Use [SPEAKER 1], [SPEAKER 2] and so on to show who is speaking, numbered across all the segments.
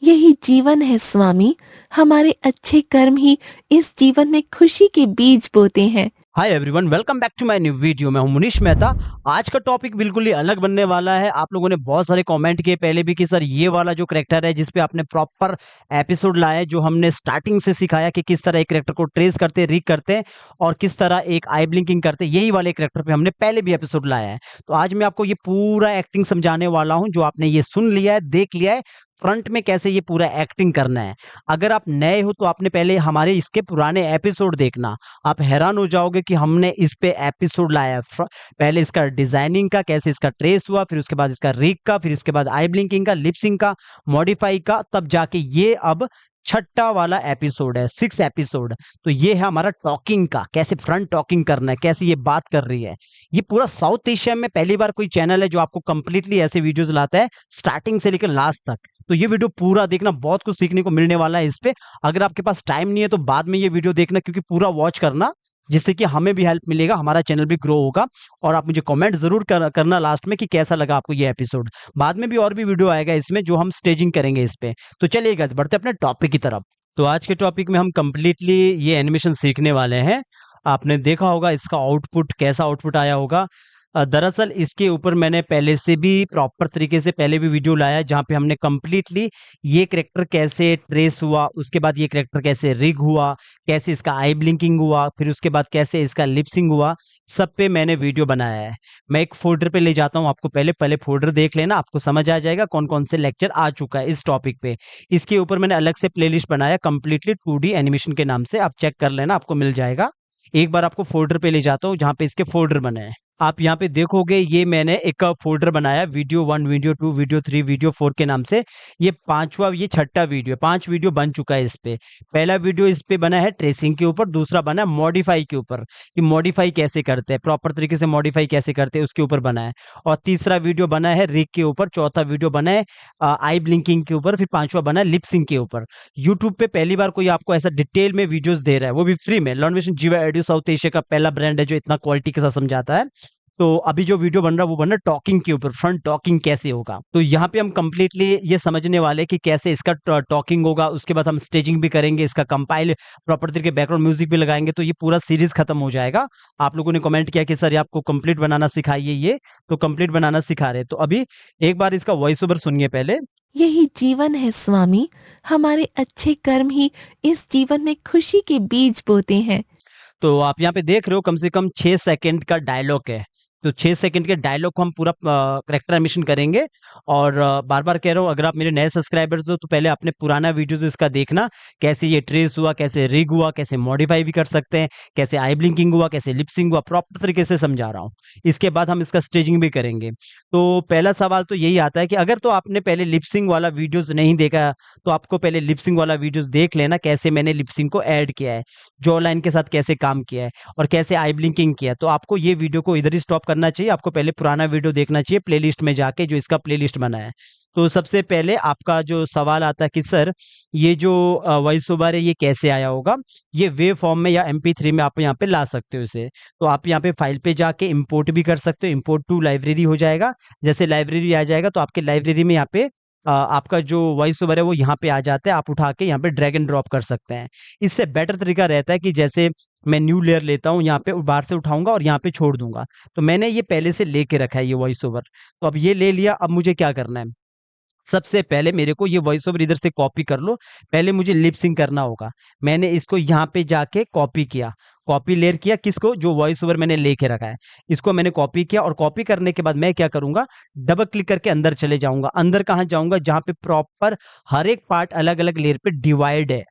[SPEAKER 1] यही जीवन है स्वामी, हमारे अच्छे कर्म ही इस जीवन में खुशी के बीज बोते हैं।
[SPEAKER 2] Hi everyone, welcome back to my new video. मैं हूं मुनीश मेहता। आज का टॉपिक बिल्कुल ही अलग बनने वाला है। आप लोगों ने बहुत सारे कमेंट किए पहले भी कि सर ये वाला जो करेक्टर है जिस पे आपने प्रॉपर एपिसोड लाया है, जो हमने स्टार्टिंग से सिखाया कि किस तरह एक करेक्टर को ट्रेस करते रीक करते हैं और किस तरह एक आई ब्लिंकिंग करते हैं, यही वाले करेक्टर पे हमने पहले भी एपिसोड लाया है। तो आज मैं आपको ये पूरा एक्टिंग समझाने वाला हूँ। जो आपने ये सुन लिया है, देख लिया है फ्रंट में कैसे ये पूरा एक्टिंग करना है। अगर आप नए हो तो आपने पहले हमारे इसके पुराने एपिसोड देखना। आप हैरान हो जाओगे कि हमने इस पे एपिसोड लाया है। पहले इसका डिजाइनिंग का, कैसे इसका ट्रेस हुआ, फिर उसके बाद इसका रीक का, फिर इसके बाद आई ब्लिंकिंग का, लिपसिंग का, मॉडिफाई का, तब जाके ये अब छठा वाला एपिसोड है, 6 एपिसोड। तो ये है हमारा टॉकिंग का, कैसे फ्रंट टॉकिंग करना है, कैसे ये बात कर रही है। ये पूरा साउथ एशिया में पहली बार कोई चैनल है जो आपको कंप्लीटली ऐसे वीडियोस लाता है स्टार्टिंग से लेकर लास्ट तक। तो ये वीडियो पूरा देखना, बहुत कुछ सीखने को मिलने वाला है इस पे। अगर आपके पास टाइम नहीं है तो बाद में ये वीडियो देखना, क्योंकि पूरा वॉच करना, जिससे कि हमें भी हेल्प मिलेगा, हमारा चैनल भी ग्रो होगा। और आप मुझे कमेंट जरूर करना लास्ट में कि कैसा लगा आपको ये एपिसोड। बाद में भी और भी वीडियो आएगा इसमें जो हम स्टेजिंग करेंगे इस पे। तो चलिए गाइस, बढ़ते अपने टॉपिक की तरफ। तो आज के टॉपिक में हम कंप्लीटली ये एनिमेशन सीखने वाले हैं। आपने देखा होगा इसका आउटपुट, कैसा आउटपुट आया होगा। दरअसल इसके ऊपर मैंने पहले से भी प्रॉपर तरीके से पहले भी वीडियो लाया है, जहाँ पे हमने कंप्लीटली ये कैरेक्टर कैसे ट्रेस हुआ, उसके बाद ये कैरेक्टर कैसे रिग हुआ, कैसे इसका आई ब्लिंकिंग हुआ, फिर उसके बाद कैसे इसका लिपसिंग हुआ, सब पे मैंने वीडियो बनाया है। मैं एक फोल्डर पे ले जाता हूँ आपको, पहले पहले फोल्डर देख लेना, आपको समझ आ जाएगा कौन कौन से लेक्चर आ चुका है इस टॉपिक पे। इसके ऊपर मैंने अलग से प्लेलिस्ट बनाया कंप्लीटली 2D एनिमेशन के नाम से, आप चेक कर लेना, आपको मिल जाएगा। एक बार आपको फोल्डर पे ले जाता हूँ जहाँ पे इसके फोल्डर बने हैं। आप यहाँ पे देखोगे ये मैंने एक फोल्डर बनाया, वीडियो 1, वीडियो 2, वीडियो 3, वीडियो 4 के नाम से। ये पांचवा, ये छठा वीडियो, 5 वीडियो बन चुका है इस पे। पहला वीडियो इस पे बना है ट्रेसिंग के ऊपर, दूसरा बना है मॉडिफाई के ऊपर, कि मॉडिफाई कैसे करते हैं, प्रॉपर तरीके से मॉडिफाई कैसे करते हैं उसके ऊपर बना है। और तीसरा वीडियो बना है रिग के ऊपर, चौथा वीडियो बना है आई ब्लिंकिंग के ऊपर, फिर पांचवा बना है लिपसिंग के ऊपर। यूट्यूब पे पहली बार कोई आपको ऐसा डिटेल में वीडियोस दे रहा है, वो भी फ्री में। लर्नविशन जीवा एडू साउथ एशिया का पहला ब्रांड है जो इतना क्वालिटी के साथ समझाता है। तो अभी जो वीडियो बन रहा है वो बन रहा है टॉकिंग के ऊपर, फ्रंट टॉकिंग कैसे होगा। तो यहाँ पे हम कंप्लीटली ये समझने वाले कि कैसे इसका टॉकिंग होगा। उसके बाद हम स्टेजिंग भी करेंगे, इसका कंपाइल प्रॉपर तरीके बैकग्राउंड म्यूजिक भी लगाएंगे, तो ये पूरा सीरीज खत्म हो जाएगा। आप लोगों ने कमेंट किया कि सर ये आपको कंप्लीट बनाना सिखाइए, ये तो कंप्लीट बनाना सिखा रहे हैं। तो अभी एक बार इसका वॉइस ओवर सुनिए पहले।
[SPEAKER 1] यही जीवन है स्वामी, हमारे अच्छे कर्म ही इस जीवन में खुशी के बीज बोते हैं।
[SPEAKER 2] तो आप यहाँ पे देख रहे हो कम से कम 6 सेकंड का डायलॉग है। तो 6 सेकंड के डायलॉग को हम पूरा कैरेक्टर एनिमेशन करेंगे। और बार-बार कह रहा हूँ, अगर आप मेरे नए सब्सक्राइबर्स हो तो पहले आपने पुराना वीडियोस इसका देखना, कैसे ये ट्रेस हुआ, कैसे रिग हुआ, कैसे मॉडिफाई भी कर सकते हैं, कैसे आई ब्लिंकिंग हुआ, कैसे लिपसिंग हुआ, प्रॉपर तरीके से समझा रहा हूँ। इसके बाद हम इसका स्टेजिंग भी करेंगे। तो पहला सवाल तो यही आता है कि अगर तो आपने पहले लिपसिंग वाला वीडियोस नहीं देखा, तो आपको पहले लिपसिंग वाला वीडियोस देख लेना, कैसे मैंने लिपसिंग को ऐड किया है, जॉ लाइन के साथ कैसे काम किया है और कैसे आई ब्लिंकिंग किया है। तो आपको ये वीडियो को इधर ही स्टॉप करना चाहिए, आपको पहले पुराना वीडियो देखना चाहिए प्लेलिस्ट में जाके, जो इसका प्लेलिस्ट बना है। तो सबसे पहले आपका जो सवाल आता है कि सर ये जो वॉइस ओवर है ये कैसे आया होगा, ये वेव फॉर्म में या MP3 में आप यहाँ पे ला सकते हो इसे। तो आप यहाँ पे फाइल पे जाके इंपोर्ट भी कर सकते हो, इंपोर्ट टू लाइब्रेरी हो जाएगा। जैसे लाइब्रेरी आ जाएगा तो आपके लाइब्रेरी में यहाँ पे आपका जो वॉइस ओवर है वो यहाँ पे आ जाता है, आप उठा के यहाँ पे ड्रैग एंड ड्रॉप कर सकते हैं। इससे बेटर तरीका रहता है कि जैसे मैं न्यू लेयर लेता हूँ, यहाँ पे बाहर से उठाऊंगा और यहाँ पे छोड़ दूंगा। तो मैंने ये पहले से लेके रखा है ये वॉइस ओवर। तो अब ये ले लिया, अब मुझे क्या करना है, सबसे पहले मेरे को ये वॉइस ओवर इधर से कॉपी कर लो। पहले मुझे लिप सिंक करना होगा। मैंने इसको यहाँ पे जाके कॉपी किया, कॉपी लेयर किया, किसको, जो वॉइस ओवर मैंने लेके रखा है, इसको मैंने कॉपी किया। और कॉपी करने के बाद मैं क्या करूंगा, डबल क्लिक करके अंदर चले जाऊंगा। अंदर कहाँ जाऊंगा, जहां पे प्रॉपर हर एक पार्ट अलग अलग लेयर पे डिवाइड है।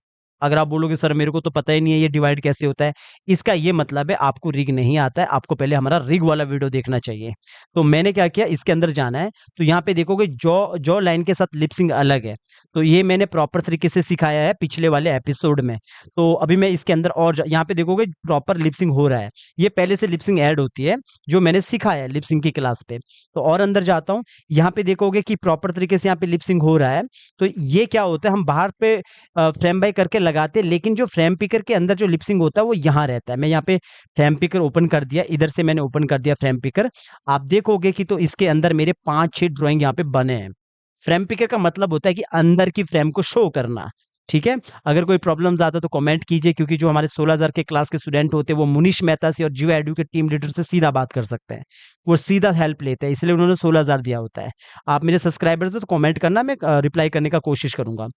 [SPEAKER 2] अगर आप बोलोगे सर मेरे को तो पता ही नहीं है ये डिवाइड कैसे होता है, इसका ये मतलब है आपको रिग नहीं आता है, आपको पहले हमारा रिग वाला वीडियो देखना चाहिए। तो मैंने क्या किया, इसके अंदर जाना है। तो यहाँ पे देखोगे जॉ जॉ लाइन के साथ लिपसिंग अलग है। तो ये मैंने प्रॉपर तरीके से सिखाया है पिछले वाले एपिसोड में। तो अभी मैं इसके अंदर और यहाँ पे देखोगे प्रॉपर लिपसिंग हो रहा है। ये पहले से लिपसिंग ऐड होती है जो मैंने सिखाया है लिपसिंग की क्लास पे। तो और अंदर जाता हूँ, यहाँ पे देखोगे कि प्रॉपर तरीके से यहाँ पे लिपसिंग हो रहा है। तो ये क्या होता है, हम बाहर पे फ्रेम बाय करके लगाते हैं, लेकिन जो फ्रेम पिकर के अंदर जो लिपसिंग होता है वो यहाँ रहता है। मैं यहाँ पे फ्रेम पिकर ओपन कर दिया, इधर से मैंने ओपन कर दिया फ्रेम पिकर। आप देखोगे कि तो इसके अंदर मेरे 5-6 ड्राइंग यहाँ पे बने हैं। फ्रेम पिकर का मतलब होता है कि अंदर की फ्रेम को शो करना। ठीक है, अगर कोई प्रॉब्लम्स आता है तो कमेंट कीजिए, क्योंकि जो हमारे 16,000 के क्लास के स्टूडेंट होते हैं वो मुनीश मेहता से और जियो एडू के टीम लीडर से सीधा बात कर सकते हैं, वो सीधा हेल्प लेते हैं, इसलिए उन्होंने 16,000 दिया होता है। आप मेरे सब्सक्राइबर्स हो तो कमेंट करना, मैं रिप्लाई करने का कोशिश करूंगा।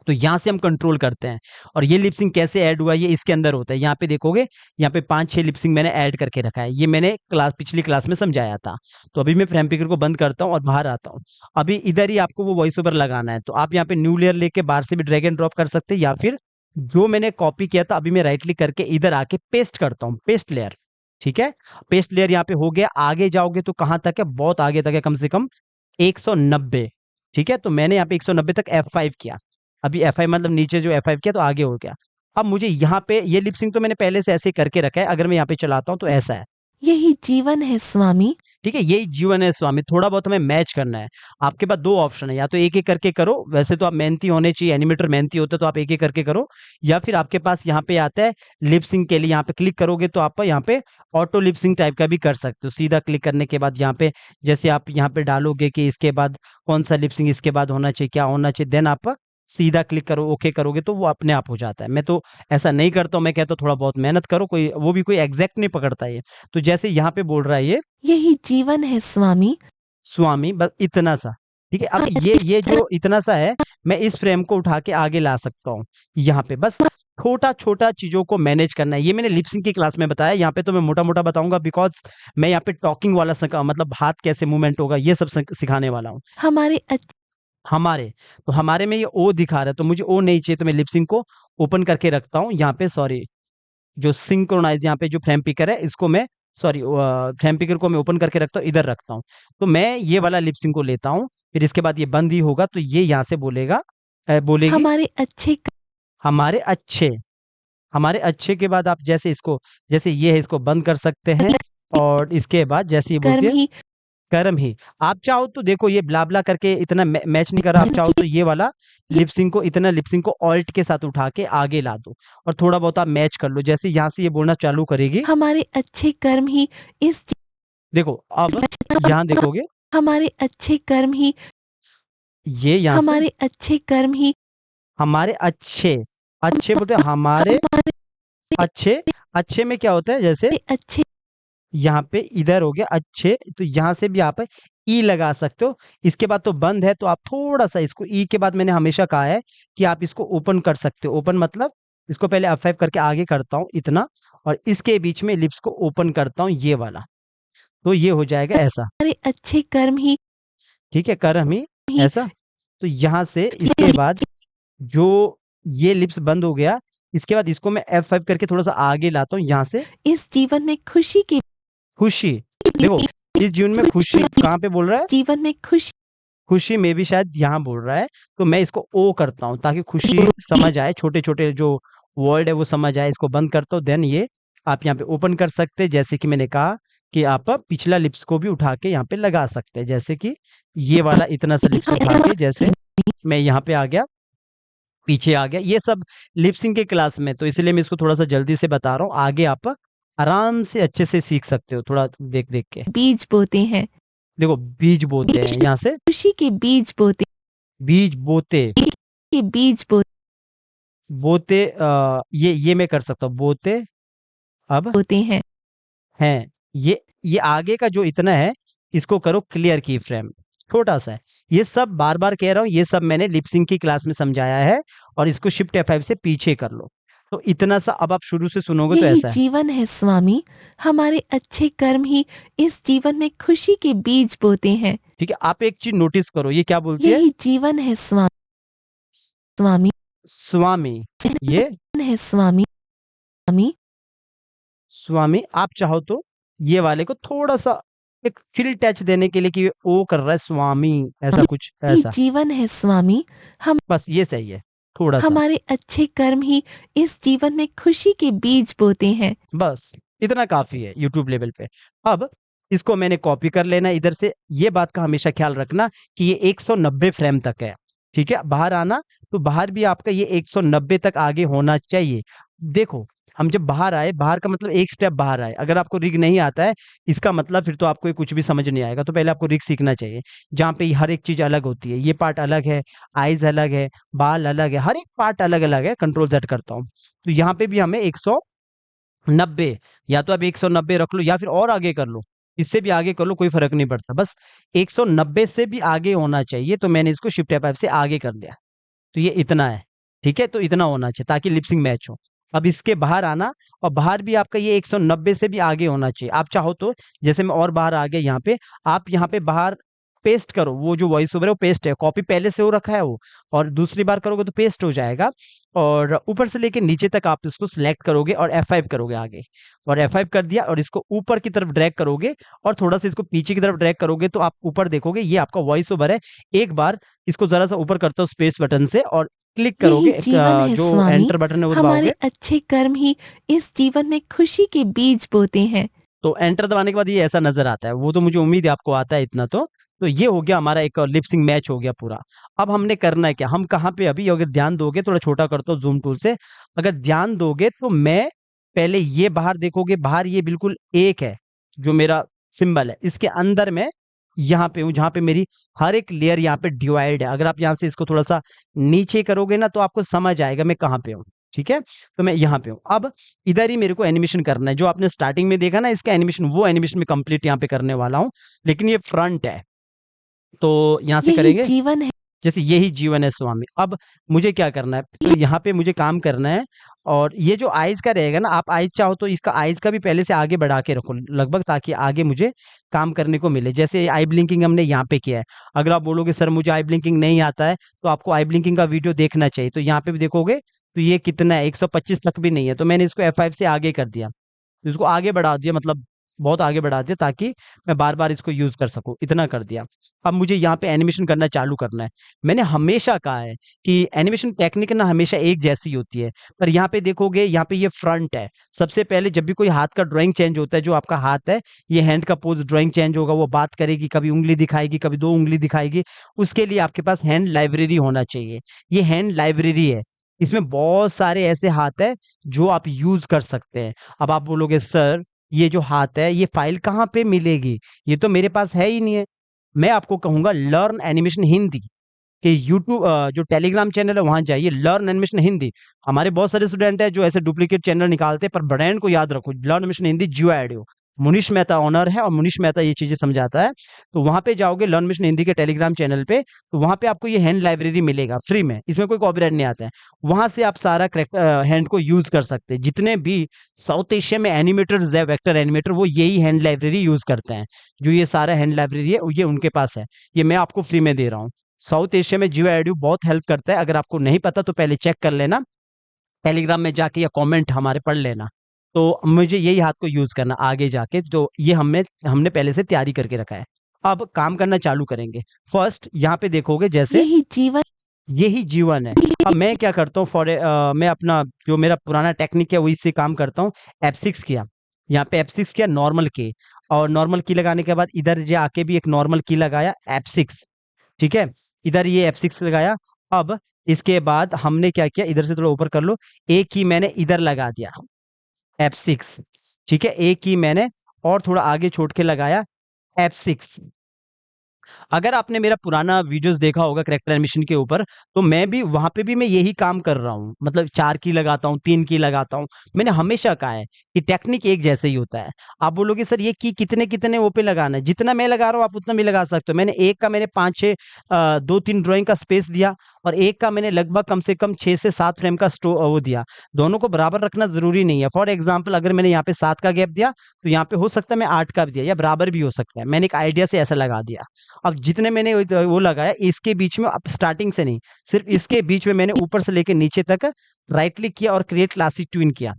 [SPEAKER 2] तो यहाँ से हम कंट्रोल करते हैं। और ये लिपसिंग कैसे ऐड हुआ, ये इसके अंदर होता है। यहाँ पे देखोगे, यहाँ पे 5-6 लिपसिंग मैंने ऐड करके रखा है, ये मैंने पिछली क्लास में समझाया था। तो अभी मैं फ्रेम पिकर को बंद करता हूँ और बाहर आता हूँ। अभी इधर ही आपको वो वॉइस ओवर लगाना है, तो आप यहाँ पे न्यू लेयर लेके बाहर से भी ड्रैग एंड ड्रॉप कर सकते हैं, या फिर जो मैंने कॉपी किया था अभी मैं राइट क्लिक करके इधर आके पेस्ट करता हूँ, पेस्ट लेयर। ठीक है, पेस्ट लेयर यहाँ पे हो गया। आगे जाओगे तो कहाँ तक है, बहुत आगे तक है, कम से कम 190। ठीक है, तो मैंने यहाँ पे 190 तक F5 किया। अभी F5 मतलब नीचे जो F5 किया तो आगे हो गया। अब मुझे यहाँ पे ये लिपसिंग तो मैंने पहले से ऐसे करके रखा है, अगर मैं यहाँ पे चलाता हूँ तो ऐसा है।
[SPEAKER 1] यही जीवन है स्वामी।
[SPEAKER 2] ठीक है, यही जीवन है स्वामी। थोड़ा बहुत हमें मैच करना है। आपके पास 2 ऑप्शन है, या तो एक-एक करके करो, वैसे तो आप मेहनती होने चाहिए, एनिमेटर मेहनती होते तो आप एक-एक करके करो, या फिर आपके पास यहाँ पे आता है लिप सिंक के लिए, यहाँ पे क्लिक करोगे तो आप यहाँ पे ऑटो लिप सिंक टाइप का भी कर सकते हो। सीधा क्लिक करने के बाद यहाँ पे जैसे आप यहाँ पे डालोगे कि इसके बाद कौन-सा लिप सिंक इसके बाद होना चाहिए, क्या होना चाहिए, देन आप सीधा क्लिक करो, ओके करोगे तो वो अपने आप हो जाता है। मैं तो ऐसा नहीं करता हूँ, मैं कहता हूँ थोड़ा बहुत मेहनत करो, कोई वो भी कोई एग्ज़ैक्ट नहीं पकड़ता ये। तो जैसे यहाँ पे बोल रहा है ये
[SPEAKER 1] यही जीवन है स्वामी।
[SPEAKER 2] स्वामी, बस इतना सा। ठीक है, अब ये जो इतना सा है, मैं इस फ्रेम को उठा के आगे ला सकता हूँ। यहाँ पे बस छोटा-छोटा चीज़ों को मैनेज करना है। ये मैंने लिप सिंक की क्लास में बताया, यहाँ पे तो मैं मोटा-मोटा बताऊँगा, बिकॉज़ मैं यहाँ पे टॉकिंग वाला मतलब हाथ कैसे मूवमेंट होगा ये सब सिखाने वाला हूँ।
[SPEAKER 1] हमारे
[SPEAKER 2] हमारे, तो हमारे में ये ओ दिखा रहा है, तो मुझे ओ नहीं चाहिए, तो मैं लिप सिंक को ओपन करके रखता हूँ। यहाँ पे सॉरी, जो सिंक्रोनाइज़ यहाँ पे जो फ्रेम पिकर है इसको मैं सॉरी फ्रेम पिकर को मैं ओपन करके रखता हूँ, इधर रखता हूँ। तो मैं ये वाला लिप सिंक को लेता हूँ, फिर इसके बाद ये बंद ही होगा, तो ये यहाँ से बोलेगा बोलेगी
[SPEAKER 1] हमारे अच्छे
[SPEAKER 2] हमारे अच्छे। हमारे अच्छे के बाद आप जैसे ये है, इसको बंद कर सकते हैं, और इसके बाद जैसे ये बोलती
[SPEAKER 1] कर्म
[SPEAKER 2] है
[SPEAKER 1] ही
[SPEAKER 2] कर्म ही। आप चाहो तो देखो ये ब्ला-ब्ला करके इतना मैच नहीं कर रहा, आप चाहो तो ये वाला लिप सिंक को ऑल्ट के साथ उठा के आगे ला दो, और थोड़ा बहुत आप मैच कर लो। जैसे यहाँ से ये बोलना चालू करेगी,
[SPEAKER 1] हमारे अच्छे कर्म ही इस
[SPEAKER 2] देखो अब यहाँ देखोगे,
[SPEAKER 1] हमारे अच्छे कर्म ही
[SPEAKER 2] ये यहाँ से
[SPEAKER 1] हमारे अच्छे कर्म ही
[SPEAKER 2] हमारे अच्छे, अच्छे बोलते हैं हमारे अच्छे, अच्छे में क्या होता है, जैसे
[SPEAKER 1] अच्छे
[SPEAKER 2] यहाँ पे इधर हो गया अच्छे, तो यहाँ से भी आप ई लगा सकते हो। इसके बाद तो बंद है, तो आप थोड़ा-सा इसको ई के बाद मैंने हमेशा कहा है कि आप इसको ओपन कर सकते हो। ओपन मतलब इसको पहले F5 करके आगे करता हूँ इतना, और इसके बीच में लिप्स को ओपन करता हूँ ये वाला, तो ये हो जाएगा ऐसा।
[SPEAKER 1] हमारे अच्छे कर्म ही
[SPEAKER 2] ठीक है, कर हम ही
[SPEAKER 1] ही
[SPEAKER 2] ऐसा। तो यहाँ से इसके बाद जो ये लिप्स बंद हो गया, इसके बाद इसको मैं F5 करके थोड़ा-सा आगे लाता हूँ यहाँ से।
[SPEAKER 1] इस जीवन में खुशी के
[SPEAKER 2] खुशी, देखो इस जून में खुशी कहाँ पे बोल रहा है?
[SPEAKER 1] जीवन में खुशी
[SPEAKER 2] खुशी में भी शायद यहाँ बोल रहा है, तो मैं इसको ओ करता हूँ ताकि खुशी समझ आए, छोटे-छोटे जो वर्ड है वो समझ आए। इसको बंद करता हूँ, देन ये आप यहाँ पे ओपन कर सकते हैं, जैसे कि मैंने कहा कि आप पिछला लिप्स को भी उठा के यहाँ पे लगा सकते हैं, जैसे कि ये वाला इतना सा लिप्स उठा के, जैसे मैं यहाँ पे आ गया, पीछे आ गया। ये सब लिप सिंक के क्लास में, तो इसलिए मैं इसको थोड़ा-सा जल्दी से बता रहा हूँ, आगे आप आराम से अच्छे से सीख सकते हो, थोड़ा देख-देख के।
[SPEAKER 1] बीज बोते हैं।
[SPEAKER 2] देखो बीज बोते हैं, यहाँ से
[SPEAKER 1] खुशी के बीज बोते
[SPEAKER 2] बीज बोते,
[SPEAKER 1] के बीज
[SPEAKER 2] बोते ये मैं कर सकता हूँ, बोते अब
[SPEAKER 1] बोते हैं।
[SPEAKER 2] हैं। ये आगे का जो इतना है, इसको करो क्लियर की फ्रेम, छोटा-सा है। ये सब बार-बार कह रहा हूँ, ये सब मैंने लिप सिंक की क्लास में समझाया है, और इसको शिफ्ट F5 से पीछे कर लो। तो इतना सा अब आप शुरू से सुनोगे तो
[SPEAKER 1] यही
[SPEAKER 2] ऐसा है।
[SPEAKER 1] जीवन है स्वामी। हमारे अच्छे कर्म ही इस जीवन में खुशी के बीज बोते हैं।
[SPEAKER 2] ठीक है, आप एक चीज़ नोटिस करो, ये क्या बोलती है?
[SPEAKER 1] यही जीवन है स्वामी
[SPEAKER 2] स्वामी, ये
[SPEAKER 1] है स्वामी स्वामी
[SPEAKER 2] स्वामी। आप चाहो तो ये वाले को थोड़ा-सा एक फ़ील टच देने के लिए कि ओ कर रहा है स्वामी, ऐसा कुछ
[SPEAKER 1] यही
[SPEAKER 2] ऐसा।
[SPEAKER 1] जीवन है स्वामी। हम
[SPEAKER 2] बस ये सही है, थोड़ा-सा।
[SPEAKER 1] हमारे अच्छे कर्म ही इस जीवन में खुशी के बीज बोते हैं।
[SPEAKER 2] बस इतना काफ़ी है यूट्यूब लेवल पे। अब इसको मैंने कॉपी कर लेना है इधर से। ये बात का हमेशा ख़्याल रखना कि ये 190 फ्रेम तक है, ठीक है? बाहर आना, तो बाहर भी आपका ये 190 तक आगे होना चाहिए। देखो, हम जब बाहर आए, बाहर का मतलब एक स्टेप बाहर आए। अगर आपको रिग नहीं आता है, इसका मतलब फिर तो आपको ये कुछ भी समझ नहीं आएगा। तो पहले आपको रिग सीखना चाहिए, जहाँ पे हर एक चीज़ अलग होती है। ये पार्ट अलग है, आइज़ अलग है, बाल अलग है, हर एक पार्ट अलग-अलग है। कंट्रोल ज़ेड करता हूँ। तो यहाँ पे भी हमें 190, या तो आप 190 रख लो या फिर और आगे कर लो। इससे भी आगे कर लो, कोई फ़र्क नहीं पड़ता। बस 190 से भी आगे होना चाहिए, तो मैंने इसको शिफ्ट F5 से आगे कर दिया। तो ये इतना है, ठीक है? तो इतना होना चाहिए ताकि लिप सिंक मैच हो। अब इसके बाहर आना, और बाहर भी आपका ये 190 से भी आगे होना चाहिए। आप चाहो तो, जैसे मैं और बाहर आ गया यहाँ पे, आप यहाँ पे बाहर पेस्ट करो। वो जो वॉइस ओवर है वो पेस्ट है, कॉपी पहले से हो रखा है वो, और दूसरी बार करोगे तो पेस्ट हो जाएगा। और ऊपर से लेके नीचे तक आप इसको सिलेक्ट करोगे और F5 करोगे आगे, और F5 कर दिया, और इसको ऊपर की तरफ ड्रैग करोगे और थोड़ा-सा इसको पीछे की तरफ ड्रैग करोगे, तो आप ऊपर देखोगे ये आपका वॉइस ओवर है। एक बार इसको ज़रा-सा ऊपर करता हूँ स्पेस बटन से, और क्लिक
[SPEAKER 1] यही
[SPEAKER 2] करोगे, एक
[SPEAKER 1] जीवन है
[SPEAKER 2] जो
[SPEAKER 1] स्वामी,
[SPEAKER 2] एंटर बटन है वो
[SPEAKER 1] हमारे
[SPEAKER 2] दबाओगे।
[SPEAKER 1] अच्छे कर्म ही इस जीवन में खुशी के बीज बोते हैं।
[SPEAKER 2] तो एंटर दबाने के बाद ये ऐसा नज़र आता है। वो तो मुझे उम्मीद है आपको आता है इतना तो। तो ये हो गया हमारा एक लिप सिंक मैच हो गया पूरा। अब हमने करना है क्या? हम कहाँ पे अभी, अगर ध्यान दोगे, थोड़ा छोटा करता हूँ ज़ूम टूल से। अगर ध्यान दोगे तो मैं पहले ये बाहर देखोगे, बाहर ये बिल्कुल एक है, जो मेरा सिंबल है। इसके अंदर मैं यहाँ पे हूँ, जहाँ पे मेरी हर एक लेयर यहाँ पे डिवाइड है। अगर आप यहाँ से इसको थोड़ा-सा नीचे करोगे ना, तो आपको समझ आएगा मैं कहाँ पे हूँ। ठीक है? तो मैं यहाँ पे हूँ। अब इधर ही मेरे को एनिमेशन करना है। जो आपने स्टार्टिंग में देखा ना इसका एनिमेशन, वो एनिमेशन मैं कंप्लीट यहाँ पे करने वाला हूँ। लेकिन ये फ्रंट है, तो यहाँ से
[SPEAKER 1] यही
[SPEAKER 2] करेंगे।
[SPEAKER 1] जीवन है।
[SPEAKER 2] जैसे यही जीवन है स्वामी। अब मुझे क्या करना है? तो यहाँ पे मुझे काम करना है, और ये जो आइज़ का रहेगा ना, आप आइज़ चाहो तो इसका आइज़ का भी पहले से आगे बढ़ा के रखो लगभग, ताकि आगे मुझे काम करने को मिले। जैसे आई ब्लिंकिंग हमने यहाँ पे किया है। अगर आप बोलोगे सर मुझे आई ब्लिंकिंग नहीं आता है, तो आपको आई ब्लिंकिंग का वीडियो देखना चाहिए। तो यहाँ पे भी देखोगे तो ये कितना है, 125 तक भी नहीं है। तो मैंने इसको F5 से आगे कर दिया। इसको आगे बढ़ा दिया, मतलब बहुत आगे बढ़ा दिया, ताकि मैं बार-बार इसको यूज़ कर सकूँ, इतना कर दिया। अब मुझे यहाँ पे एनिमेशन करना चालू करना है। मैंने हमेशा कहा है कि एनिमेशन टेक्निक ना हमेशा एक जैसी होती है, पर यहाँ पे देखोगे, यहाँ पे ये फ्रंट है। सबसे पहले जब भी कोई हाथ का ड्राइंग चेंज होता है, जो आपका हाथ है, ये हैंड का पोज़ ड्राइंग चेंज होगा, वो बात करेगी, कभी उँगली दिखाएगी, कभी 2 उँगली दिखाएगी। उसके लिए आपके पास हैंड लाइब्रेरी होना चाहिए। ये हैंड लाइब्रेरी है। इसमें बहुत सारे ऐसे हाथ हैं, जो आप यूज़ कर सकते हैं। अब आप बोलोगे सर ये जो हाथ है, ये फ़ाइल कहाँ पे मिलेगी? ये तो मेरे पास है ही नहीं है। मैं आपको कहूँगा लर्न एनिमेशन हिंदी के यूट्यूब, जो टेलीग्राम चैनल है वहाँ जाइए, लर्न एनिमेशन हिंदी। हमारे बहुत सारे स्टूडेंट हैं जो ऐसे डुप्लीकेट चैनल निकालते हैं, पर ब्रांड को याद रखो, लर्न एनिमेशन हिंदी जियो ऑडियो। मुनीश मेहता ओनर है, और मुनीश मेहता ये चीज़ें समझाता है। तो वहाँ पे जाओगे लर्न एनिमेशन हिंदी के टेलीग्राम चैनल पे, तो वहाँ पे आपको ये हैंड लाइब्रेरी मिलेगा फ्री में। इसमें कोई कॉपीराइट नहीं आता है। वहाँ से आप सारा हैंड को यूज़ कर सकते हैं। जितने भी साउथ एशिया में एनिमेटर्स है, वेक्टर एनिमेटर, वो यही हैंड लाइब्रेरी यूज़ करते हैं। जो ये सारा हैंड लाइब्रेरी है, ये उनके पास है। ये मैं आपको फ्री में दे रहा हूँ। साउथ एशिया में जियो एडू बहुत हेल्प करता है। अगर आपको नहीं पता तो पहले चेक कर लेना, टेलीग्राम में जाके या कमेंट हमारे पढ़ लेना। तो मुझे यही हाथ को यूज़ करना आगे जाके, तो ये हमने हमने पहले से तैयारी करके रखा है। अब काम करना चालू करेंगे। फर्स्ट यहाँ पे देखोगे, जैसे
[SPEAKER 1] यही जीवन।
[SPEAKER 2] यही जीवन है। अब मैं क्या करता हूँ, मैं अपना जो मेरा पुराना टेक्निक है वही से काम करता हूँ। F6 किया, यहाँ पे F6 किया, नॉर्मल की, और नॉर्मल की लगाने के बाद इधर जाके भी एक नॉर्मल की लगाया, F6, ठीक है? इधर ये F6 लगाया। अब इसके बाद हमने क्या किया, इधर से थोड़ा ऊपर कर लो, एक की मैंने इधर लगा दिया, F6, ठीक है? एक की मैंने और थोड़ा आगे छोड़ के लगाया, F6। अगर आपने मेरा पुराना वीडियोस देखा होगा करैक्टर एनिमेशन के ऊपर, तो मैं भी वहाँ पे भी मैं यही काम कर रहा हूँ। मतलब 4 की लगाता हूँ, 3 की लगाता हूँ। मैंने हमेशा कहा है कि टेक्निक एक जैसे ही होता है। आप बोलोगे सर ये की कितने-कितने वो पे लगाना है? जितना मैं लगा रहा हूँ आप उतना भी लगा सकते हो। मैंने एक का मैंने 5-6 2-3 ड्राइंग का स्पेस दिया, और एक का मैंने लगभग कम से कम 6 से 7 फ्रेम का वो दिया। दोनों को बराबर रखना ज़रूरी नहीं है। फॉर एग्ज़ाम्पल अगर मैंने यहाँ पे 7 का गैप दिया, तो यहाँ पे हो सकता है मैं 8 का भी दिया, या बराबर भी हो सकता है। मैंने एक आइडिया से ऐसा लगा दिया। अब जितने मैंने वो लगाया, इसके बीच में, अब स्टार्टिंग से नहीं, सिर्फ इसके बीच में मैंने ऊपर से लेके नीचे तक राइट क्लिक किया और क्रिएट क्लासिक ट्यून किया।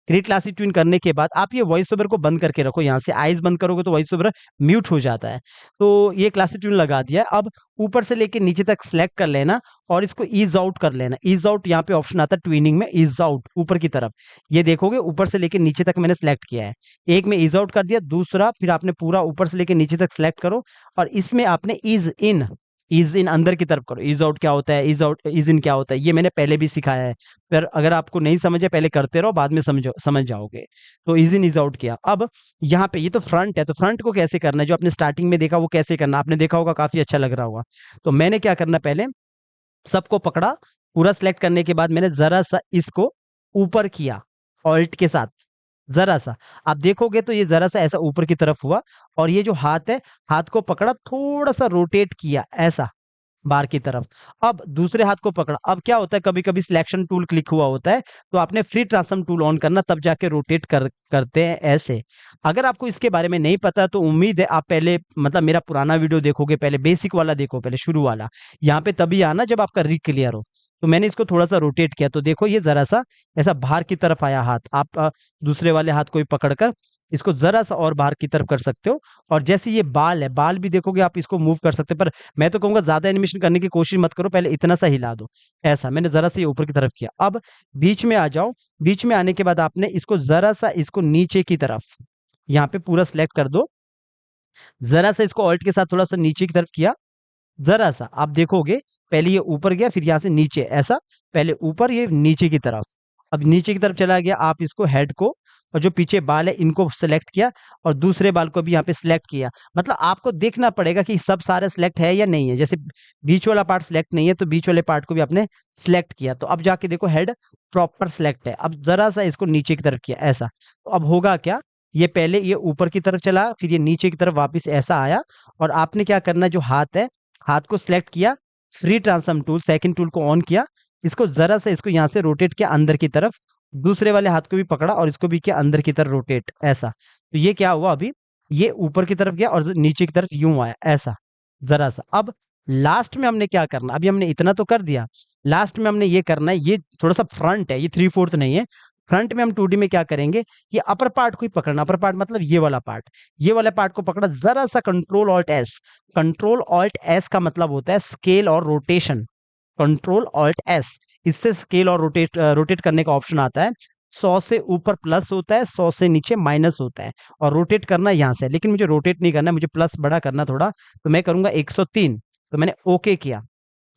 [SPEAKER 2] क्रिएट क्लासिक ट्यून करने के बाद आप ये वॉइस ओवर को बंद करके रखो। यहाँ से आइज़ बंद करोगे तो वॉइस ओवर म्यूट हो जाता है। तो ये क्लासिक ट्यून लगा दिया है। अब ऊपर से लेके नीचे तक सिलेक्ट कर लेना, और इसको ईज़ आउट कर लेना। ईज़ आउट यहाँ पे ऑप्शन आता है ट्यूनिंग में, ईज़ आउट ऊपर की तरफ। ये देखोगे ऊपर से लेके नीचे तक मैंने सिलेक्ट किया है। एक में ईज़ आउट कर दिया, दूसरा फिर आपने पूरा ऊपर से लेके नीचे तक सिलेक्ट करो, और इसमें आपने ईज़ इन ईज इन अंदर की तरफ करो, ईज आउट क्या होता है, ईज आउट ईज इन क्या होता है, ये मैंने पहले भी सिखाया है। पर अगर आपको नहीं समझ है, पहले करते रहो, बाद में समझ जाओगे। तो ईज इन ईज आउट किया। अब यहाँ पे ये तो फ्रंट है, तो फ्रंट को कैसे करना है, जो आपने स्टार्टिंग में देखा वो कैसे करना, आपने देखा होगा, काफी अच्छा लग रहा होगा। तो मैंने क्या करना, पहले सबको पकड़ा, पूरा सिलेक्ट करने के बाद मैंने जरा सा इसको ऊपर किया ऑल्ट के साथ, जरा सा। आप देखोगे तो ये जरा सा ऐसा ऊपर की तरफ हुआ, और ये जो हाथ है, हाथ को पकड़ा, थोड़ा सा रोटेट किया ऐसा बाहर की तरफ। अब दूसरे हाथ को पकड़ा। अब क्या होता है, कभी कभी सिलेक्शन टूल क्लिक हुआ होता है, तो आपने फ्री ट्रांसफॉर्म टूल ऑन करना, तब जाके रोटेट करते हैं ऐसे। अगर आपको इसके बारे में नहीं पता, तो उम्मीद है आप पहले मतलब मेरा पुराना वीडियो देखोगे, पहले बेसिक वाला देखो, पहले शुरू वाला, यहाँ पे तभी आना जब आपका री क्लियर हो। तो मैंने इसको थोड़ा सा रोटेट किया, तो देखो ये जरा सा ऐसा बाहर की तरफ आया हाथ। आप दूसरे वाले हाथ को भी पकड़कर इसको जरा सा और बाहर की तरफ कर सकते हो। और जैसे ये बाल है, बाल भी देखोगे आप इसको मूव कर सकते हो, पर मैं तो कहूंगा ज्यादा एनिमेशन करने की कोशिश मत करो, पहले इतना सा हिला दो ऐसा। मैंने जरा सा ये ऊपर की तरफ किया। अब बीच में आ जाओ। बीच में आने के बाद आपने इसको जरा सा इसको नीचे की तरफ यहाँ पे पूरा सिलेक्ट कर दो। जरा सा इसको ऑल्ट के साथ थोड़ा सा नीचे की तरफ किया, जरा सा। आप देखोगे पहले ये ऊपर गया, फिर यहाँ से नीचे ऐसा, पहले ऊपर, ये नीचे की तरफ। अब नीचे की तरफ चला गया, आप इसको हेड को और जो पीछे बाल है इनको सेलेक्ट किया, और दूसरे बाल को भी यहाँ पे सिलेक्ट किया। मतलब आपको देखना पड़ेगा कि सब सारे सिलेक्ट है या नहीं है। जैसे बीच वाला पार्ट सिलेक्ट नहीं है, तो बीच वाले पार्ट को भी आपने सिलेक्ट किया, तो अब जाके देखो हेड प्रॉपर सिलेक्ट है। अब जरा सा इसको नीचे की तरफ किया ऐसा, तो अब होगा क्या, ये पहले ये ऊपर की तरफ चला, फिर ये नीचे की तरफ वापस ऐसा आया। और आपने क्या करना, जो हाथ है, हाथ को सिलेक्ट किया, free transform tool second tool को ऑन किया, इसको जरा सा इसको यहाँ से रोटेट किया अंदर की तरफ, दूसरे वाले हाथ को भी पकड़ा और इसको भी किया अंदर की तरफ रोटेट ऐसा। तो ये क्या हुआ, अभी ये ऊपर की तरफ गया और नीचे की तरफ यूं आया ऐसा, जरा सा। अब लास्ट में हमने क्या करना, अभी हमने इतना तो कर दिया, लास्ट में हमने ये करना है, ये थोड़ा सा फ्रंट है, ये 3/4 नहीं है। फ्रंट में हम 2D में क्या करेंगे, ये अपर पार्ट को ही पकड़ना, अपर पार्ट मतलब ये वाला पार्ट, ये वाला पार्ट को पकड़ा, जरा सा control alt S. Control alt S का मतलब होता है स्केल और रोटेशन। कंट्रोल ऑल्ट एस, इससे स्केल और रोटेट करने का ऑप्शन आता है। 100 से ऊपर प्लस होता है, 100 से नीचे माइनस होता है, और रोटेट करना यहाँ से। लेकिन मुझे रोटेट नहीं करना, मुझे प्लस बड़ा करना थोड़ा, तो मैं करूंगा 103। तो मैंने ओके किया,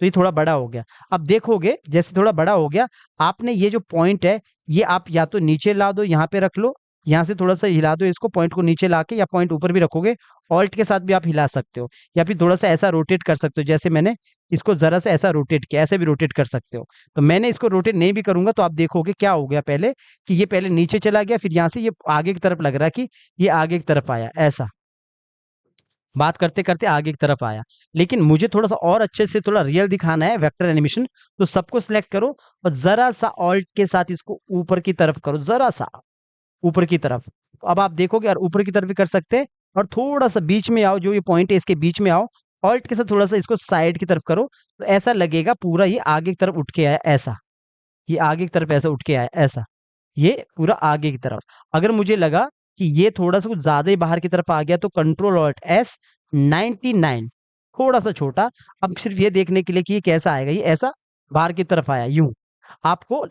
[SPEAKER 2] तो ये थोड़ा बड़ा हो गया। अब देखोगे जैसे थोड़ा बड़ा हो गया, आपने ये जो पॉइंट है, ये आप या तो नीचे ला दो, यहाँ पे रख लो, यहाँ से थोड़ा सा हिला दो इसको, पॉइंट को नीचे लाके, या पॉइंट ऊपर भी रखोगे, ऑल्ट के साथ भी आप हिला सकते हो, या फिर थोड़ा सा ऐसा रोटेट कर सकते हो, जैसे मैंने इसको जरा सा ऐसा रोटेट किया, ऐसे भी रोटेट कर सकते हो। तो मैंने इसको रोटेट नहीं भी करूंगा, तो आप देखोगे क्या हो गया, पहले कि ये पहले नीचे चला गया, फिर यहाँ से ये आगे की तरफ लग रहा है कि ये आगे की तरफ आया ऐसा, बात करते करते आगे की तरफ आया। लेकिन मुझे थोड़ा सा और अच्छे से थोड़ा रियल दिखाना है, वेक्टर एनिमेशन, तो सबको सिलेक्ट करो और जरा सा ऑल्ट के साथ इसको ऊपर की तरफ करो, जरा सा ऊपर की तरफ। तो अब आप देखोगे, और ऊपर की तरफ भी कर सकते हैं, और थोड़ा सा बीच में आओ, जो ये पॉइंट है इसके बीच में आओ, ऑल्ट के साथ थोड़ा सा इसको साइड की तरफ करो, तो ऐसा लगेगा पूरा ये आगे की तरफ उठ के आया ऐसा, ये आगे की तरफ ऐसा उठ के आया ऐसा, ये पूरा आगे की तरफ। अगर मुझे लगा कि ये थोड़ा सा कुछ ज्यादा ही बाहर की तरफ आ गया, तो कंट्रोल ऑल्ट एस 99, थोड़ा सा छोटा। अब सिर्फ ये देखने के लिए कि ये कैसा आएगा, ये ऐसा बाहर की तरफ आया यूं। आपको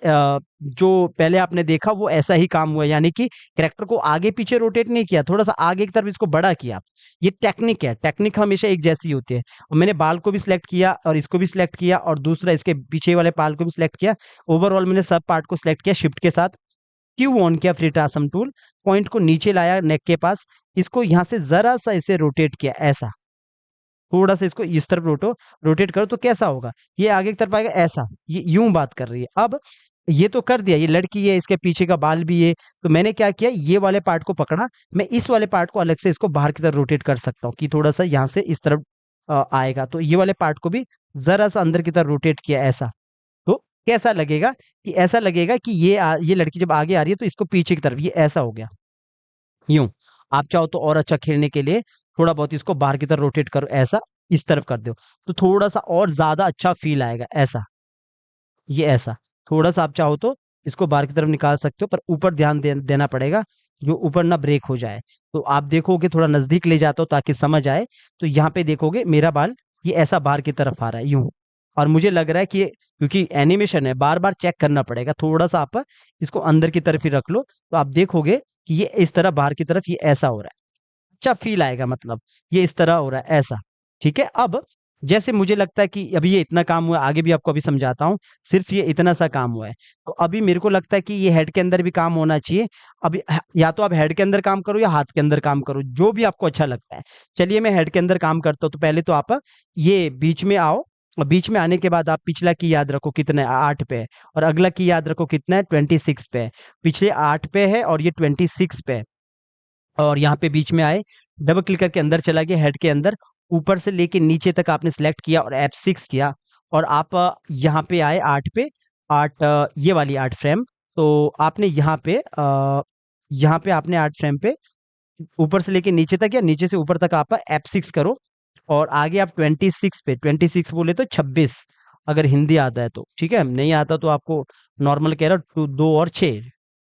[SPEAKER 2] जो पहले आपने देखा वो ऐसा ही काम हुआ, यानी कि कैरेक्टर को आगे पीछे रोटेट नहीं किया, थोड़ा सा आगे की तरफ इसको बड़ा किया। ये टेक्निक है, टेक्निक हमेशा एक जैसी होती है। और मैंने बाल को भी सिलेक्ट किया, और इसको भी सिलेक्ट किया, और दूसरा इसके पीछे वाले बाल को भी सिलेक्ट किया। ओवरऑल मैंने सब पार्ट को सिलेक्ट किया शिफ्ट के साथ, क्यू ऑन किया, फ्री ट्रांसफॉर्म टूल, पॉइंट को नीचे लाया नेक के पास, इसको यहाँ से जरा सा इसे रोटेट किया ऐसा, थोड़ा सा इसको इस तरफ रोटेट करो, तो कैसा होगा, ये आगे की तरफ आएगा ऐसा, ये यूं बात कर रही है। अब ये तो कर दिया, ये लड़की है, इसके पीछे का बाल भी है, तो मैंने क्या किया, ये वाले पार्ट को पकड़ा, मैं इस वाले पार्ट को अलग से इसको बाहर की तरफ रोटेट कर सकता हूँ, कि थोड़ा सा यहाँ से इस तरफ आएगा, तो ये वाले पार्ट को भी जरा सा अंदर की तरफ रोटेट किया ऐसा। तो कैसा लगेगा, कि ऐसा लगेगा कि ये लड़की जब आगे आ रही है, तो इसको पीछे की तरफ ये ऐसा हो गया यूं। आप चाहो तो और अच्छा खेलने के लिए थोड़ा बहुत इसको बाहर की तरफ रोटेट करो ऐसा, इस तरफ कर दो, तो थोड़ा सा और ज्यादा अच्छा फील आएगा ऐसा, ये ऐसा। थोड़ा सा आप चाहो तो इसको बाहर की तरफ निकाल सकते हो, पर ऊपर ध्यान देना पड़ेगा, जो ऊपर ना ब्रेक हो जाए। तो आप देखोगे, थोड़ा नजदीक ले जाता हो ताकि समझ आए, तो यहाँ पे देखोगे मेरा बाल ये ऐसा बाहर की तरफ आ रहा है यूं। और मुझे लग रहा है कि क्योंकि एनिमेशन है, बार बार चेक करना पड़ेगा, थोड़ा सा आप इसको अंदर की तरफ ही रख लो, तो आप देखोगे कि ये इस तरह बाहर की तरफ ये ऐसा हो रहा है, अच्छा फील आएगा, मतलब ये इस तरह हो रहा है ऐसा। ठीक है, अब जैसे मुझे लगता है कि अभी ये इतना काम हुआ है, आगे भी आपको अभी समझाता हूँ, सिर्फ़ ये इतना सा काम हुआ है। तो अभी मेरे को लगता है कि ये हेड के अंदर भी काम होना चाहिए। अभी ह या तो आप हेड के अंदर काम करो या हाथ के अंदर काम करो, जो भी आपको अच्छा लगता है। चलिए मैं हेड के अंदर काम करता हूँ, तो पहले तो आप ये बीच में आओ और बीच में आने के बाद आप पिछला की याद रखो कितना है 8 पे है और अगला की याद रखो कितना है 26 पे है। पिछले 8 पे है और ये 26 पे है। और यहाँ पे बीच में आए, डबल क्लिक करके अंदर चला गया हेड के अंदर, ऊपर से लेके नीचे तक आपने सिलेक्ट किया और F6 किया और आप यहाँ पे आए 8 पे, 8 ये वाली 8 फ्रेम, तो आपने यहाँ पे आपने 8 फ्रेम पे ऊपर से लेके नीचे तक या नीचे से ऊपर तक आप F6 करो और आगे आप 26 पे 26 बोले तो 26 अगर हिंदी आता है तो, ठीक है? नहीं आता तो आपको नॉर्मल कह रहा हूँ 2 और 6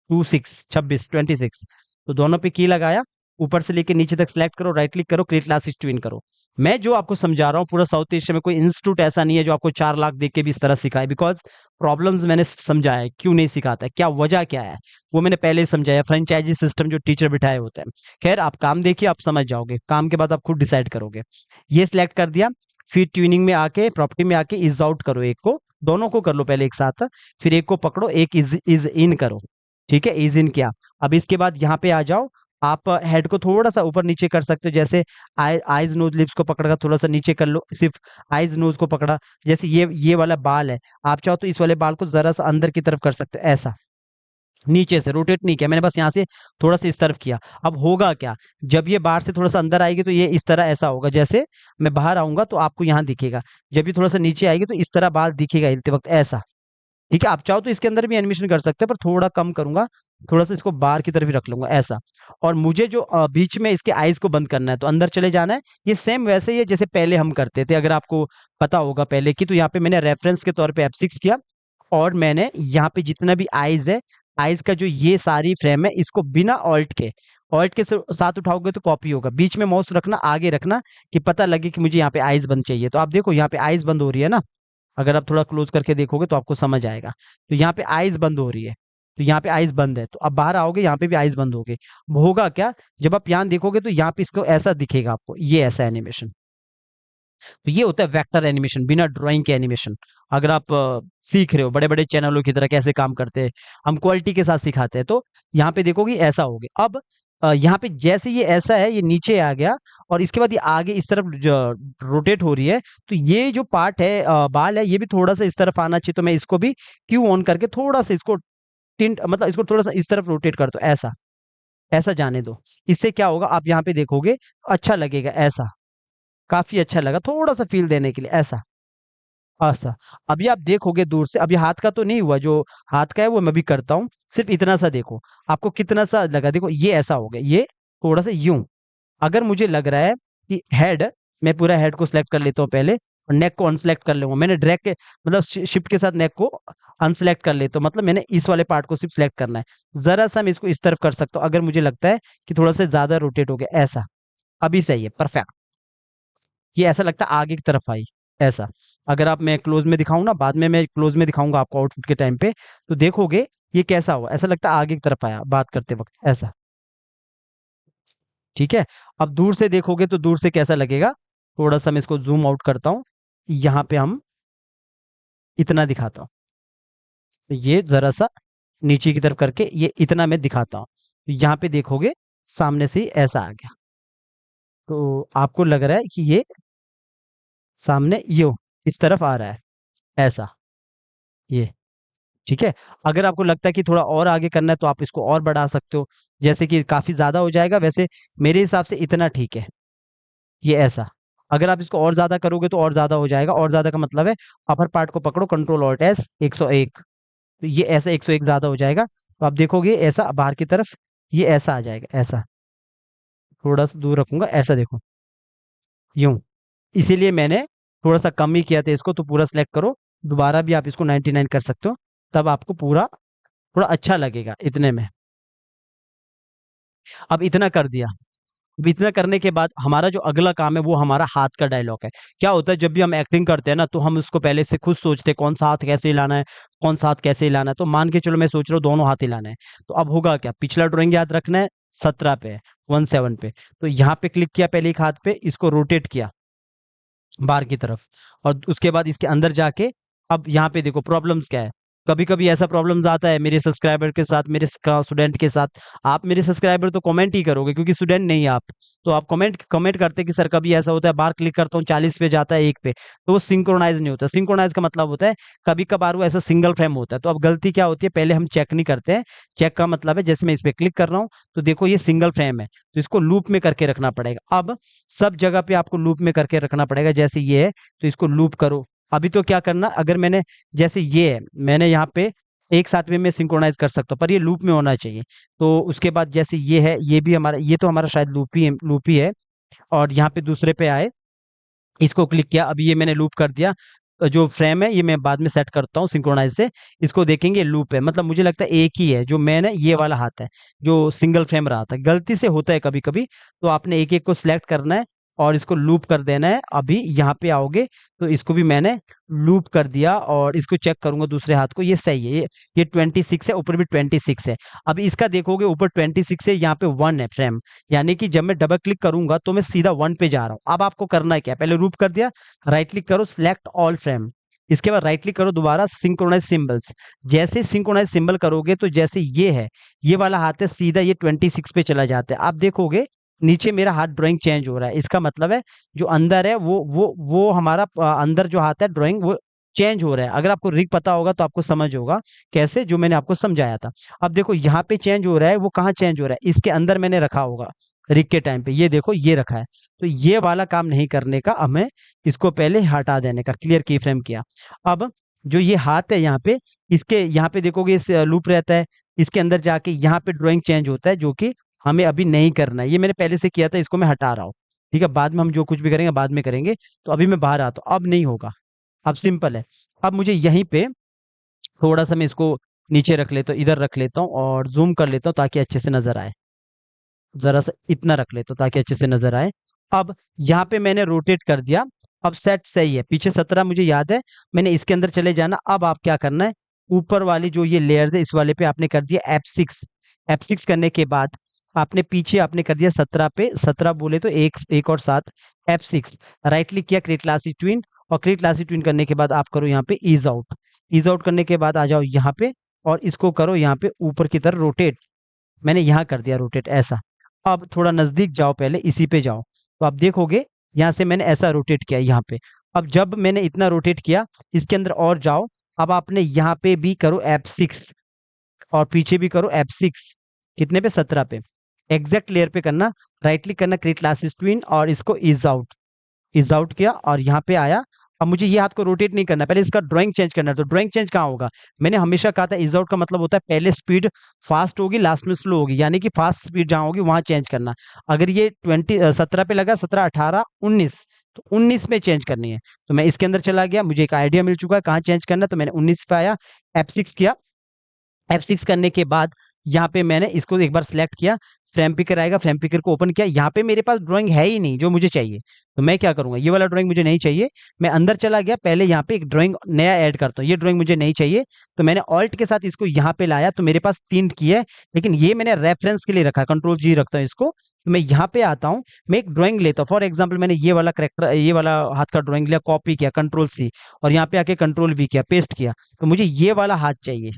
[SPEAKER 2] 26 26 26 तो दोनों पे की लगाया, ऊपर से लेके नीचे तक सिलेक्ट करो, राइट क्लिक करो, क्रिएट क्लासेस ट्विन करो। मैं जो आपको समझा रहा हूँ पूरा साउथ एशिया में कोई इंस्टीट्यूट ऐसा नहीं है जो आपको 4 लाख दे के भी इस तरह सिखाए बिकॉज़ प्रॉब्लम्स मैंने समझा है, क्यों नहीं सिखाता है, क्या वजह क्या है, वो मैंने पहले ही समझाया फ्रेंचाइज़ी सिस्टम जो टीचर बिठाए होते हैं। खैर आप काम देखिए आप समझ जाओगे, काम के बाद आप खुद डिसाइड करोगे। ये सिलेक्ट कर दिया, फिर ट्यूनिंग में आके प्रॉपर्टी में आके ईज़ आउट करो एक को, दोनों को कर लो पहले एक साथ, फिर एक को पकड़ो, एक ईज़ इन करो, ठीक है? ईज़ इन किया। अब इसके बाद यहाँ पे आ जाओ, आप हेड को थोड़ा-सा ऊपर-नीचे कर सकते हो, जैसे आइज़, नोज़, लिप्स को पकड़ कर थोड़ा-सा नीचे कर लो, सिर्फ़ आइज़, नोज़ को पकड़ा। जैसे ये वाला बाल है, आप चाहो तो इस वाले बाल को ज़रा-सा अंदर की तरफ कर सकते हो, ऐसा। नीचे से रोटेट नहीं किया, मैंने बस यहाँ से थोड़ा-सा इस तरफ किया। अब होगा क्या, जब ये बाहर से थोड़ा-सा अंदर आएगी तो ये इस तरह ऐसा होगा, जैसे मैं बाहर आऊँगा तो आपको यहाँ दिखेगा। जब ये थोड़ा-सा नीचे आएगी तो इस तरह बाल दिखेगा हिलते वक़्त, ऐसा। ठीक है, आप चाहो तो इसके अंदर भी एनिमेशन कर सकते हैं पर थोड़ा कम करूँगा, थोड़ा-सा इसको बाहर की तरफ ही रख लूँगा ऐसा। और मुझे जो बीच में इसके आइज़ को बंद करना है तो अंदर चले जाना है, ये सेम वैसे ही है जैसे पहले हम करते थे, अगर आपको पता होगा पहले की तो यहाँ पे मैंने रेफरेंस के तौर पे F6 किया और मैंने यहाँ पे जितना भी आइज़ है, आइज़ का जो ये सारी फ्रेम है इसको बिना ऑल्ट के साथ उठाओगे तो कॉपी होगा। बीच में माउस रखना, आगे रखना कि पता लगे कि मुझे यहाँ पे आइज़ बंद चाहिए। तो आप देखो यहाँ पे आइज़ बंद हो रही है ना? अगर आप थोड़ा क्लोज़ करके देखोगे तो आपको समझ आएगा। तो यहाँ पे आइज़ बंद हो रही है, तो यहाँ पे आइज़ बंद है, तो अब बाहर आओगे यहाँ पे भी आइज़ बंद हो गई। अब होगा क्या, जब आप यहाँ देखोगे तो यहाँ पे इसको ऐसा दिखेगा आपको, ये ऐसा एनिमेशन। तो ये होता है वेक्टर एनिमेशन, बिना ड्राइंग के एनिमेशन। अगर आप सीख रहे हो बड़े-बड़े चैनलों की तरह कैसे काम करते हैं, हम क्वालिटी के साथ सिखाते हैं, तो यहाँ पे देखोगे ऐसा हो गया। अब यहाँ पे जैसे ये ऐसा है, ये नीचे आ गया और इसके बाद ये आगे इस तरफ रोटेट हो रही है, तो ये जो पार्ट है बाल है, ये भी थोड़ा-सा इस तरफ आना चाहिए, तो मैं इसको भी क्यू ऑन करके थोड़ा-सा इसको टिल्ट मतलब इसको थोड़ा-सा इस तरफ रोटेट कर दो, ऐसा, ऐसा जाने दो। इससे क्या होगा, आप यहाँ पे देखोगे, अच्छा लगेगा ऐसा। काफ़ी अच्छा लगा, थोड़ा-सा फ़ील देने के लिए ऐसा, ऐसा। अभी आप देखोगे दूर से, अभी हाथ का तो नहीं हुआ, जो हाथ का है वो मैं भी करता हूँ, सिर्फ़ इतना सा देखो, आपको कितना सा लगा, देखो ये ऐसा हो गया, ये थोड़ा-सा यूँ। अगर मुझे लग रहा है कि हेड, मैं पूरा हेड को सिलेक्ट कर लेता हूँ पहले और नेक को अनसिलेक्ट कर लूँगा। मैंने ड्रैग के मतलब शिफ्ट के साथ नेक को अनसिलेक्ट कर लेता हूँ, मतलब मैंने इस वाले पार्ट को सिर्फ़ सिलेक्ट करना है। ज़रा-सा मैं इसको इस तरफ कर सकता हूँ, अगर मुझे लगता है कि थोड़ा-सा ज़्यादा रोटेट हो गया, ऐसा। अभी सही है, परफेक्ट। ये ऐसा लगता है आगे की तरफ आई, ऐसा। अगर आप मैं क्लोज़ में दिखाऊँ ना, बाद में मैं क्लोज़ में दिखाऊँगा आपको आउटपुट के टाइम पे, तो देखोगे ये कैसा हुआ, ऐसा लगता है आगे की तरफ आया बात करते वक़्त, ऐसा। ठीक है? अब दूर से देखोगे तो दूर से कैसा लगेगा, थोड़ा-सा मैं इसको ज़ूम आउट करता हूँ, यहाँ पे हम इतना दिखाता हूँ। तो ये ज़रा-सा नीचे की तरफ करके ये इतना मैं दिखाता हूँ। तो यहाँ पे देखोगे सामने से ही ऐसा आ गया। तो आपको लग रहा है कि ये सामने यूँ इस तरफ आ रहा है, ऐसा, ये। ठीक है? अगर आपको लगता है कि थोड़ा और आगे करना है तो आप इसको और बढ़ा सकते हो, जैसे कि काफ़ी ज़्यादा हो जाएगा, वैसे मेरे हिसाब से इतना ठीक है, ये ऐसा। अगर आप इसको और ज़्यादा करोगे तो और ज़्यादा हो जाएगा, और ज़्यादा का मतलब है अपर पार्ट को पकड़ो, कंट्रोल ऑल्ट एस 101, तो ये ऐसा 101 ज़्यादा हो जाएगा, तो आप देखोगे ऐसा बाहर की तरफ ये ऐसा आ जाएगा, ऐसा। थोड़ा-सा दूर रखूँगा, ऐसा देखो, यूँ। इसीलिए मैंने थोड़ा-सा कम ही किया था इसको, तो पूरा सिलेक्ट करो, दोबारा भी आप इसको 99 कर सकते हो, तब आपको पूरा थोड़ा अच्छा लगेगा इतने में। अब इतना कर दिया, अब इतना करने के बाद हमारा जो अगला काम है वो हमारा हाथ का डायलॉग है। क्या होता है जब भी हम एक्टिंग करते हैं ना तो हम उसको पहले से खुद सोचते हैं कौन सा हाथ कैसे हिलाना है, कौन सा हाथ कैसे हिलाना है। तो मान के चलो मैं सोच रहा हूँ दोनों हाथ हिलाना है। तो अब होगा क्या, पिछला ड्राइंग याद रखना है 17 पे है, 17 पे। तो यहाँ पे क्लिक किया पहले एक हाथ पे, इसको रोटेट किया। बाहर की तरफ। और उसके बाद इसके अंदर जाके अब यहाँ पे देखो प्रॉब्लम्स क्या है। कभी कभी ऐसा प्रॉब्लम्स आता है मेरे सब्सक्राइबर के साथ, मेरे स्टूडेंट के साथ। आप मेरे सब्सक्राइबर तो कमेंट ही करोगे क्योंकि स्टूडेंट नहीं आप। तो आप कमेंट कमेंट करते हैं कि सर कभी ऐसा होता है बाहर क्लिक करता हूँ 40 पे जाता है 1 पे, तो वो सिंक्रोनाइज नहीं होता। सिंक्रोनाइज का मतलब होता है कभी कभार वो ऐसा सिंगल फ्रेम होता है। तो अब गलती क्या होती है, पहले हम चेक नहीं करते हैं। चेक का मतलब है जैसे मैं इस पे क्लिक कर रहा हूँ तो देखो ये सिंगल फ्रेम है, तो इसको लूप में करके रखना पड़ेगा। अब सब जगह पे आपको लूप में करके रखना पड़ेगा। जैसे ये है तो इसको लूप करो। अभी तो क्या करना, अगर मैंने जैसे ये है, मैंने यहाँ पे एक साथ में मैं सिंक्रोनाइज कर सकता हूँ, पर ये लूप में होना चाहिए। तो उसके बाद जैसे ये है, ये भी हमारा, ये तो हमारा शायद लूप ही है। और यहाँ पे दूसरे पे आए, इसको क्लिक किया, अभी ये मैंने लूप कर दिया। जो फ्रेम है ये मैं बाद में सेट करता हूँ सिंक्रोनाइज से। इसको देखेंगे लूप है, मतलब मुझे लगता है एक ही है जो मैंने, ये वाला हाथ है जो सिंगल फ्रेम रहा था। गलती से होता है कभी कभी, तो आपने एक एक को सिलेक्ट करना है और इसको लूप कर देना है। अभी यहाँ पे आओगे तो इसको भी मैंने लूप कर दिया और इसको चेक करूंगा दूसरे हाथ को, ये सही है। ये 26 है, ऊपर भी 26 है। अब इसका देखोगे ऊपर 26 है, यहाँ पे 1 है फ्रेम, यानी कि जब मैं डबल क्लिक करूंगा तो मैं सीधा 1 पे जा रहा हूं। अब आपको करना है क्या, पहले लूप कर दिया, राइट क्लिक करो, सिलेक्ट ऑल फ्रेम। इसके बाद राइट क्लिक करो दोबारा, सिंक्रोनाइज सिंबल्स। जैसे सिंक्रोनाइज सिंबल करोगे तो जैसे ये है, ये वाला हाथ है, सीधा ये 26 पे चला जाता है। आप देखोगे नीचे मेरा हाथ ड्राइंग चेंज हो रहा है। इसका मतलब है जो अंदर है वो हमारा अंदर जो हाथ है ड्राइंग वो चेंज हो रहा है। अगर आपको रिग पता होगा तो आपको समझ होगा कैसे, जो मैंने आपको समझाया था। अब देखो यहाँ पे चेंज हो रहा है, वो कहाँ चेंज हो रहा है, इसके अंदर मैंने रखा होगा रिग के टाइम पे, ये देखो ये रखा है। तो ये वाला काम नहीं करने का, हमें इसको पहले हटा देने का। क्लियर की फ्रेम किया। अब जो ये हाथ है यहाँ पे, इसके यहाँ पे देखोगे इस लूप रहता है, इसके अंदर जाके यहाँ पे ड्राइंग चेंज होता है, जो कि हमें अभी नहीं करना है। ये मैंने पहले से किया था, इसको मैं हटा रहा हूँ। ठीक है, बाद में हम जो कुछ भी करेंगे बाद में करेंगे। तो अभी मैं बाहर आता हूँ, अब नहीं होगा, अब सिंपल है। अब मुझे यहीं पे थोड़ा सा मैं इसको नीचे रख लेता हूँ, इधर रख लेता हूँ और जूम कर लेता हूँ ताकि अच्छे से नजर आए। जरा सा इतना रख लेता हूँ ताकि अच्छे से नजर आए। अब यहाँ पे मैंने रोटेट कर दिया। अब सेट सही है, पीछे 17 मुझे याद है, मैंने इसके अंदर चले जाना। अब आप क्या करना है, ऊपर वाली जो ये लेयर्स है इस वाले पे आपने कर दिया F6। F6 करने के बाद आपने पीछे आपने कर दिया 17 पे, 17 बोले तो एक एक और 7, F6। राइट क्लिक किया, क्रिएट क्लासी ट्विन, और क्रिएट क्लासी ट्विन करने के बाद आप करो यहाँ पे ईज आउट। ईज आउट करने के बाद आ जाओ यहाँ पे और इसको करो यहाँ पे ऊपर की तरफ रोटेट। मैंने यहाँ कर दिया रोटेट ऐसा। अब थोड़ा नजदीक जाओ, पहले इसी पे जाओ, तो आप देखोगे यहाँ से मैंने ऐसा रोटेट किया यहाँ पे। अब जब मैंने इतना रोटेट किया, इसके अंदर और जाओ। अब आपने यहाँ पे भी करो F6 और पीछे भी करो F6। कितने पे, 17 पे। एग्जैक्ट लेयर पे करना, राइट क्लिक करना, क्रिएट क्लासेस ट्विन, और इसको इज आउट किया और यहाँ पे आया। अब मुझे ये हाथ को रोटेट नहीं करना, पहले इसका ड्राइंग चेंज करना है। तो ड्राइंग चेंज कहाँ होगा, मैंने हमेशा कहा था इज आउट का मतलब होता है पहले स्पीड फास्ट होगी लास्ट में स्लो होगी, यानी कि फास्ट स्पीड जहाँ होगी वहां चेंज करना। अगर ये 17 पे लगा, 17, 18, 19, तो 19 में चेंज करनी है। तो मैं इसके अंदर चला गया, मुझे एक आइडिया मिल चुका है कहाँ चेंज करना है, तो मैंने 19 पे आया, F6 किया। F6 करने के बाद यहाँ पे मैंने इसको एक बार सिलेक्ट किया, फ्रेम पिकर आएगा, फ्रेम पिकर को ओपन किया। यहाँ पे मेरे पास ड्राइंग है ही नहीं जो मुझे चाहिए, तो मैं क्या करूंगा, ये वाला ड्राइंग मुझे नहीं चाहिए। मैं अंदर चला गया, पहले यहाँ पे एक ड्राइंग नया ऐड करता हूँ। ये ड्राइंग मुझे नहीं चाहिए, तो मैंने ऑल्ट के साथ इसको यहाँ पे लाया, तो मेरे पास 3 की है, लेकिन ये मैंने रेफरेंस के लिए रखा, कंट्रोल G रखता हूँ इसको। तो मैं यहाँ पे आता हूँ, मैं एक ड्राइंग लेता हूँ। फॉर एग्जाम्पल मैंने ये वाला करेक्टर, ये वाला हाथ का ड्राइंग लिया, कॉपी किया, कंट्रोल C, और यहाँ पे आके कंट्रोल V किया, पेस्ट किया। तो मुझे ये वाला हाथ चाहिए,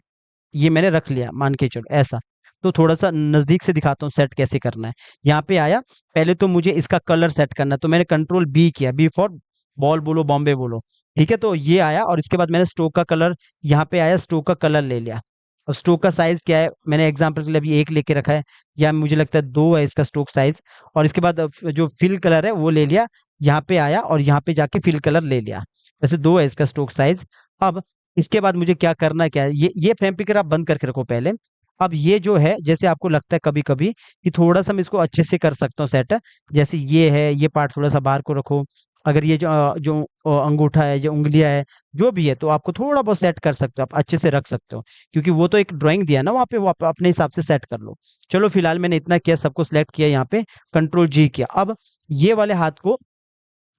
[SPEAKER 2] ये मैंने रख लिया, मान के चलो ऐसा। तो थोड़ा सा नजदीक से दिखाता हूँ सेट कैसे करना है। यहाँ पे आया, पहले तो मुझे इसका कलर सेट करना है, तो मैंने कंट्रोल B किया, B फॉर बॉल बोलो, बॉम्बे बोलो। ठीक है, तो ये आया, और इसके बाद मैंने स्ट्रोक का कलर, यहाँ पे आया, स्ट्रोक का कलर ले लिया। अब स्ट्रोक का साइज क्या है, मैंने एग्जांपल के लिए अभी 1 लेके रखा है, या मुझे लगता है 2 है इसका स्ट्रोक साइज। और इसके बाद जो फिल कलर है वो ले लिया, यहाँ पे आया और यहाँ पे जाके फिल कलर ले लिया। वैसे 2 है इसका स्ट्रोक साइज। अब इसके बाद मुझे क्या करना है, क्या है, ये फ्रेम पिकर आप बंद करके रखो पहले। अब ये जो है, जैसे आपको लगता है कभी कभी कि थोड़ा सा मैं इसको अच्छे से कर सकता हूँ सेट, जैसे ये है, ये पार्ट थोड़ा सा बाहर को रखो। अगर ये जो अंगूठा है, जो उंगलियां है, जो भी है, तो आपको थोड़ा बहुत सेट कर सकते हो, आप अच्छे से रख सकते हो, क्योंकि वो तो एक ड्राइंग दिया ना वहाँ पे, वो आप अपने हिसाब से सेट कर लो। चलो फिलहाल मैंने इतना किया, सबको सिलेक्ट किया, यहाँ पे कंट्रोल G किया। अब ये वाले हाथ को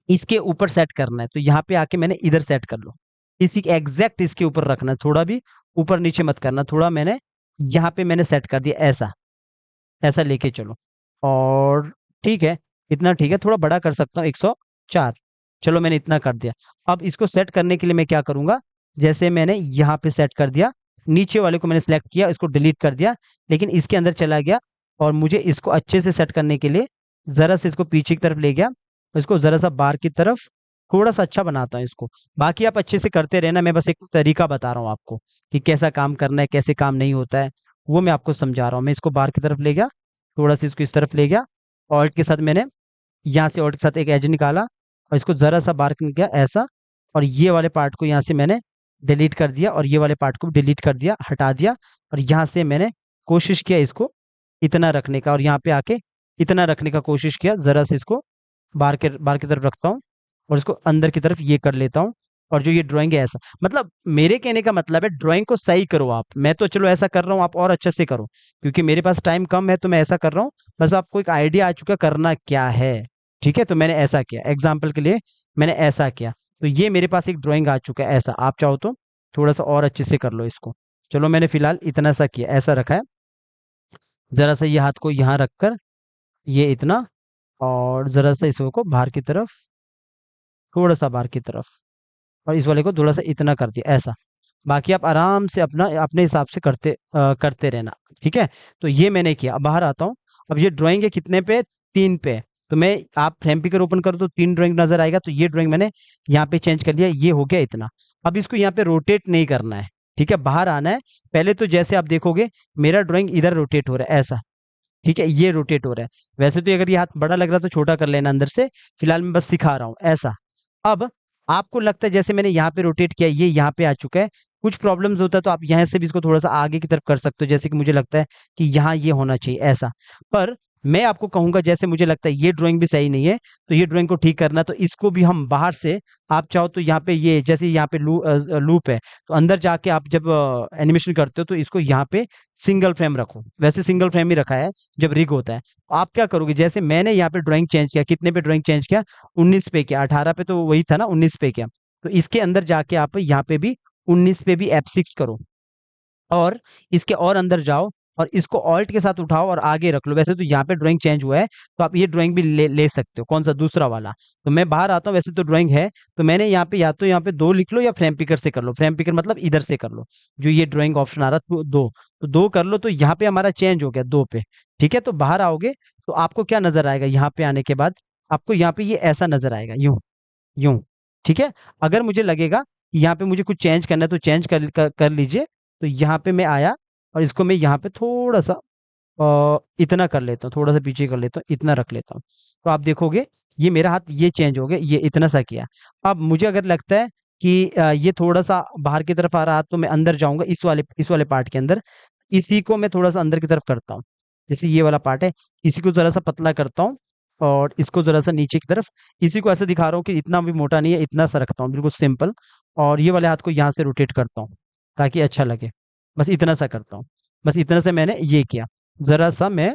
[SPEAKER 2] इसके ऊपर सेट करना है, तो यहाँ पे आके मैंने इधर सेट कर लो, इसी एग्जैक्ट इसके ऊपर रखना है, थोड़ा भी ऊपर नीचे मत करना। थोड़ा मैंने यहाँ पे मैंने सेट कर दिया ऐसा, ऐसा लेके चलो। और ठीक है, इतना ठीक है, थोड़ा बड़ा कर सकता हूँ, 104। चलो मैंने इतना कर दिया। अब इसको सेट करने के लिए मैं क्या करूँगा, जैसे मैंने यहाँ पे सेट कर दिया, नीचे वाले को मैंने सेलेक्ट किया, इसको डिलीट कर दिया, लेकिन इसके अंदर चला गया और मुझे इसको अच्छे से सेट करने के लिए ज़रा सा इसको पीछे की तरफ ले गया, इसको ज़रा सा बाहर की तरफ थोड़ा-सा अच्छा बनाता हूँ इसको। बाकी आप अच्छे से करते रहना, मैं बस एक तरीका बता रहा हूँ आपको कि कैसा काम करना है, कैसे काम नहीं होता है, वो मैं आपको समझा रहा हूँ। मैं इसको बाहर की तरफ ले गया, थोड़ा-सा इसको इस तरफ ले गया, ऑल्ट के साथ मैंने यहाँ से ऑल्ट के साथ एक एज निकाला और इसको ज़रा-सा बाहर किया ऐसा, और ये वाले पार्ट को यहाँ से मैंने डिलीट कर दिया और ये वाले पार्ट को भी डिलीट कर दिया, हटा दिया, और यहाँ से मैंने कोशिश किया इसको इतना रखने का और यहाँ पे आके इतना रखने का कोशिश किया, ज़रा से इसको बाहर की तरफ रखता हूँ और इसको अंदर की तरफ ये कर लेता हूँ। और जो ये ड्राइंग है ऐसा, मतलब मेरे कहने का मतलब है ड्राइंग को सही करो आप। मैं तो चलो ऐसा कर रहा हूँ, आप और अच्छे से करो, क्योंकि मेरे पास टाइम कम है तो मैं ऐसा कर रहा हूँ। बस आपको एक आइडिया आ चुका है करना क्या है, ठीक है? तो मैंने ऐसा किया, एग्ज़ाम्पल के लिए मैंने ऐसा किया। तो ये मेरे पास एक ड्राइंग आ चुका है ऐसा। आप चाहो तो थोड़ा-सा और अच्छे से कर लो इसको। चलो मैंने फ़िलहाल इतना सा किया, ऐसा रखा है। ज़रा-सा ये हाथ को यहाँ रखकर ये इतना, और ज़रा-सा इसको बाहर की तरफ, थोड़ा-सा बाहर की तरफ, और इस वाले को थोड़ा-सा इतना कर दिया ऐसा। बाकी आप आराम से अपना अपने हिसाब से करते रहना, ठीक है? तो ये मैंने किया। अब बाहर आता हूँ। अब ये ड्राइंग है कितने पे? 3 पे। तो मैं आप फ्रेम पिकर ओपन करो तो 3 ड्राइंग नज़र आएगा। तो ये ड्राइंग मैंने यहाँ पे चेंज कर लिया, ये हो गया इतना। अब इसको यहाँ पे रोटेट नहीं करना है, ठीक है? बाहर आना है। पहले तो जैसे आप देखोगे मेरा ड्राइंग इधर रोटेट हो रहा है ऐसा, ठीक है? ये रोटेट हो रहा है। वैसे तो अगर ये हाथ बड़ा लग रहा है तो छोटा कर लेना अंदर से, फिलहाल मैं बस सिखा रहा हूँ ऐसा। अब आपको लगता है जैसे मैंने यहाँ पे रोटेट किया, ये यहाँ पे आ चुका है, कुछ प्रॉब्लम्स होता है तो आप यहाँ से भी इसको थोड़ा-सा आगे की तरफ कर सकते हो, जैसे कि मुझे लगता है कि यहाँ ये होना चाहिए ऐसा। पर मैं आपको कहूँगा जैसे मुझे लगता है ये ड्राइंग भी सही नहीं है, तो ये ड्राइंग को ठीक करना है तो इसको भी हम बाहर से, आप चाहो तो यहाँ पे ये जैसे यहाँ पे लूप है, तो अंदर जाके आप जब एनिमेशन करते हो तो इसको यहाँ पे सिंगल फ्रेम रखो। वैसे सिंगल फ्रेम ही रखा है जब रिग होता है। आप क्या करोगे, जैसे मैंने यहाँ पे ड्राइंग चेंज किया, कितने पे ड्राइंग चेंज किया? 19 पे किया, 18 पे तो वही था ना, 19 पे किया। तो इसके अंदर जाके आप यहाँ पे भी 19 पे भी F6 करो और इसके और अंदर जाओ और इसको ऑल्ट के साथ उठाओ और आगे रख लो। वैसे तो यहाँ पे ड्राइंग चेंज हुआ है, तो आप ये ड्राइंग भी ले सकते हो। कौन-सा? दूसरा वाला। तो मैं बाहर आता हूँ, वैसे तो ड्राइंग है, तो मैंने यहाँ पे या तो यहाँ पे 2 लिख लो या फ्रेम पिकर से कर लो। फ्रेम पिकर मतलब इधर से कर लो, जो ये ड्राइंग ऑप्शन आ रहा है तो 2, तो 2 कर लो, तो यहाँ पे हमारा चेंज हो गया 2 पे, ठीक है? तो बाहर आओगे तो आपको क्या नज़र आएगा, यहाँ पे आने के बाद आपको यहाँ पे ये ऐसा नज़र आएगा, यूँ। यूँ, ठीक है? अगर मुझे लगेगा कि यहाँ पे मुझे कुछ चेंज करना है तो चेंज कर लीजिए। तो यहाँ पे मैं आया और इसको मैं यहाँ पे थोड़ा-सा इतना कर लेता हूँ, थोड़ा-सा पीछे कर लेता हूँ, इतना रख लेता हूँ। तो आप देखोगे ये मेरा हाथ ये चेंज हो गया, ये इतना सा किया। अब मुझे अगर लगता है कि ये थोड़ा-सा बाहर की तरफ आ रहा हाथ, तो मैं अंदर जाऊँगा इस वाले पार्ट के अंदर। इसी को मैं थोड़ा-सा अंदर की तरफ करता हूँ। जैसे ये वाला पार्ट है, इसी को ज़रा-सा पतला करता हूँ और इसको ज़रा-सा नीचे की तरफ, इसी को ऐसे दिखा रहा हूँ कि इतना भी मोटा नहीं है, इतना सा रखता हूँ, बिल्कुल सिंपल। और ये वाले हाथ को यहाँ से रोटेट करता हूँ, ताकि अच्छा लगे। बस इतना सा करता हूँ। बस इतना से मैंने ये किया। ज़रा-सा मैं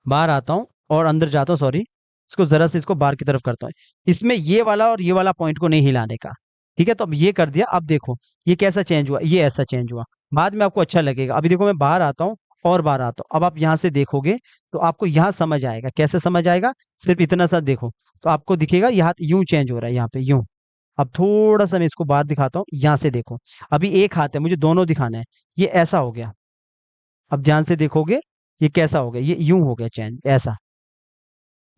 [SPEAKER 2] बाहर आता हूँ और अंदर जाता हूँ, सॉरी। इसको ज़रा सा इसको बाहर की तरफ करता हूँ। इसमें ये वाला और ये वाला पॉइंट को नहीं हिलाने का, ठीक है? तो अब ये कर दिया, अब देखो ये कैसा चेंज हुआ, ये ऐसा चेंज हुआ। बाद में आपको अच्छा लगेगा। अभी देखो मैं बाहर आता हूँ और बाहर आता हूँ। अब आप यहाँ से देखोगे तो आपको यहाँ समझ आएगा। कैसे समझ आएगा? सिर्फ़ इतना सा देखो, तो आपको दिखेगा ये हाथ यूँ चेंज हो रहा है, यहाँ पे यूँ। अब थोड़ा-सा मैं इसको बाहर दिखाता हूँ, यहाँ से देखो। अभी एक हाथ है, मुझे दोनों दिखाना है। ये ऐसा हो गया। अब ध्यान से देखोगे, ये कैसा हो गया? ये यूँ हो गया चेंज, ऐसा।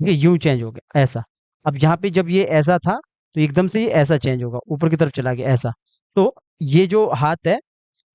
[SPEAKER 2] ये यूँ चेंज हो गया, ऐसा। अब यहाँ पे जब ये ऐसा था, तो एकदम से ये ऐसा चेंज होगा, ऊपर की तरफ चला गया, ऐसा। तो ये जो हाथ है,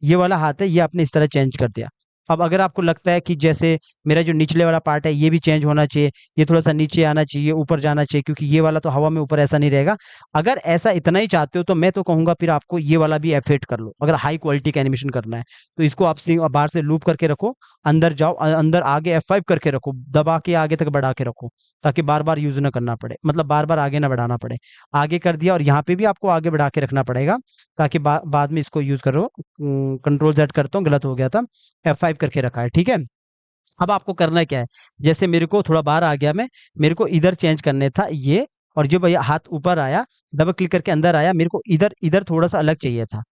[SPEAKER 2] ये वाला हाथ है, ये आपने इस तरह चेंज कर दिया। अब अगर आपको लगता है कि जैसे मेरा जो निचले वाला पार्ट है, ये भी चेंज होना चाहिए, ये थोड़ा-सा नीचे आना चाहिए, ऊपर जाना चाहिए, क्योंकि ये वाला तो हवा में ऊपर ऐसा नहीं रहेगा। अगर ऐसा इतना ही चाहते हो, तो मैं तो कहूँगा फिर आपको ये वाला भी F8 कर लो, अगर हाई क्वालिटी का एनिमेशन करना है। तो इसको आप बाहर से लूप करके रखो, अंदर जाओ, अंदर आगे F5 करके रखो, दबा के आगे तक बढ़ा के रखो, ताकि बार-बार यूज़ ना करना पड़े, मतलब बार-बार आगे ना बढ़ाना पड़े। आगे कर दिया और यहाँ पे भी आपको आगे बढ़ा के रखना पड़ेगा, ताकि बाद में इसको यूज़ करो। कंट्रोल ज़ेड करता हूँ, गलत हो गया था, F5 करके रखा है, ठीक है? अब आपको करना क्या है, जैसे मेरे को थोड़ा बाहर आ गया मैं, मेरे को इधर चेंज करने था ये, और जो भैया हाथ ऊपर आया, डबल क्लिक करके अंदर आया, मेरे को इधर इधर थोड़ा-सा अलग चाहिए था,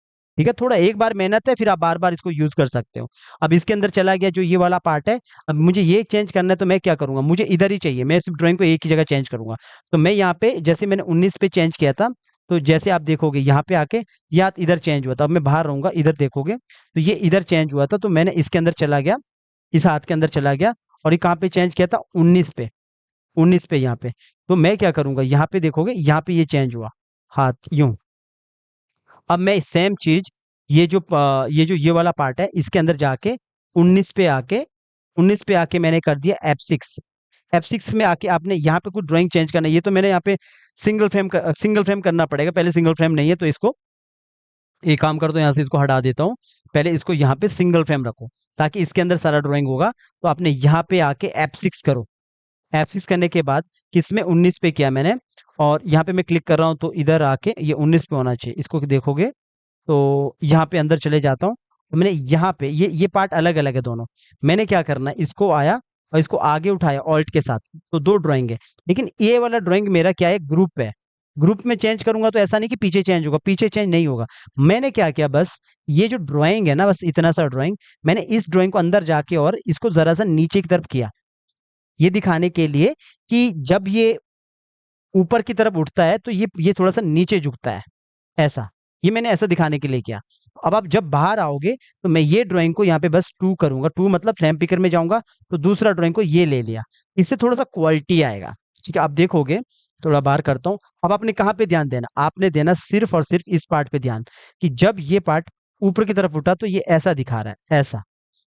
[SPEAKER 2] ठीक है, थोड़ा एक बार मेहनत है, फिर आप बार-बार इसको यूज़ कर सकते हो। अब इसके अंदर चला गया जो ये वाला पार्ट है, अब मुझे ये चेंज करना है तो मैं क्या करूँगा, मुझे इधर ही चाहिए, मैं सिर्फ़ ड्राइंग को एक ही जगह चेंज करूँगा। तो मैं यहाँ पे जैसे मैंने 19 पे चेंज किया था, तो जैसे आप देखोगे यहाँ पे आके ये हाथ इधर चेंज हुआ था। अब मैं बाहर रहूँगा, इधर देखोगे, तो ये इधर चेंज हुआ था, तो मैंने इसके अंदर चला गया, इस हाथ के अंदर चला गया और ये कहाँ पे चेंज किया था 19 पे, 19 पे यहाँ पे। तो मैं क्या करूँगा, यहाँ पे देखोगे, यहाँ पे ये चेंज हुआ, हाथ यूँ। अब मैं सेम चीज़ ये वाला पार्ट है इसके अंदर जाके 19 पे आके 19 पे आके मैंने कर दिया F6। F6 में आके आपने यहाँ पे कुछ ड्राइंग चेंज करना है। ये तो मैंने यहाँ पे सिंगल फ्रेम करना पड़ेगा। पहले सिंगल फ्रेम नहीं है तो इसको एक काम करता हूँ, यहाँ से इसको हटा देता हूँ। पहले इसको यहाँ पे सिंगल फ्रेम रखो ताकि इसके अंदर सारा ड्राइंग होगा। तो आपने यहाँ पे आके F6 करो। F6 करने के बाद किसमें 19 पे किया मैंने और यहाँ पे मैं क्लिक कर रहा हूँ तो इधर आके ये 19 पे होना चाहिए। इसको देखोगे तो यहाँ पे अंदर चले जाता हूँ। तो मैंने यहाँ पे ये पार्ट अलग-अलग है दोनों। मैंने क्या करना है, इसको आया और इसको आगे उठाया ऑल्ट के साथ, तो 2 ड्राइंग है। लेकिन ये वाला ड्राइंग मेरा क्या है, ग्रुप है। ग्रुप में चेंज करूँगा तो ऐसा नहीं कि पीछे चेंज होगा, पीछे चेंज नहीं होगा। मैंने क्या किया, बस ये जो ड्राइंग है ना, बस इतना सा ड्राइंग, मैंने इस ड्राइंग को अंदर जाके और इसको ज़रा-सा नीचे की तरफ किया। ये दिखाने के लिए कि जब ये ऊपर की तरफ उठता है तो ये थोड़ा-सा नीचे झुकता है, ऐसा। ये मैंने ऐसा दिखाने के लिए किया। अब आप जब बाहर आओगे तो मैं ये ड्राइंग को यहाँ पे बस 2 करूँगा, 2 मतलब फ्रेम पिकर में जाऊँगा तो दूसरा ड्राइंग को ये ले लिया। इससे थोड़ा-सा क्वालिटी आएगा, ठीक है? आप देखोगे, थोड़ा बाहर करता हूँ। अब आपने कहाँ पे ध्यान देना? आपने देना सिर्फ़ और सिर्फ़ इस पार्ट पे ध्यान कि जब ये पार्ट ऊपर की तरफ उठा तो ये ऐसा दिखा रहा है, ऐसा।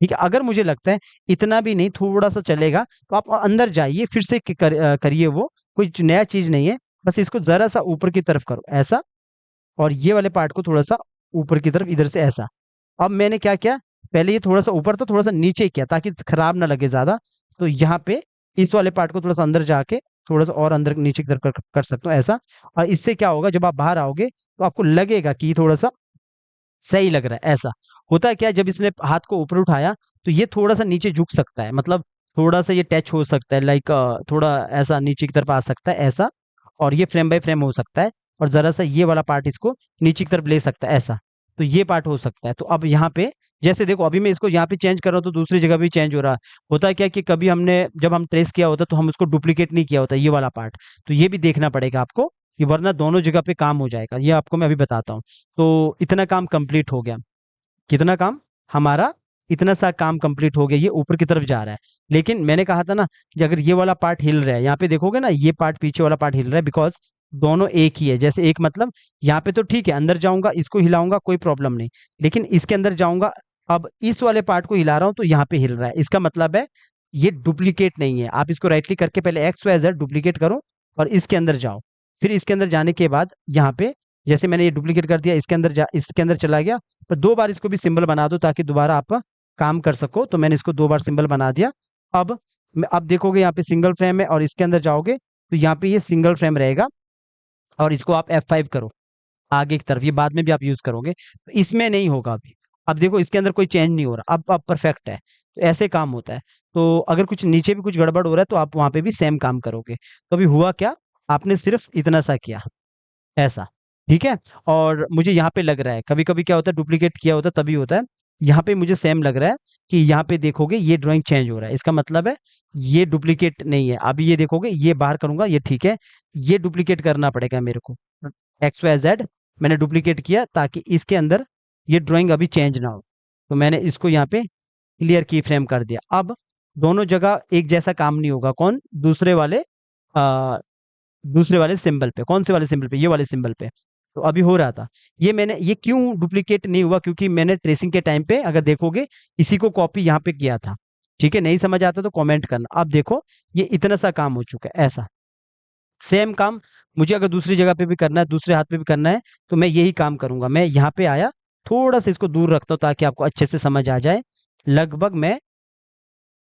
[SPEAKER 2] ठीक है, अगर मुझे लगता है इतना भी नहीं, थोड़ा-सा चलेगा, तो आप अंदर जाइए, फिर से करिए वो, कोई नया चीज़ नहीं है, बस इसको ज़रा-सा ऊपर की तरफ करो, ऐसा और ये वाले पार्ट को थोड़ा-सा ऊपर की तरफ इधर से ऐसा। अब मैंने क्या किया, पहले ये थोड़ा-सा ऊपर था, थोड़ा-सा नीचे किया ताकि खराब ना लगे ज़्यादा, तो यहाँ पे इस वाले पार्ट को थोड़ा-सा अंदर जाके, थोड़ा-सा और अंदर नीचे की तरफ कर सकता हूँ, ऐसा और इससे क्या होगा, जब आप बाहर आओगे, तो आपको लगेगा कि थोड़ा-सा सही लग रहा है, ऐसा। होता क्या है, जब इसने हाथ को ऊपर उठाया, तो ये थोड़ा-सा नीचे झुक सकता है, मतलब थोड़ा-सा ये टच हो सकता है, लाइक थोड़ा ऐसा नीचे की तरफ आ सकता है, ऐसा और ये फ्रेम बाय फ्रेम हो सकता है और ज़रा-सा ये वाला पार्ट इसको नीचे की तरफ ले सकता है, ऐसा। तो ये पार्ट हो सकता है। तो अब यहाँ पे जैसे देखो, अभी मैं इसको यहाँ पे चेंज कर रहा हूँ, तो दूसरी जगह भी चेंज हो रहा है। होता क्या है कि कभी जब हम ट्रेस किया होता, तो हम उसको डुप्लीकेट नहीं किया होता, ये वाला पार्ट। तो ये भी देखना पड़ेगा आपको कि वरना दोनों जगह पे काम हो जाएगा। ये आपको मैं अभी बताता हूँ। तो इतना काम कंप्लीट हो गया। कितना काम? हमारा इतना सा काम कंप्लीट हो गया, ये ऊपर की तरफ जा रहा है। लेकिन मैंने कहा था ना कि अगर ये वाला पार्ट हिल रहा है, यहाँ पे देखोगे ना, ये पार्ट पीछे वाला पार्ट हिल रहा है, बिकॉज़ दोनों एक ही है। जैसे एक मतलब यहाँ पे तो ठीक है, अंदर जाऊँगा, इसको हिलाऊँगा, कोई प्रॉब्लम नहीं। लेकिन इसके अंदर जाऊँगा, अब इस वाले पार्ट को हिला रहा हूँ तो यहाँ पे हिल रहा है। इसका मतलब है ये डुप्लीकेट नहीं है। आप इसको राइट क्लिक करके पहले एक्स, वाई, ज़ेड डुप्लीकेट करो और इसके अंदर जाओ। फिर इसके अंदर जाने के बाद यहाँ पे जैसे मैंने ये डुप्लीकेट कर दिया, इसके अंदर चला गया, पर 2 बार इसको भी सिंबल बना दो ताकि दोबारा आप काम कर सको। तो मैंने इसको 2 बार सिंबल बना दिया। अब देखोगे यहाँ पे सिंगल फ्रेम है और इसके अंदर जाओगे तो यहाँ पे ये सिंगल फ्रेम रहेगा और इसको आप F5 करो आगे की तरफ, ये बाद में भी आप यूज़ करोगे। तो इसमें नहीं होगा अभी। अब देखो इसके अंदर कोई चेंज नहीं हो रहा, अब परफेक्ट है। तो ऐसे काम होता है। तो अगर कुछ नीचे भी कुछ गड़बड़ हो रहा है तो आप वहाँ पे भी सेम काम करोगे। तो अभी हुआ क्या? आपने सिर्फ़ इतना सा किया, ऐसा, ठीक है? और मुझे यहाँ पे लग रहा है, कभी-कभी क्या होता है, डुप्लीकेट किया होता है तभी होता है। यहाँ पे मुझे सेम लग रहा है कि यहाँ पे देखोगे ये ड्राइंग चेंज हो रहा है। इसका मतलब है ये डुप्लीकेट नहीं है। अभी ये देखोगे, ये बाहर करूँगा, ये ठीक है। ये डुप्लीकेट करना पड़ेगा मेरे को। एक्स, वाई, ज़ेड मैंने डुप्लीकेट किया ताकि इसके अंदर ये ड्राइंग अभी चेंज ना हो। तो मैंने इसको यहाँ पे क्लियर की फ्रेम कर दिया। अब दोनों जगह एक जैसा काम नहीं होगा। कौन? दूसरे वाले सिंबल पे। कौन से वाले सिंबल पे? ये वाले सिंबल पे। तो अभी हो रहा था। ये क्यों डुप्लीकेट नहीं हुआ? क्योंकि मैंने ट्रेसिंग के टाइम पे अगर देखोगे इसी को कॉपी यहाँ पे किया था। ठीक है? नहीं समझ आता तो कमेंट करना। अब देखो ये इतना सा काम हो चुका है, ऐसा। सेम काम मुझे अगर दूसरी जगह पे भी करना है, दूसरे हाथ पे भी करना है, तो मैं यही काम करूँगा। मैं यहाँ पे आया, थोड़ा-सा इसको दूर रखता हूँ ताकि आपको अच्छे से समझ आ जाए। लगभग मैं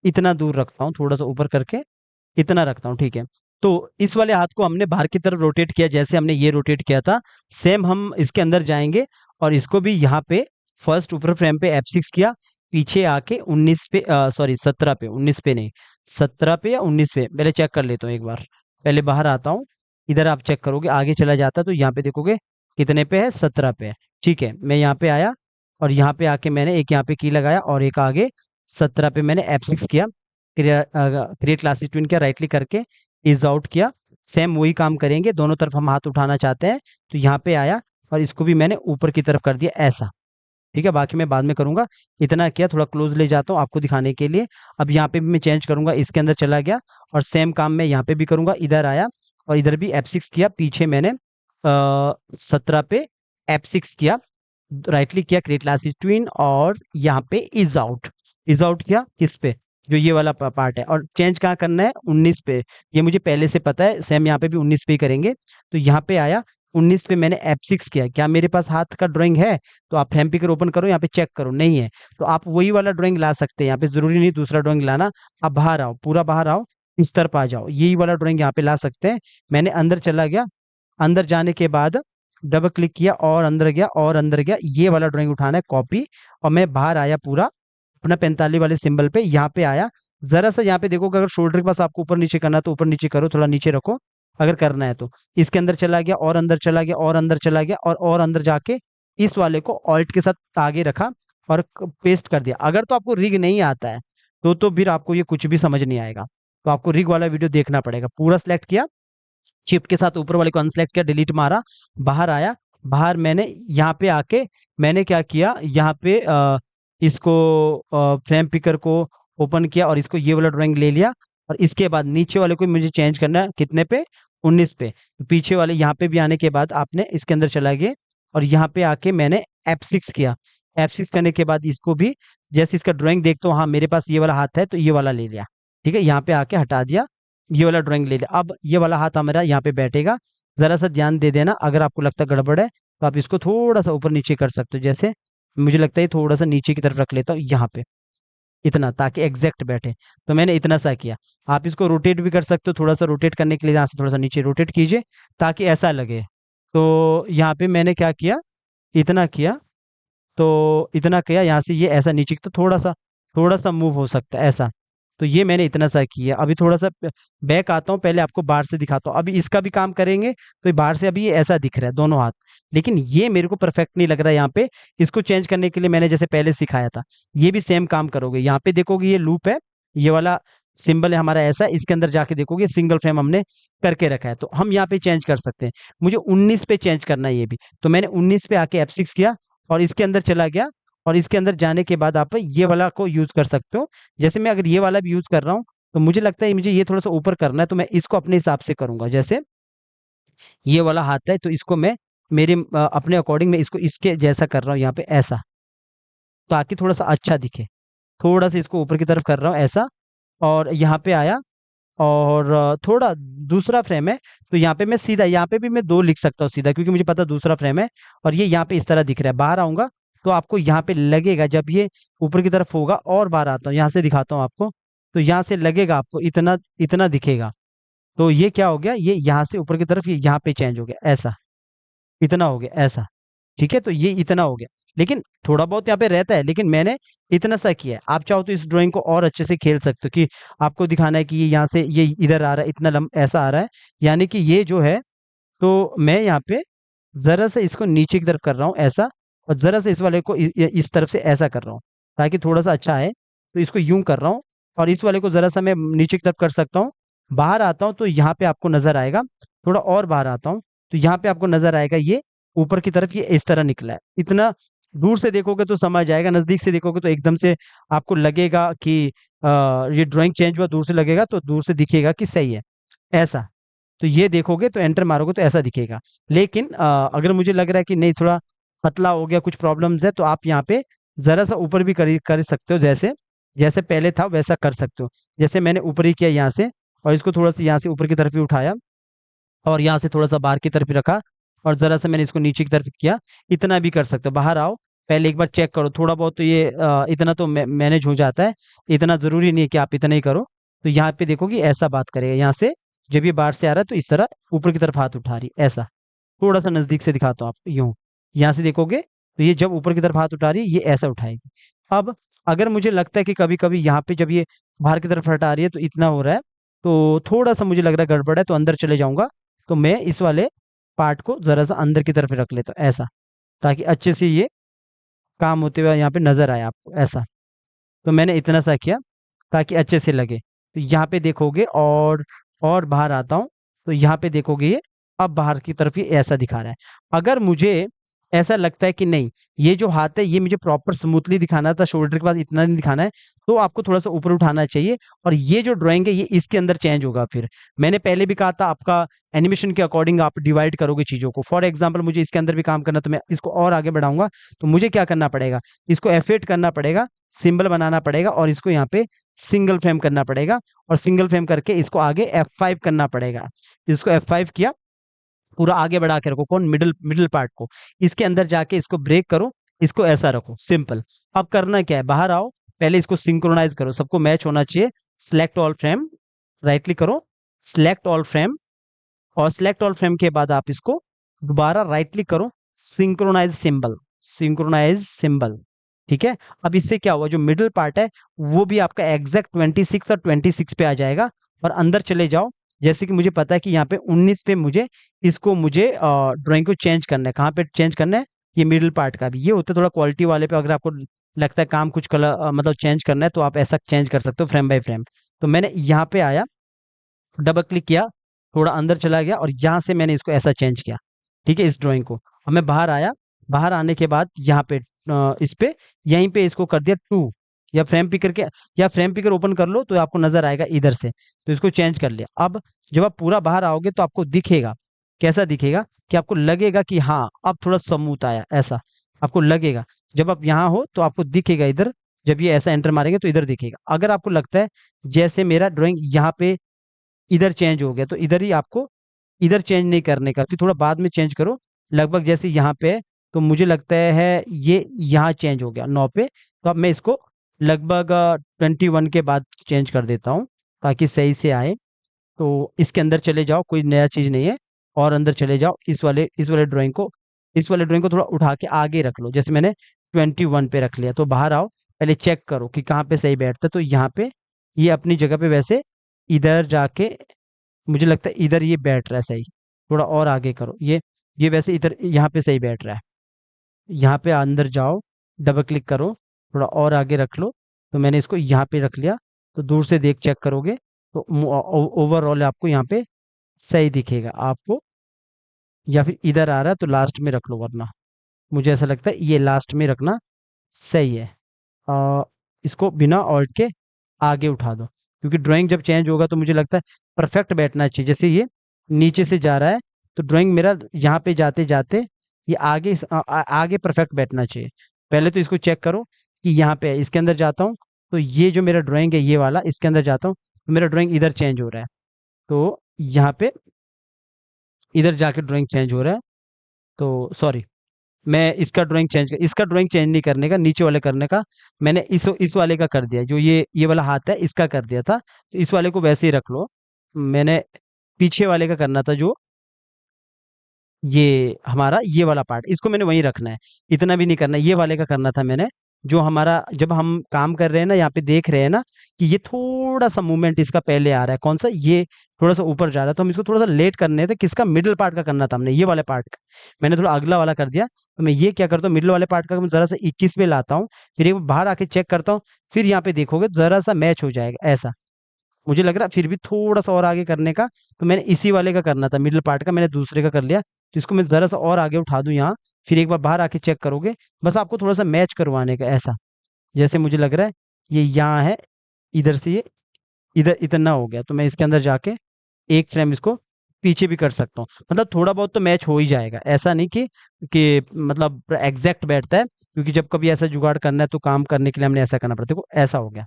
[SPEAKER 2] इतना दूर रखता हूँ, थोड़ा-सा ऊपर करके इतना रखता हूँ, ठीक है। तो इस वाले हाथ को हमने बाहर की तरफ रोटेट किया, जैसे हमने ये रोटेट किया था, सेम हम इसके अंदर जाएँगे और इसको भी यहाँ पे फर्स्ट ऊपर फ्रेम पे F6 किया, पीछे आके 19 पे सॉरी 17 पे, 19 पे नहीं, 17 पे या 19 पे, पहले चेक कर लेता हूँ एक बार। पहले बाहर आता हूँ, इधर आप चेक करोगे, आगे चला जाता है तो यहाँ पे देखोगे कितने पे है, 17 पे है। ठीक है, मैं यहाँ पे आया और यहाँ पे आके मैंने एक यहाँ पे की लगाया और एक आगे 17 पे मैंने F6 किया, क्रिएट क्लासेस ट्विन किया, राइट क्लिक करके इज आउट किया। सेम वही काम करेंगे, दोनों तरफ हम हाथ उठाना चाहते हैं तो यहाँ पे आया और इसको भी मैंने ऊपर की तरफ कर दिया ऐसा। ठीक है, बाकी मैं बाद में करूंगा। इतना किया, थोड़ा क्लोज ले जाता हूँ आपको दिखाने के लिए। अब यहाँ पे भी मैं चेंज करूंगा, इसके अंदर चला गया और सेम काम मैं यहाँ पे भी करूंगा। इधर आया और इधर भी F6 किया, पीछे मैंने 17 पे F6 किया, राइट क्लिक किया, क्रिएट क्लासेस ट्विन और यहाँ पे इज आउट किया किस पे, जो ये वाला पार्ट है। और चेंज कहाँ करना है, 19 पे। ये मुझे पहले से पता है, सेम यहाँ पे भी 19 पे ही करेंगे। तो यहाँ पे आया 19 पे मैंने F6 किया। क्या मेरे पास हाथ का ड्राइंग है? तो आप फ्रेम पिकर ओपन करो, यहाँ पे चेक करो, नहीं है तो आप वही वाला ड्राइंग ला सकते हैं। यहाँ पे जरूरी नहीं दूसरा ड्राइंग लाना। आप बाहर आओ, पूरा बाहर आओ, इस तरफ आ जाओ, यही वाला ड्राइंग यहाँ पे ला सकते हैं। मैंने अंदर चला गया, अंदर जाने के बाद डबल क्लिक किया और अंदर गया और अंदर गया, ये वाला ड्राइंग उठाना है कॉपी। और मैं बाहर आया पूरा अपना 45 वाले सिंबल पे, यहाँ पे आया। जरा सा यहाँ पे देखो कि अगर शोल्डर के पास आपको ऊपर नीचे करना है तो ऊपर नीचे करो, थोड़ा नीचे रखो अगर करना है तो। इसके अंदर चला गया और अंदर चला गया और अंदर चला गया और अंदर जाके इस वाले को ऑल्ट के साथ आगे रखा और पेस्ट कर दिया। अगर तो आपको रिग नहीं आता है तो फिर आपको ये कुछ भी समझ नहीं आएगा, तो आपको रिग वाला वीडियो देखना पड़ेगा। पूरा सिलेक्ट किया, शिफ्ट के साथ ऊपर वाले को अनसेलेक्ट किया, डिलीट मारा, बाहर आया। बाहर मैंने यहाँ पे आके मैंने क्या किया, यहाँ पे इसको फ्रेम पिकर को ओपन किया और इसको ये वाला ड्राइंग ले लिया। और इसके बाद नीचे वाले को मुझे चेंज करना है, कितने पे, 19 पे। पीछे वाले यहाँ पे भी आने के बाद आपने इसके अंदर चला गए और यहाँ पे आके मैंने F6 किया। F6 करने के बाद इसको भी जैसे इसका ड्राइंग देखते हो, हाँ मेरे पास ये वाला हाथ है तो ये वाला ले लिया। ठीक है, यहाँ पे आके हटा दिया, ये वाला ड्राइंग ले लिया। अब ये वाला हाथ हमारा यहाँ पे बैठेगा। जरा सा ध्यान दे देना, अगर आपको लगता है गड़बड़ है तो आप इसको थोड़ा सा ऊपर नीचे कर सकते हो। जैसे मुझे लगता है थोड़ा सा नीचे की तरफ रख लेता हूँ यहाँ पे, इतना, ताकि एग्जैक्ट बैठे। तो मैंने इतना सा किया। आप इसको रोटेट भी कर सकते हो, थोड़ा सा रोटेट करने के लिए यहाँ से थोड़ा सा नीचे रोटेट कीजिए ताकि ऐसा लगे। तो यहाँ पे मैंने क्या किया, इतना किया, तो इतना किया यहाँ से, ये ऐसा नीचे तो थोड़ा सा मूव हो सकता है ऐसा। तो ये मैंने इतना सा किया। अभी थोड़ा सा बैक आता हूँ, पहले आपको बाहर से दिखाता हूँ। अभी इसका भी काम करेंगे तो ये बाहर से अभी ये ऐसा दिख रहा है दोनों हाथ, लेकिन ये मेरे को परफेक्ट नहीं लग रहा है यहाँ पे। इसको चेंज करने के लिए मैंने जैसे पहले सिखाया था, ये भी सेम काम करोगे। यहाँ पे देखोगे ये लूप है, ये वाला सिंबल है हमारा ऐसा, इसके अंदर जाके देखोगे सिंगल फ्रेम हमने करके रखा है। तो हम यहाँ पे चेंज कर सकते हैं। मुझे 19 पे चेंज करना है ये भी, तो मैंने 19 पे आके F6 किया और इसके अंदर चला गया। और इसके अंदर जाने के बाद आप ये वाला को यूज कर सकते हो। जैसे मैं अगर ये वाला भी यूज कर रहा हूँ तो मुझे लगता है मुझे ये थोड़ा सा ऊपर करना है, तो मैं इसको अपने हिसाब से करूंगा। जैसे ये वाला हाथ है तो इसको मैं मेरे अपने अकॉर्डिंग मैं इसको इसके जैसा कर रहा हूँ यहाँ पे ऐसा, ताकि थोड़ा सा अच्छा दिखे। थोड़ा सा इसको ऊपर की तरफ कर रहा हूँ ऐसा। और यहाँ पे आया और थोड़ा दूसरा फ्रेम है तो यहाँ पे मैं सीधा, यहाँ पे भी मैं 2 लिख सकता हूँ सीधा, क्योंकि मुझे पता दूसरा फ्रेम है। और ये यहाँ पे इस तरह दिख रहा है। बाहर आऊंगा तो आपको यहाँ पे लगेगा, जब ये ऊपर की तरफ होगा और बाहर आता हूँ, यहाँ से दिखाता हूँ आपको, तो यहाँ से लगेगा आपको इतना इतना दिखेगा। तो ये क्या हो गया, ये यहाँ से ऊपर की तरफ ये यहाँ पे चेंज हो गया ऐसा, इतना हो गया ऐसा। ठीक है, तो ये इतना हो गया, लेकिन थोड़ा बहुत यहाँ पे रहता है, लेकिन मैंने इतना सा किया है। आप चाहो तो इस ड्राइंग को और अच्छे से खेल सकते हो कि आपको दिखाना है कि ये यहाँ से ये इधर आ रहा है, इतना ऐसा आ रहा है, यानी कि ये जो है। तो मैं यहाँ पे जरा सा इसको नीचे की तरफ कर रहा हूँ ऐसा, और जरा सा इस वाले को इस तरफ से ऐसा कर रहा हूँ ताकि थोड़ा सा अच्छा है। तो इसको यूं कर रहा हूँ और इस वाले को जरा सा मैं नीचे की तरफ कर सकता हूँ। बाहर आता हूँ तो यहाँ पे आपको नजर आएगा, थोड़ा और बाहर आता हूँ तो यहाँ पे आपको नजर आएगा ये ऊपर की तरफ ये इस तरह निकला है। इतना दूर से देखोगे तो समझ आएगा, नजदीक से देखोगे तो एकदम से आपको लगेगा कि ये ड्राइंग चेंज हुआ। दूर से लगेगा तो दूर से दिखेगा कि सही है ऐसा। तो ये देखोगे तो एंटर मारोगे तो ऐसा दिखेगा। लेकिन अगर मुझे लग रहा है कि नहीं थोड़ा पतला हो गया, कुछ प्रॉब्लम्स है, तो आप यहाँ पे जरा सा ऊपर भी कर सकते हो। जैसे जैसे पहले था वैसा कर सकते हो। जैसे मैंने ऊपर ही किया यहाँ से, और इसको थोड़ा सा यहाँ से ऊपर की तरफ ही उठाया और यहाँ से थोड़ा सा बाहर की तरफ ही रखा, और जरा सा मैंने इसको नीचे की तरफ किया। इतना भी कर सकते हो। बाहर आओ, पहले एक बार चेक करो थोड़ा बहुत, तो ये इतना तो मैनेज हो जाता है। इतना जरूरी नहीं है कि आप इतना ही करो। तो यहाँ पे देखोगे ऐसा बात करेगा, यहाँ से जब ये बाहर से आ रहा है तो इस तरह ऊपर की तरफ हाथ उठा रही ऐसा। थोड़ा सा नजदीक से दिखाता हूँ आप, यूं यहाँ से देखोगे तो ये जब ऊपर की तरफ हाथ उठा रही है ये ऐसा उठाएगी। अब अगर मुझे लगता है कि कभी कभी यहाँ पे जब ये बाहर की तरफ हटा रही है तो इतना हो रहा है, तो थोड़ा सा मुझे लग रहा है गड़बड़ है, तो अंदर चले जाऊंगा। तो मैं इस वाले पार्ट को जरा सा अंदर की तरफ रख लेता हूँ ऐसा, ताकि अच्छे से ये काम होते हुए यहाँ पे नजर आए आपको ऐसा। तो मैंने इतना सा किया ताकि अच्छे से लगे। तो यहाँ पे देखोगे और बाहर आता हूँ, तो यहाँ पे देखोगे ये अब बाहर की तरफ ये ऐसा दिखा रहा है। अगर मुझे ऐसा लगता है कि नहीं, ये जो हाथ है ये मुझे प्रॉपर स्मूथली दिखाना था, शोल्डर के पास इतना नहीं दिखाना है, तो आपको थोड़ा सा ऊपर उठाना चाहिए और ये जो ड्राइंग है ये इसके अंदर चेंज होगा। फिर मैंने पहले भी कहा था आपका एनिमेशन के अकॉर्डिंग आप डिवाइड करोगे चीजों को। फॉर एग्जाम्पल मुझे इसके अंदर भी काम करना, तो मैं इसको और आगे बढ़ाऊंगा, तो मुझे क्या करना पड़ेगा, इसको F8 करना पड़ेगा, सिंबल बनाना पड़ेगा और इसको यहाँ पे सिंगल फ्रेम करना पड़ेगा और सिंगल फ्रेम करके इसको आगे F5 करना पड़ेगा। इसको F5 किया, पूरा आगे बढ़ा के रखो, कौन, मिडिल मिडिल पार्ट को, इसके अंदर जाके इसको ब्रेक करो, इसको ऐसा रखो, सिंपल। अब करना क्या है, बाहर आओ, पहले इसको सिंक्रोनाइज करो, सबको मैच होना चाहिए। Select all frame, right click करो, सिलेक्ट ऑल फ्रेम, और सिलेक्ट ऑल फ्रेम के बाद आप इसको दोबारा राइट क्लिक करो, सिंक्रोनाइज सिंबल, सिंक्रोनाइज सिंबल। ठीक है, अब इससे क्या हुआ, जो मिडिल पार्ट है वो भी आपका एग्जैक्ट 26 और 26 पे आ जाएगा। और अंदर चले जाओ, जैसे कि मुझे पता है कि यहाँ पे 19 पे मुझे ड्राइंग को चेंज करना है। कहाँ पे चेंज करना है, ये मिडिल पार्ट का भी ये होता है थोड़ा क्वालिटी वाले पे, अगर आपको लगता है काम कुछ कलर मतलब चेंज करना है तो आप ऐसा चेंज कर सकते हो फ्रेम बाय फ्रेम। तो मैंने यहाँ पे आया, डबल क्लिक किया, थोड़ा अंदर चला गया और यहाँ से मैंने इसको ऐसा चेंज किया। ठीक है, इस ड्राइंग को। अब मैं बाहर आया, बाहर आने के बाद यहाँ पे इस पे यहीं पे इसको कर दिया 2, या फ्रेम पिकर के, या फ्रेम पिकर ओपन कर लो तो आपको नजर आएगा इधर से, तो इसको चेंज कर लिया। अब जब आप पूरा बाहर आओगे तो आपको दिखेगा, कैसा दिखेगा कि आपको लगेगा कि हाँ अब थोड़ा स्मूथ आया, ऐसा आपको लगेगा। जब आप यहाँ हो तो आपको दिखेगा इधर, जब ये ऐसा एंटर मारेंगे तो इधर दिखेगा। अगर आपको लगता है जैसे मेरा ड्राइंग यहाँ पे इधर चेंज हो गया, तो इधर ही आपको, इधर चेंज नहीं करने का, फिर थोड़ा बाद में चेंज करो, लगभग जैसे यहाँ पे है, तो मुझे लगता है ये यहाँ चेंज हो गया 9 पे, तो अब मैं इसको लगभग 21 के बाद चेंज कर देता हूँ ताकि सही से आए। तो इसके अंदर चले जाओ, कोई नया चीज़ नहीं है, और अंदर चले जाओ, इस वाले ड्राइंग को थोड़ा उठा के आगे रख लो, जैसे मैंने 21 पे रख लिया। तो बाहर आओ, पहले चेक करो कि कहाँ पे सही बैठता है, तो यहाँ पे ये अपनी जगह पे, वैसे इधर जाके मुझे लगता है इधर ये बैठ रहा है सही। थोड़ा और आगे करो, ये वैसे इधर यहाँ पे सही बैठ रहा है। यहाँ पे अंदर जाओ, डबल क्लिक करो, थोड़ा और आगे रख लो, तो मैंने इसको यहाँ पे रख लिया। तो दूर से देख चेक करोगे तो ओवरऑल आपको यहाँ पे सही दिखेगा आपको, या फिर इधर आ रहा है तो लास्ट में रख लो, वरना मुझे ऐसा लगता है ये लास्ट में रखना सही है। अ, इसको बिना ऑल्ट के आगे उठा दो, क्योंकि ड्राइंग जब चेंज होगा तो मुझे लगता है परफेक्ट बैठना चाहिए। जैसे ये नीचे से जा रहा है, तो ड्राइंग मेरा यहाँ पे जाते जाते ये आगे परफेक्ट बैठना चाहिए। पहले तो इसको चेक करो कि यहाँ पे है, इसके अंदर जाता हूँ, तो ये जो मेरा ड्राइंग है ये वाला, इसके अंदर जाता हूँ तो मेरा ड्राइंग इधर चेंज हो रहा है। तो यहाँ पे इधर जाके ड्राइंग चेंज हो रहा है, तो सॉरी, मैं इसका ड्राइंग चेंज नहीं करने का, नीचे वाले करने का। मैंने इस वाले का कर दिया, जो ये वाला हाथ है इसका कर दिया था, तो इस वाले को वैसे ही रख लो। मैंने पीछे वाले का करना था, जो ये हमारा ये वाला पार्ट, इसको मैंने वहीं रखना है, इतना भी नहीं करना, ये वाले का करना था मैंने। जो हमारा जब हम काम कर रहे हैं ना, यहाँ पे देख रहे हैं ना कि ये थोड़ा सा मूवमेंट इसका पहले आ रहा है, कौन सा, ये थोड़ा सा ऊपर जा रहा है, तो हम इसको थोड़ा सा लेट करने थे, किसका, मिडिल पार्ट का करना था हमने, ये वाले पार्ट का मैंने थोड़ा अगला वाला कर दिया। तो मैं ये क्या करता हूँ, मिडिल वाले पार्ट का मैं जरा सा 21 पे लाता हूँ, फिर एक बार बाहर आके चेक करता हूँ, फिर यहाँ पे देखोगे जरा सा मैच हो जाएगा ऐसा। मुझे लग रहा है फिर भी थोड़ा सा और आगे करने का, तो मैंने इसी वाले का करना था, मिडिल पार्ट का मैंने दूसरे का कर लिया। तो इसको मैं जरा सा और आगे उठा दूं यहाँ, फिर एक बार बाहर आके चेक करोगे, बस आपको थोड़ा सा मैच करवाने का ऐसा। जैसे मुझे लग रहा है ये यहाँ है, इधर से ये इधर इतना हो गया, तो मैं इसके अंदर जाके एक फ्रेम इसको पीछे भी कर सकता हूँ, मतलब थोड़ा बहुत तो मैच हो ही जाएगा, ऐसा नहीं कि मतलब एग्जैक्ट बैठता है, क्योंकि जब कभी ऐसा जुगाड़ करना है तो काम करने के लिए हमने ऐसा करना पड़ता है। देखो ऐसा हो गया,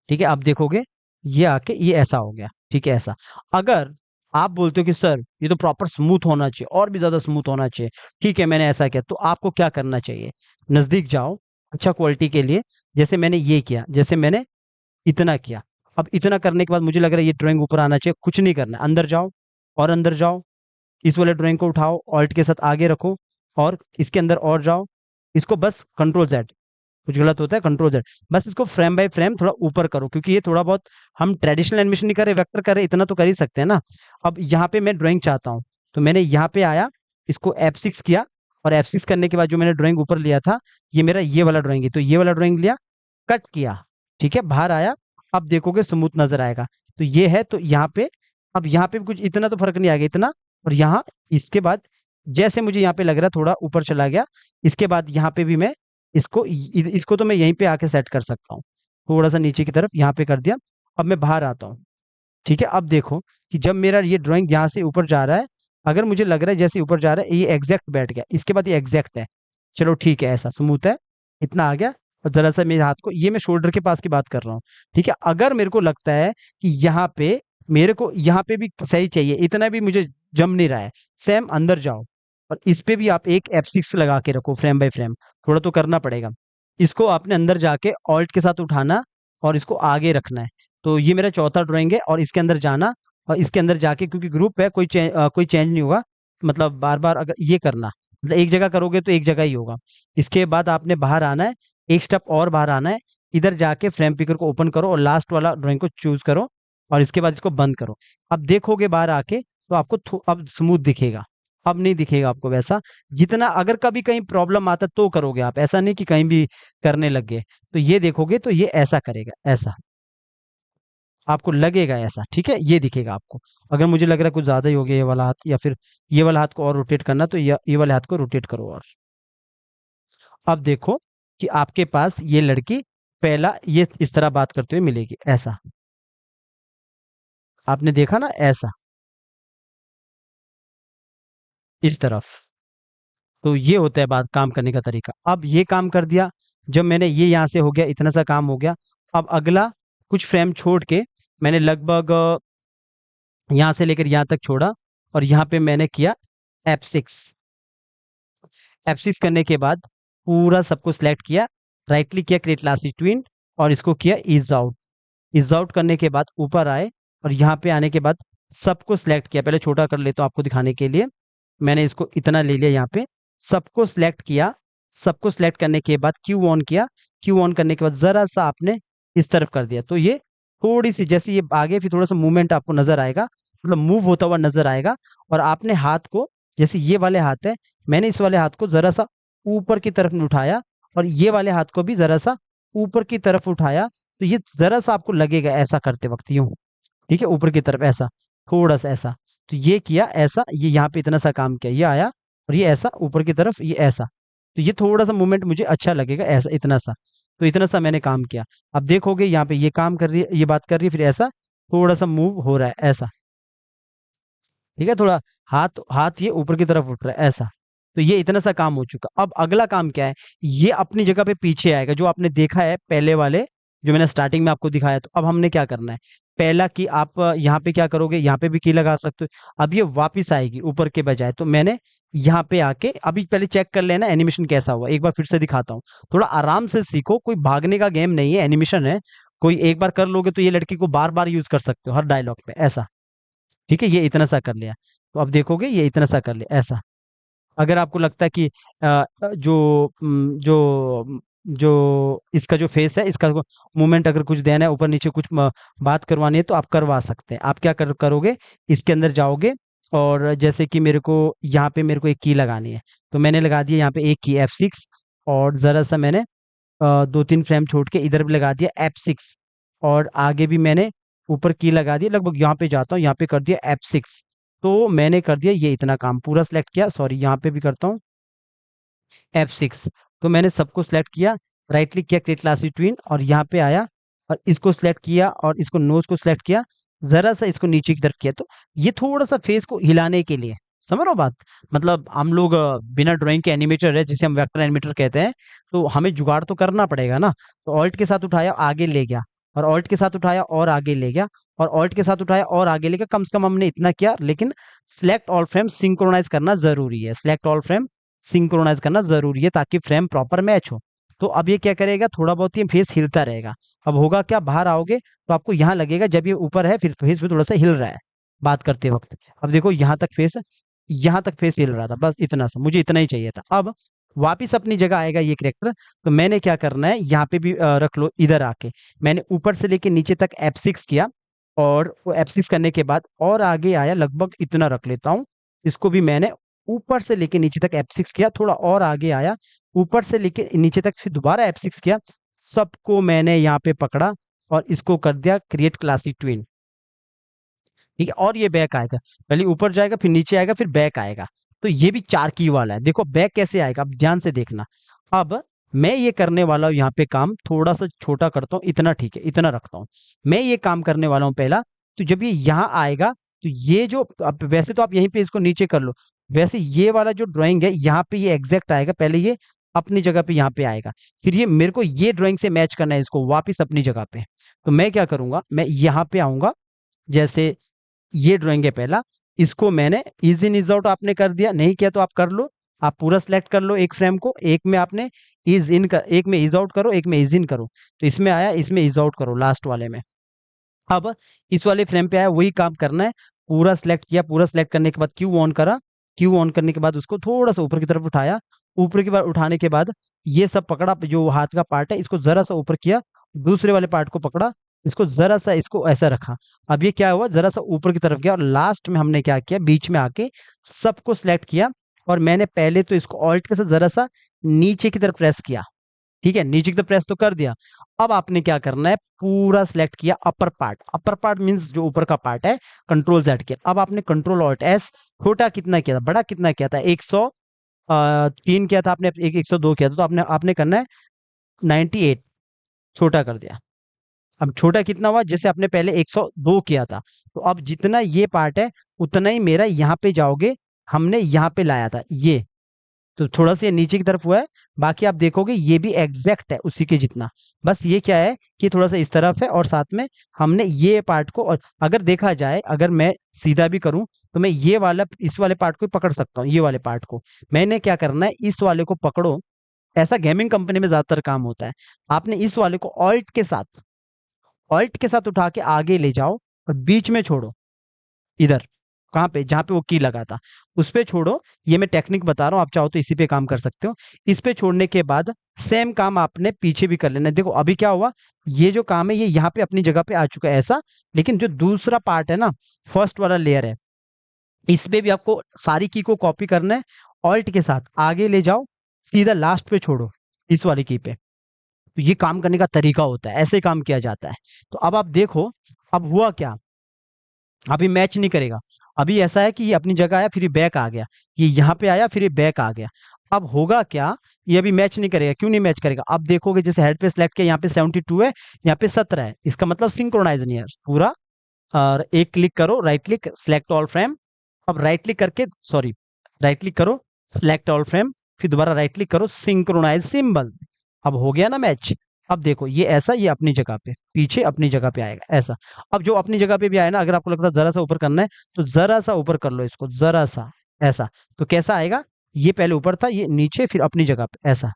[SPEAKER 2] ठीक है, आप देखोगे ये आके ये ऐसा हो गया, ठीक है ऐसा। अगर आप बोलते हो कि सर ये तो प्रॉपर स्मूथ होना चाहिए, और भी ज्यादा स्मूथ होना चाहिए, ठीक है मैंने ऐसा किया, तो आपको क्या करना चाहिए, नजदीक जाओ, अच्छा क्वालिटी के लिए, जैसे मैंने ये किया, जैसे मैंने इतना किया। अब इतना करने के बाद मुझे लग रहा है ये ड्राइंग ऊपर आना चाहिए, कुछ नहीं करना है, अंदर जाओ और अंदर जाओ, इस वाले ड्राइंग को उठाओ, ऑल्ट के साथ आगे रखो और इसके अंदर और जाओ, इसको बस कंट्रोल जेड, कुछ गलत होता है कंट्रोल जेड, बस इसको फ्रेम बाय फ्रेम थोड़ा ऊपर करो, क्योंकि ये थोड़ा बहुत हम ट्रेडिशनल एनिमेशन नहीं कर रहे, वेक्टर कर रहे, इतना तो कर ही सकते हैं ना। अब यहाँ पे मैं ड्राइंग चाहता हूँ, तो मैंने यहाँ पे आया, इसको F6 किया, और F6 करने के बाद जो मैंने ड्राइंग ऊपर लिया था, ये मेरा ये वाला ड्राइंग है, तो ये वाला ड्राइंग लिया, कट किया, ठीक है, बाहर आया। अब देखोगे स्मूथ नजर आएगा। तो ये है, तो यहाँ पे, अब यहाँ पे भी कुछ इतना तो फर्क नहीं आ गया इतना, और यहाँ इसके बाद जैसे मुझे यहाँ पे लग रहा है थोड़ा ऊपर चला गया, इसके बाद यहाँ पे भी मैं इसको तो मैं यहीं पे आके सेट कर सकता हूँ, थोड़ा सा नीचे की तरफ यहाँ पे कर दिया। अब मैं बाहर आता हूँ, ठीक है। अब देखो कि जब मेरा ये ड्राइंग यहाँ से ऊपर जा रहा है, अगर मुझे लग रहा है जैसे ऊपर जा रहा है ये एग्जैक्ट बैठ गया, इसके बाद ये एग्जैक्ट है, चलो ठीक है, ऐसा स्मूथ है, इतना आ गया। और जरा सा मेरे हाथ को, ये मैं शोल्डर के पास की बात कर रहा हूँ, ठीक है। अगर मेरे को लगता है कि यहाँ पे मेरे को यहाँ पे भी सही चाहिए, इतना भी मुझे जम नहीं रहा है, सेम अंदर जाओ, और इस पे भी आप एक F6 लगा के रखो, फ्रेम बाय फ्रेम, थोड़ा तो करना पड़ेगा। इसको आपने अंदर जाके ऑल्ट के साथ उठाना और इसको आगे रखना है। तो ये मेरा चौथा ड्राइंग है, और इसके अंदर जाना, और इसके अंदर जाके, क्योंकि ग्रुप है, कोई चेंज नहीं होगा, मतलब बार बार अगर ये करना, मतलब एक जगह करोगे तो एक जगह ही होगा। इसके बाद आपने बाहर आना है, एक स्टेप और बाहर आना है, इधर जाके फ्रेम पिकर को ओपन करो और लास्ट वाला ड्राइंग को चूज करो, और इसके बाद इसको बंद करो। अब देखोगे बाहर आके तो आपको अब स्मूथ दिखेगा, अब नहीं दिखेगा आपको वैसा। जितना अगर कभी कहीं प्रॉब्लम आता तो करोगे आप, ऐसा नहीं कि कहीं भी करने लग गए। तो ये देखोगे तो ये ऐसा करेगा, ऐसा आपको लगेगा ऐसा, ठीक है, ये दिखेगा आपको। अगर मुझे लग रहा है कुछ ज्यादा ही हो गया ये वाला हाथ, या फिर ये वाला हाथ को और रोटेट करना, तो ये वाले हाथ को रोटेट करो। और अब देखो कि आपके पास ये लड़की पहला ये इस तरह बात करते हुए मिलेगी, ऐसा, आपने देखा ना, ऐसा, इस तरफ। तो ये होता है बात काम करने का तरीका। अब ये काम कर दिया, जब मैंने ये यहाँ से हो गया, इतना सा काम हो गया। अब अगला कुछ फ्रेम छोड़ के मैंने लगभग यहाँ से लेकर यहाँ तक छोड़ा, और यहाँ पे मैंने किया F6। F6 करने के बाद पूरा सबको सिलेक्ट किया, राइट क्लिक किया, क्रिएट लास्ट ट्विन, और इसको किया इज आउट। इज आउट करने के बाद ऊपर आए, और यहाँ पे आने के बाद सबको सिलेक्ट किया, पहले छोटा कर लेता हूँ आपको दिखाने के लिए। मैंने इसको इतना ले लिया, यहाँ पे सबको सिलेक्ट किया। सबको सिलेक्ट करने के बाद क्यू ऑन किया, क्यू ऑन करने के बाद जरा सा आपने इस तरफ कर दिया, तो ये थोड़ी सी जैसे ये आगे, फिर थोड़ा सा मूवमेंट आपको नजर आएगा, मतलब मूव होता हुआ नजर आएगा। और आपने हाथ को, जैसे ये वाले हाथ है, मैंने इस वाले हाथ को जरा सा ऊपर की तरफ नहीं उठाया, और ये वाले हाथ को भी जरा सा ऊपर की तरफ उठाया, तो ये जरा सा आपको लगेगा ऐसा करते वक्त, यूं, ठीक है, ऊपर की तरफ ऐसा, थोड़ा सा ऐसा। तो ये किया ऐसा, ये यहाँ पे इतना सा काम किया, ये आया, और ये ऐसा ऊपर की तरफ, ये ऐसा, तो ये थोड़ा सा मूवमेंट मुझे अच्छा लगेगा, ऐसा, इतना सा। तो इतना सा मैंने काम किया। अब देखोगे यहाँ पे ये काम कर रही है, ये बात कर रही है, फिर ऐसा थोड़ा सा मूव हो रहा है, ऐसा, ठीक है, थोड़ा हाथ हाथ ये ऊपर की तरफ उठ रहा है, ऐसा। तो ये इतना सा काम हो चुका। अब अगला काम क्या है, ये अपनी जगह पे पीछे आएगा, जो आपने देखा है पहले वाले, जो मैंने स्टार्टिंग में आपको दिखाया। तो अब हमने क्या करना है, पहला की आप यहाँ पे क्या करोगे, यहाँ पे भी की लगा सकते हो। अब ये वापस आएगी ऊपर के बजाय, तो मैंने यहाँ पे आके, अभी पहले चेक कर लेना एनिमेशन कैसा हुआ, एक बार फिर से दिखाता हूँ। थोड़ा आराम से सीखो, कोई भागने का गेम नहीं है, एनिमेशन है। कोई एक बार कर लोगे तो ये लड़की को बार बार यूज कर सकते हो हर डायलॉग पे, ऐसा, ठीक है। ये इतना सा कर लिया, तो अब देखोगे ये इतना सा कर लिया, ऐसा। अगर आपको लगता है कि जो इसका जो फेस है, इसका मूवमेंट अगर कुछ देना है, ऊपर नीचे कुछ बात करवानी है, तो आप करवा सकते हैं। आप क्या करोगे, इसके अंदर जाओगे, और जैसे कि मेरे को यहाँ पे मेरे को एक की लगानी है, तो मैंने लगा दिया यहाँ पे एक की F6, और जरा सा मैंने 2-3 फ्रेम छोड़ के इधर भी लगा दिया F6, और आगे भी मैंने ऊपर की लगा दी, लगभग यहाँ पे जाता हूँ, यहाँ पे कर दिया F6। तो मैंने कर दिया ये इतना काम पूरा सेलेक्ट किया, सॉरी यहाँ पे भी करता हूँ F6। तो मैंने सबको सिलेक्ट किया, राइट क्लिक किया, क्रिएट क्लास ट्विन, और यहाँ पे आया, और इसको सिलेक्ट किया, और इसको नोज को सिलेक्ट किया, जरा सा इसको नीचे की तरफ किया। तो ये थोड़ा सा फेस को हिलाने के लिए, समझ रहे हो बात, मतलब हम लोग बिना ड्राइंग के एनिमेटर है, जिसे हम वेक्टर एनिमेटर कहते हैं, तो हमें जुगाड़ तो करना पड़ेगा ना। तो ऑल्ट के साथ उठाया, आगे ले गया, और ऑल्ट के साथ उठाया और आगे ले गया, और ऑल्ट के साथ उठाया और आगे ले गया, कम से कम हमने इतना किया। लेकिन सिलेक्ट ऑल फ्रेम सिंक्रोनाइज करना जरूरी है, सिलेक्ट ऑल फ्रेम सिंक्रोनाइज करना जरूरी है, ताकि फ्रेम प्रॉपर मैच हो। तो अब ये क्या करेगा, थोड़ा बहुत ही फेस हिलता रहेगा। अब होगा क्या, बाहर आओगे तो आपको यहाँ लगेगा, जब ये ऊपर है फिर फेस भी थोड़ा सा हिल रहा है बात करते वक्त। अब देखो यहाँ तक फेस हिल रहा था, बस इतना सा, मुझे इतना ही चाहिए था। अब वापिस अपनी जगह आएगा ये करेक्टर। तो मैंने क्या करना है, यहाँ पे भी रख लो, इधर आके मैंने ऊपर से लेके नीचे तक F6 किया, और वो F6 करने के बाद और आगे आया, लगभग इतना रख लेता हूँ, इसको भी मैंने ऊपर से लेके नीचे तक F6 किया, थोड़ा और आगे आया, ऊपर से लेके नीचे तक, फिर दोबारा F6 किया, सबको मैंने यहाँ पे पकड़ा और इसको कर दिया क्रिएट क्लासिक ट्विन। ठीक है, और ये बैक आएगा, पहले ऊपर जाएगा फिर नीचे आएगा फिर बैक आएगा। तो ये भी 4 की वाला है। देखो बैक कैसे आएगा, अब ध्यान से देखना। अब मैं ये करने वाला हूँ यहाँ पे काम, थोड़ा सा छोटा करता हूँ, इतना ठीक है, इतना रखता हूँ। मैं ये काम करने वाला हूँ पहला, तो जब ये यहाँ आएगा तो ये जो, अब वैसे तो आप यहीं पे इसको नीचे कर लो, वैसे ये वाला जो ड्राइंग है यहाँ पे ये एग्जैक्ट आएगा, पहले ये अपनी जगह पे यहाँ पे आएगा, फिर ये मेरे को ये ड्राइंग से मैच करना है इसको वापस अपनी जगह पे। तो मैं क्या करूंगा, मैं यहाँ पे आऊंगा, जैसे ये ड्राइंग है पहला, इसको मैंने इज इन इज आउट आपने कर दिया, नहीं किया तो आप कर लो, आप पूरा सिलेक्ट कर लो एक फ्रेम को, एक में आपने इज इन कर, एक में इज आउट करो, एक में इज इन करो, तो इसमें आया, इसमें इज आउट करो लास्ट वाले में। अब इस वाले फ्रेम पे आया, वही काम करना है, पूरा सिलेक्ट किया, पूरा सिलेक्ट करने के बाद क्यू ऑन करा, क्यू ऑन करने के बाद उसको थोड़ा सा ऊपर की तरफ उठाया, ऊपर की बार उठाने के बाद ये सब पकड़ा, जो हाथ का पार्ट है इसको जरा सा ऊपर किया, दूसरे वाले पार्ट को पकड़ा, इसको जरा सा इसको ऐसा रखा। अब ये क्या हुआ, जरा सा ऊपर की तरफ गया और लास्ट में हमने क्या किया, बीच में आके सबको सिलेक्ट किया, और मैंने पहले तो इसको ऑल्ट के साथ जरा सा नीचे की तरफ प्रेस किया। ठीक है, नीचे की तरफ प्रेस तो कर दिया। अब आपने क्या करना है, पूरा सिलेक्ट किया upper part, upper part means जो ऊपर का पार्ट है, कंट्रोल जेड किया। अब आपने कंट्रोल ऑल्ट एस, छोटा कितना किया था, बड़ा कितना किया था, 103 किया था आपने, 102 किया था, तो आपने आपने करना है 98, छोटा कर दिया। अब छोटा कितना हुआ, जैसे आपने पहले 102 किया था, तो अब जितना ये पार्ट है उतना ही मेरा यहाँ पे जाओगे, हमने यहाँ पे लाया था ये, तो थोड़ा सा ये नीचे की तरफ हुआ है, बाकी आप देखोगे ये भी एग्जैक्ट है उसी के जितना, बस ये क्या है कि थोड़ा सा इस तरफ है, और साथ में हमने ये पार्ट को, और अगर देखा जाए, अगर मैं सीधा भी करूं तो मैं ये वाला, इस वाले पार्ट को पकड़ सकता हूँ, ये वाले पार्ट को मैंने क्या करना है, इस वाले को पकड़ो, ऐसा गेमिंग कंपनी में ज्यादातर काम होता है। आपने इस वाले को ऑल्ट के साथ उठा के आगे ले जाओ और बीच में छोड़ो, इधर कहाँ पे, जहां पे वो की लगा था उस पे छोड़ो। ये मैं टेक्निक बता रहा हूँ, आप चाहो तो इसी पे काम कर सकते हो। इस पे छोड़ने के बाद सेम काम आपने पीछे भी कर लेना है। देखो अभी क्या हुआ, ये जो काम है ये यहाँ पे अपनी जगह पे आ चुका है ऐसा, लेकिन जो दूसरा पार्ट है ना, फर्स्ट वाला लेयर है, इस पे भी आपको सारी की को कॉपी करना है, ऑल्ट के साथ आगे ले जाओ, सीधा लास्ट पे छोड़ो इस वाली की पे। तो ये काम करने का तरीका होता है, ऐसे काम किया जाता है। तो अब आप देखो, अब हुआ क्या, अभी मैच नहीं करेगा, अभी ऐसा है कि ये अपनी जगह आया फिर ये बैक आ गया, ये यहाँ पे आया फिर ये बैक आ गया। अब होगा क्या, ये अभी मैच नहीं करेगा, क्यों नहीं मैच करेगा, अब देखोगे जैसे हेड पे सिलेक्ट किया, यहाँ पे 72 है, यहाँ पे 17 है, इसका मतलब सिंक्रोनाइज नहीं है पूरा। और एक क्लिक करो, right click, select all frame, अब राइट क्लिक करके, सॉरी, राइट क्लिक करो, सिलेक्ट ऑल फ्रेम, फिर दोबारा राइट क्लिक करो, सिंक्रोनाइज सिंबल, अब हो गया ना मैच। अब देखो ये ऐसा, ये अपनी जगह पे, पीछे अपनी जगह पे आएगा ऐसा। अब जो अपनी जगह पे भी आया ना, अगर आपको लगता है जरा सा ऊपर करना है तो जरा सा ऊपर कर लो इसको, जरा सा ऐसा, तो कैसा आएगा, ये पहले ऊपर था, ये नीचे, फिर अपनी जगह पे ऐसा,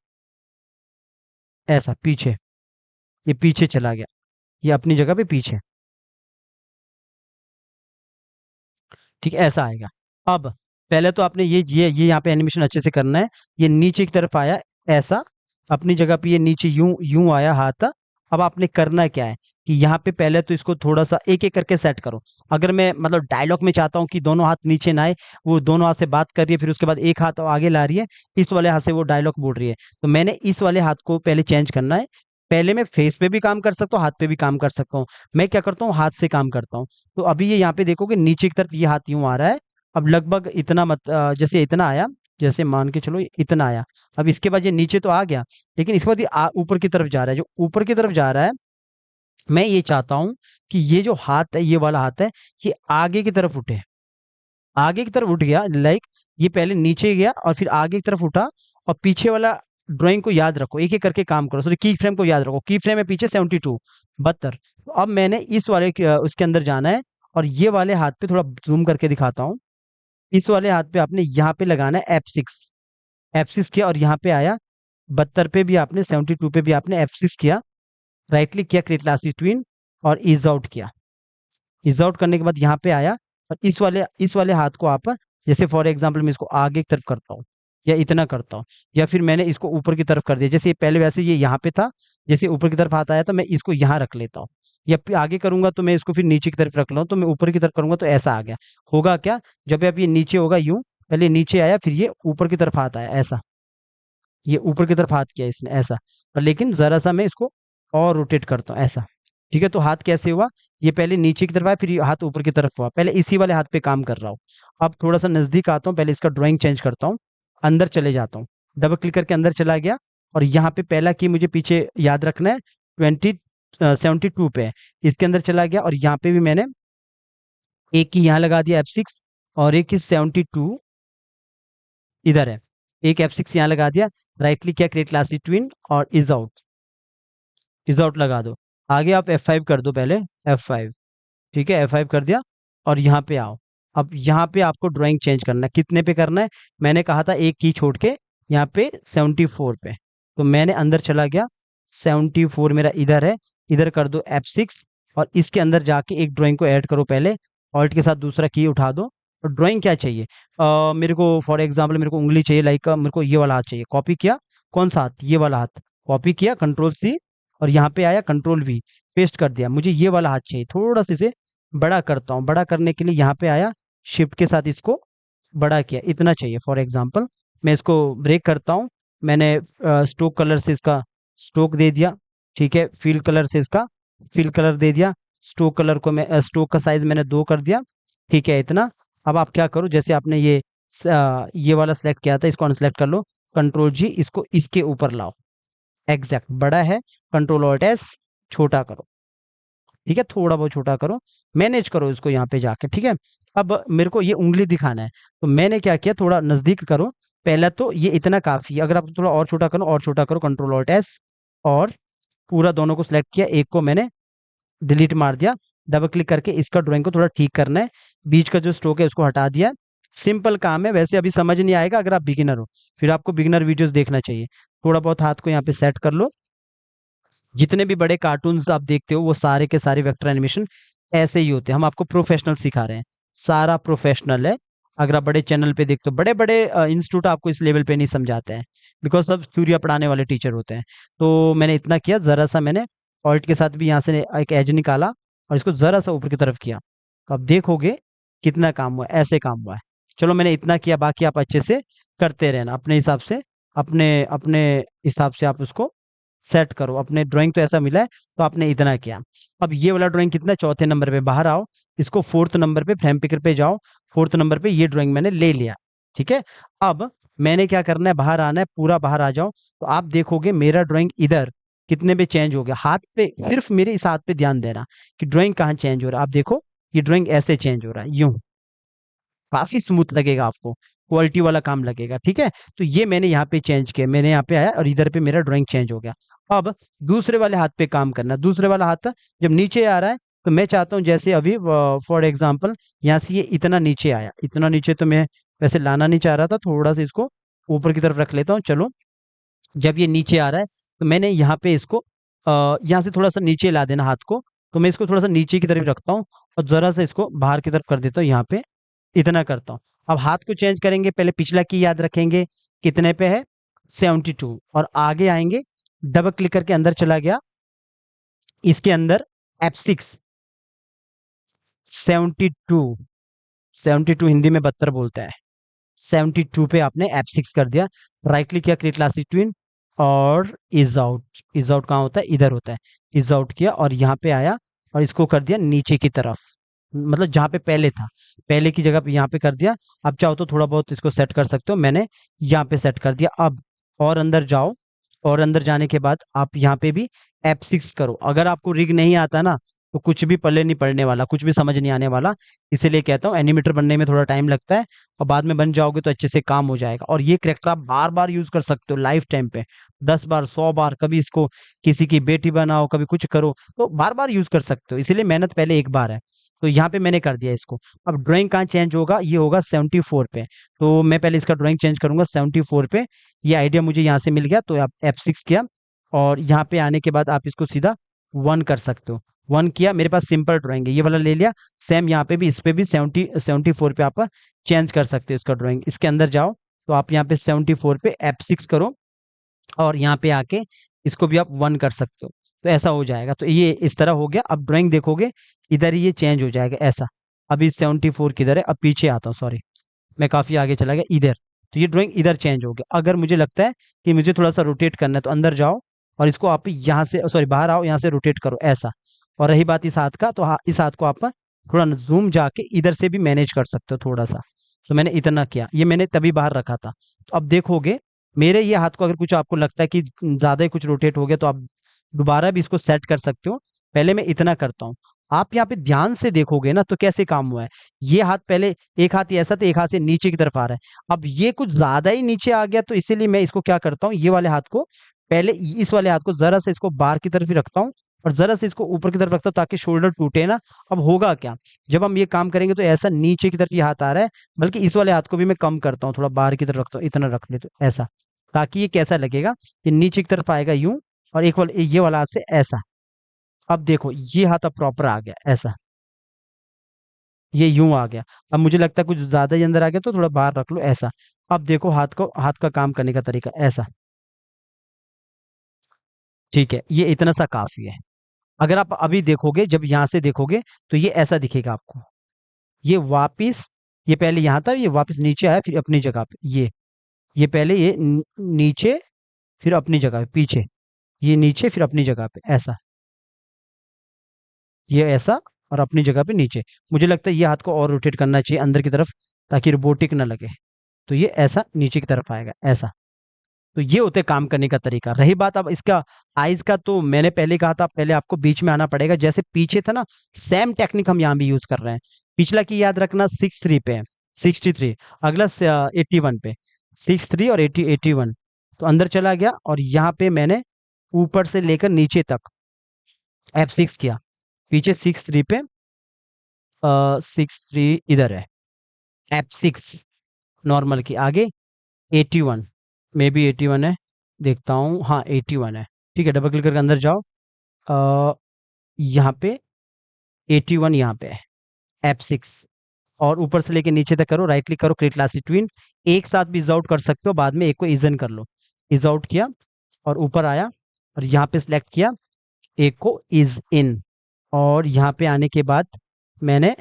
[SPEAKER 2] ऐसा पीछे, ये पीछे चला गया, ये अपनी जगह पे पीछे। ठीक है, ऐसा आएगा। अब पहले तो आपने ये यहाँ पे एनिमेशन अच्छे से करना है, ये नीचे की तरफ आया ऐसा, अपनी जगह पे ये नीचे यूं यूं आया हाथ। अब आपने करना क्या है कि यहाँ पे पहले तो इसको थोड़ा सा एक एक करके सेट करो। अगर मैं मतलब डायलॉग में चाहता हूँ कि दोनों हाथ नीचे ना आए, वो दोनों हाथ से बात कर रही है फिर उसके बाद एक हाथ आगे ला रही है, इस वाले हाथ से वो डायलॉग बोल रही है, तो मैंने इस वाले हाथ को पहले चेंज करना है। पहले मैं फेस पे भी काम कर सकता हूँ, हाथ पे भी काम कर सकता हूँ, मैं क्या करता हूँ हाथ से काम करता हूँ। तो अभी ये यहाँ पे देखोगे नीचे की तरफ ये हाथ यूं आ रहा है, अब लगभग इतना मत जैसे इतना आया, जैसे मान के चलो इतना आया, अब इसके बाद ये नीचे तो आ गया, लेकिन इसके बाद ये ऊपर की तरफ जा रहा है, जो ऊपर की तरफ जा रहा है, मैं ये चाहता हूं कि ये जो हाथ है, ये वाला हाथ है, ये आगे की तरफ उठे, आगे की तरफ उठ गया, लाइक ये पहले नीचे गया और फिर आगे की तरफ उठा। और पीछे वाला ड्राइंग को याद रखो, एक एक करके काम करो, सॉरी की फ्रेम को याद रखो, की फ्रेम है पीछे 72, 72। तो अब मैंने इस वाले उसके अंदर जाना है, और ये वाले हाथ पे थोड़ा जूम करके दिखाता हूँ, इस वाले हाथ पे आपने यहाँ पे लगाना है F6, F6 किया और यहाँ पे आया, 72 पे भी आपने, 72 पे भी आपने F6 किया, राइट क्लिक किया, क्रिएट क्लास ट्विन, और इज आउट किया। इज आउट करने के बाद यहाँ पे आया, और इस वाले हाथ को आप, जैसे फॉर एग्जांपल मैं इसको आगे की तरफ करता हूँ, या इतना करता हूँ, या फिर मैंने इसको ऊपर की तरफ कर दिया, जैसे ये पहले वैसे ये यहाँ पे था, जैसे ऊपर की तरफ हाथ आया तो मैं इसको यहाँ रख लेता हूँ, या फिर आगे करूंगा तो मैं इसको फिर नीचे की तरफ रख लूँ, तो मैं ऊपर की तरफ करूंगा तो ऐसा आ गया। होगा क्या, जब अब ये नीचे होगा यूं, पहले नीचे आया फिर ये ऊपर की तरफ हाथ आया ऐसा, ये ऊपर की तरफ हाथ किया इसने ऐसा, और लेकिन जरा सा मैं इसको और रोटेट करता हूँ ऐसा। ठीक है, तो हाथ कैसे हुआ, ये पहले नीचे की तरफ आया फिर ये हाथ ऊपर की तरफ हुआ, पहले इसी वाले हाथ पे काम कर रहा हूँ। अब थोड़ा सा नजदीक आता हूँ, पहले इसका ड्राइंग चेंज करता हूँ, अंदर चले जाता हूँ, डबल क्लिक करके अंदर चला गया, और यहाँ पे पहला की मुझे पीछे याद रखना है 72 पे है, इसके अंदर चला गया, और यहाँ पे भी मैंने एक की यहाँ लगा दिया F6, और एक की 72 इधर है, एक F6 यहाँ लगा दिया, राइटली क्या क्रिएट क्लास ट्विन और इज आउट लगा दो। आगे आप F5 कर दो, पहले F5, ठीक है F5 कर दिया, और यहाँ पे आओ। अब यहाँ पे आपको ड्राइंग चेंज करना है, कितने पे करना है, मैंने कहा था एक की छोड़ के, यहाँ पे 74 पे, तो मैंने अंदर चला गया, 74 मेरा इधर है, इधर कर दो F6, और इसके अंदर जाके एक ड्राइंग को ऐड करो, पहले ऑल्ट के साथ दूसरा की उठा दो, और ड्राइंग क्या चाहिए, मेरे को फॉर एग्जाम्पल मेरे को उंगली चाहिए, लाइक मेरे को ये वाला हाथ चाहिए, कॉपी किया, कौन सा हाथ, ये वाला हाथ, कॉपी किया Ctrl+C, और यहाँ पे आया Ctrl+V, पेस्ट कर दिया, मुझे ये वाला हाथ चाहिए, थोड़ा सा इसे बड़ा करता हूँ, बड़ा करने के लिए यहाँ पे आया, शिफ्ट के साथ इसको बड़ा किया, इतना चाहिए फॉर एग्जांपल, मैं इसको ब्रेक करता हूँ, मैंने स्ट्रोक कलर से इसका स्ट्रोक दे दिया, ठीक है, फिल कलर से इसका फिल कलर दे दिया, स्ट्रोक कलर को मैं स्ट्रोक का साइज मैंने 2 कर दिया, ठीक है इतना। अब आप क्या करो, जैसे आपने ये वाला सेलेक्ट किया था, इसको अनसेलेक्ट कर लो, Ctrl+G, इसको इसके ऊपर लाओ, एग्जैक्ट बड़ा है, Ctrl+Alt+S, छोटा करो, ठीक है, थोड़ा बहुत छोटा करो, मैनेज करो इसको यहाँ पे जाके, ठीक है। अब मेरे को ये उंगली दिखाना है, तो मैंने क्या किया, थोड़ा नजदीक करो, पहला तो ये इतना काफी है, अगर आप थोड़ा और छोटा करो, और छोटा करो, Ctrl+Alt+S, और पूरा दोनों को सिलेक्ट किया, एक को मैंने डिलीट मार दिया, डबल क्लिक करके इसका ड्राइंग को थोड़ा ठीक करना है, बीच का जो स्ट्रोक है उसको हटा दिया, सिंपल काम है, वैसे अभी समझ नहीं आएगा अगर आप बिगिनर हो, फिर आपको बिगिनर वीडियोस देखना चाहिए। थोड़ा बहुत हाथ को यहाँ पे सेट कर लो, जितने भी बड़े कार्टून्स आप देखते हो वो सारे के सारे वेक्टर एनिमेशन ऐसे ही होते हैं, हम आपको प्रोफेशनल सिखा रहे हैं, सारा प्रोफेशनल है। अगर आप बड़े चैनल पे देखते हो, बड़े बड़े इंस्टीट्यूट आपको इस लेवल पे नहीं समझाते हैं, बिकॉज सब थ्योरी पढ़ाने वाले टीचर होते हैं। तो मैंने इतना किया, जरा सा मैंने ऑल्ट के साथ भी यहाँ से एक एज निकाला, और इसको जरा सा ऊपर की तरफ किया, तो आप देखोगे कितना काम हुआ है, ऐसे काम हुआ है। चलो मैंने इतना किया, बाकी आप अच्छे से करते रहना अपने हिसाब से, अपने अपने हिसाब से आप उसको सेट करो, अपने ड्राइंग तो ऐसा मिला है, तो आपने इतना किया। अब ये वाला ड्राइंग कितना, चौथे नंबर पे, बाहर आओ, इसको 4th नंबर पे फ्रेम पिकर पे जाओ, 4th नंबर पे ये ड्राइंग मैंने ले लिया, ठीक है। अब मैंने क्या करना है, बाहर आना है, पूरा बाहर आ जाओ, तो आप देखोगे मेरा ड्राइंग इधर कितने पे चेंज हो गया, हाथ पे, सिर्फ मेरे इस हाथ पे ध्यान देना कि ड्राइंग कहाँ चेंज हो रहा है। आप देखो ये ड्राइंग ऐसे चेंज हो रहा है, यूं, काफी स्मूथ लगेगा आपको, क्वालिटी वाला काम लगेगा, ठीक है। तो ये मैंने यहाँ पे चेंज किया, मैंने यहाँ पे आया और इधर पे मेरा ड्राइंग चेंज हो गया। अब दूसरे वाले हाथ पे काम करना, दूसरे वाला हाथ जब नीचे आ रहा है, तो मैं चाहता हूँ जैसे अभी फॉर एग्जाम्पल यहाँ से ये इतना नीचे आया, इतना नीचे तो मैं वैसे लाना नहीं चाह रहा था, थोड़ा सा इसको ऊपर की तरफ रख लेता हूँ। चलो, जब ये नीचे आ रहा है तो मैंने यहाँ पे इसको यहाँ से थोड़ा सा नीचे ला देना हाथ को, तो मैं इसको थोड़ा सा नीचे की तरफ रखता हूँ, और जरा सा इसको बाहर की तरफ कर देता हूँ, यहाँ पे इतना करता हूँ। अब हाथ को चेंज करेंगे, पहले पिछला की याद रखेंगे, कितने पे है 72, और आगे आएंगे, डबल क्लिक करके अंदर चला गया, इसके अंदर F6, 72 हिंदी में 72 बोलता है, 72 पे आपने F6 कर दिया, राइट क्लिक किया, क्रिएट क्लास ट्विन, और इज आउट कहाँ होता है, इधर होता है, इज आउट किया, और यहाँ पे आया और इसको कर दिया नीचे की तरफ, मतलब जहाँ पे पहले था, पहले की जगह पे यहाँ पे कर दिया। अब चाहो तो थोड़ा बहुत इसको सेट कर सकते हो, मैंने यहाँ पे सेट कर दिया। अब और अंदर जाओ, और अंदर जाने के बाद आप यहाँ पे भी F6 करो। अगर आपको रिग नहीं आता ना, तो कुछ भी पल्ले नहीं पड़ने वाला, कुछ भी समझ नहीं आने वाला, इसीलिए कहता हूँ एनिमेटर बनने में थोड़ा टाइम लगता है, और बाद में बन जाओगे तो अच्छे से काम हो जाएगा। और ये करेक्टर आप बार बार यूज कर सकते हो लाइफ टाइम पे, 10 बार 100 बार, कभी इसको किसी की बेटी बनाओ, कभी कुछ करो, तो बार बार यूज कर सकते हो, इसीलिए मेहनत पहले एक बार है। तो यहाँ पे मैंने कर दिया इसको। अब ड्राइंग कहाँ चेंज होगा, ये होगा 74 पे, तो मैं पहले इसका ड्राइंग चेंज करूंगा 74 पे। ये आइडिया मुझे यहाँ से मिल गया, तो आप F6 किया, और यहाँ पे आने के बाद आप इसको सीधा 1 कर सकते हो, 1 किया, मेरे पास सिंपल ड्राइंग है, ये वाला ले लिया। सेम यहाँ पे भी, इस पे भी 74 पे आप चेंज कर सकते हो इसका ड्राइंग। इसके अंदर जाओ, तो आप यहाँ पे 74 पे F6 करो और यहाँ पे आके इसको भी आप 1 कर सकते हो, तो ऐसा हो जाएगा। तो ये इस तरह हो गया। अब ड्राइंग देखोगे इधर ये चेंज हो जाएगा ऐसा। अभी 74 किधर है, अब पीछे आता हूँ, सॉरी मैं काफ़ी आगे चला गया इधर। तो ये ड्राइंग इधर चेंज हो गया। अगर मुझे लगता है कि मुझे थोड़ा सा रोटेट करना है तो अंदर जाओ और इसको आप यहाँ से, सॉरी बाहर आओ, यहाँ से रोटेट करो ऐसा। और रही बात इस हाथ का, तो इस हाथ को आप थोड़ा जूम जाके इधर से भी मैनेज कर सकते हो थोड़ा सा। तो मैंने इतना किया, ये मैंने तभी बाहर रखा था। तो अब देखोगे मेरे ये हाथ को अगर कुछ आपको लगता है कि ज़्यादा ही कुछ रोटेट हो गया तो आप दोबारा भी इसको सेट कर सकते हो। पहले मैं इतना करता हूँ। आप यहाँ पे ध्यान से देखोगे ना तो कैसे काम हुआ है। ये हाथ पहले, एक हाथ ये ऐसा था, एक हाथ से नीचे की तरफ आ रहा है। अब ये कुछ ज्यादा ही नीचे आ गया, तो इसीलिए मैं इसको क्या करता हूँ, ये वाले हाथ को पहले, इस वाले हाथ को जरा से इसको बाहर की तरफ ही रखता हूँ और जरा से इसको ऊपर की तरफ रखता हूँ ताकि शोल्डर टूटे ना। अब होगा क्या, जब हम ये काम करेंगे तो ऐसा नीचे की तरफ ये हाथ आ रहा है, बल्कि इस वाले हाथ को भी मैं कम करता हूँ, थोड़ा बाहर की तरफ रखता हूँ, इतना रख ले तो ऐसा, ताकि ये कैसा लगेगा, ये नीचे की तरफ आएगा यूं, और एक वाला ये वाला हाथ से ऐसा। अब देखो ये हाथ अब प्रॉपर आ गया ऐसा, ये यूं आ गया। अब मुझे लगता है कुछ ज्यादा ही अंदर आ गया तो थोड़ा बाहर रख लो ऐसा। अब देखो हाथ का काम करने का तरीका ऐसा, ठीक है, ये इतना सा काफी है। अगर आप अभी देखोगे, जब यहाँ से देखोगे तो ये ऐसा दिखेगा आपको, ये वापिस, ये पहले यहाँ था, ये वापस नीचे आया, फिर अपनी जगह पे ये पहले ये नीचे, फिर अपनी जगह पे पीछे, ये नीचे फिर अपनी जगह पे ऐसा, ये ऐसा और अपनी जगह पे नीचे। मुझे लगता है ये हाथ को और रोटेट करना चाहिए अंदर की तरफ ताकि रोबोटिक ना लगे। तो ये ऐसा नीचे की तरफ आएगा ऐसा। तो ये होते काम करने का तरीका। रही बात अब इसका आइज का, तो मैंने पहले कहा था पहले आपको बीच में आना पड़ेगा, जैसे पीछे था ना, सेम टेक्निक हम यहाँ भी यूज कर रहे हैं। पिछला की याद रखना 63 पे है, 63, अगला 81 पे, 63 और 81। तो अंदर चला गया और यहाँ पे मैंने ऊपर से लेकर नीचे तक F6 किया, पीछे 63 पे, 63 इधर है, F6 नॉर्मल की, आगे 81, मे बी 81 है, देखता हूँ, हाँ 81 है, ठीक है। डबल क्लिक करके अंदर जाओ, यहाँ पे 81 यहाँ पे है, F6, और ऊपर से लेके नीचे तक करो, राइट क्लिक करो, क्रिएट क्लास ट्विन, एक साथ भी इज आउट कर सकते हो, बाद में एक को इजन कर लो। इज आउट किया और ऊपर आया और यहाँ पे सिलेक्ट किया, एक को इज इन, और यहाँ पे आने के बाद मैंने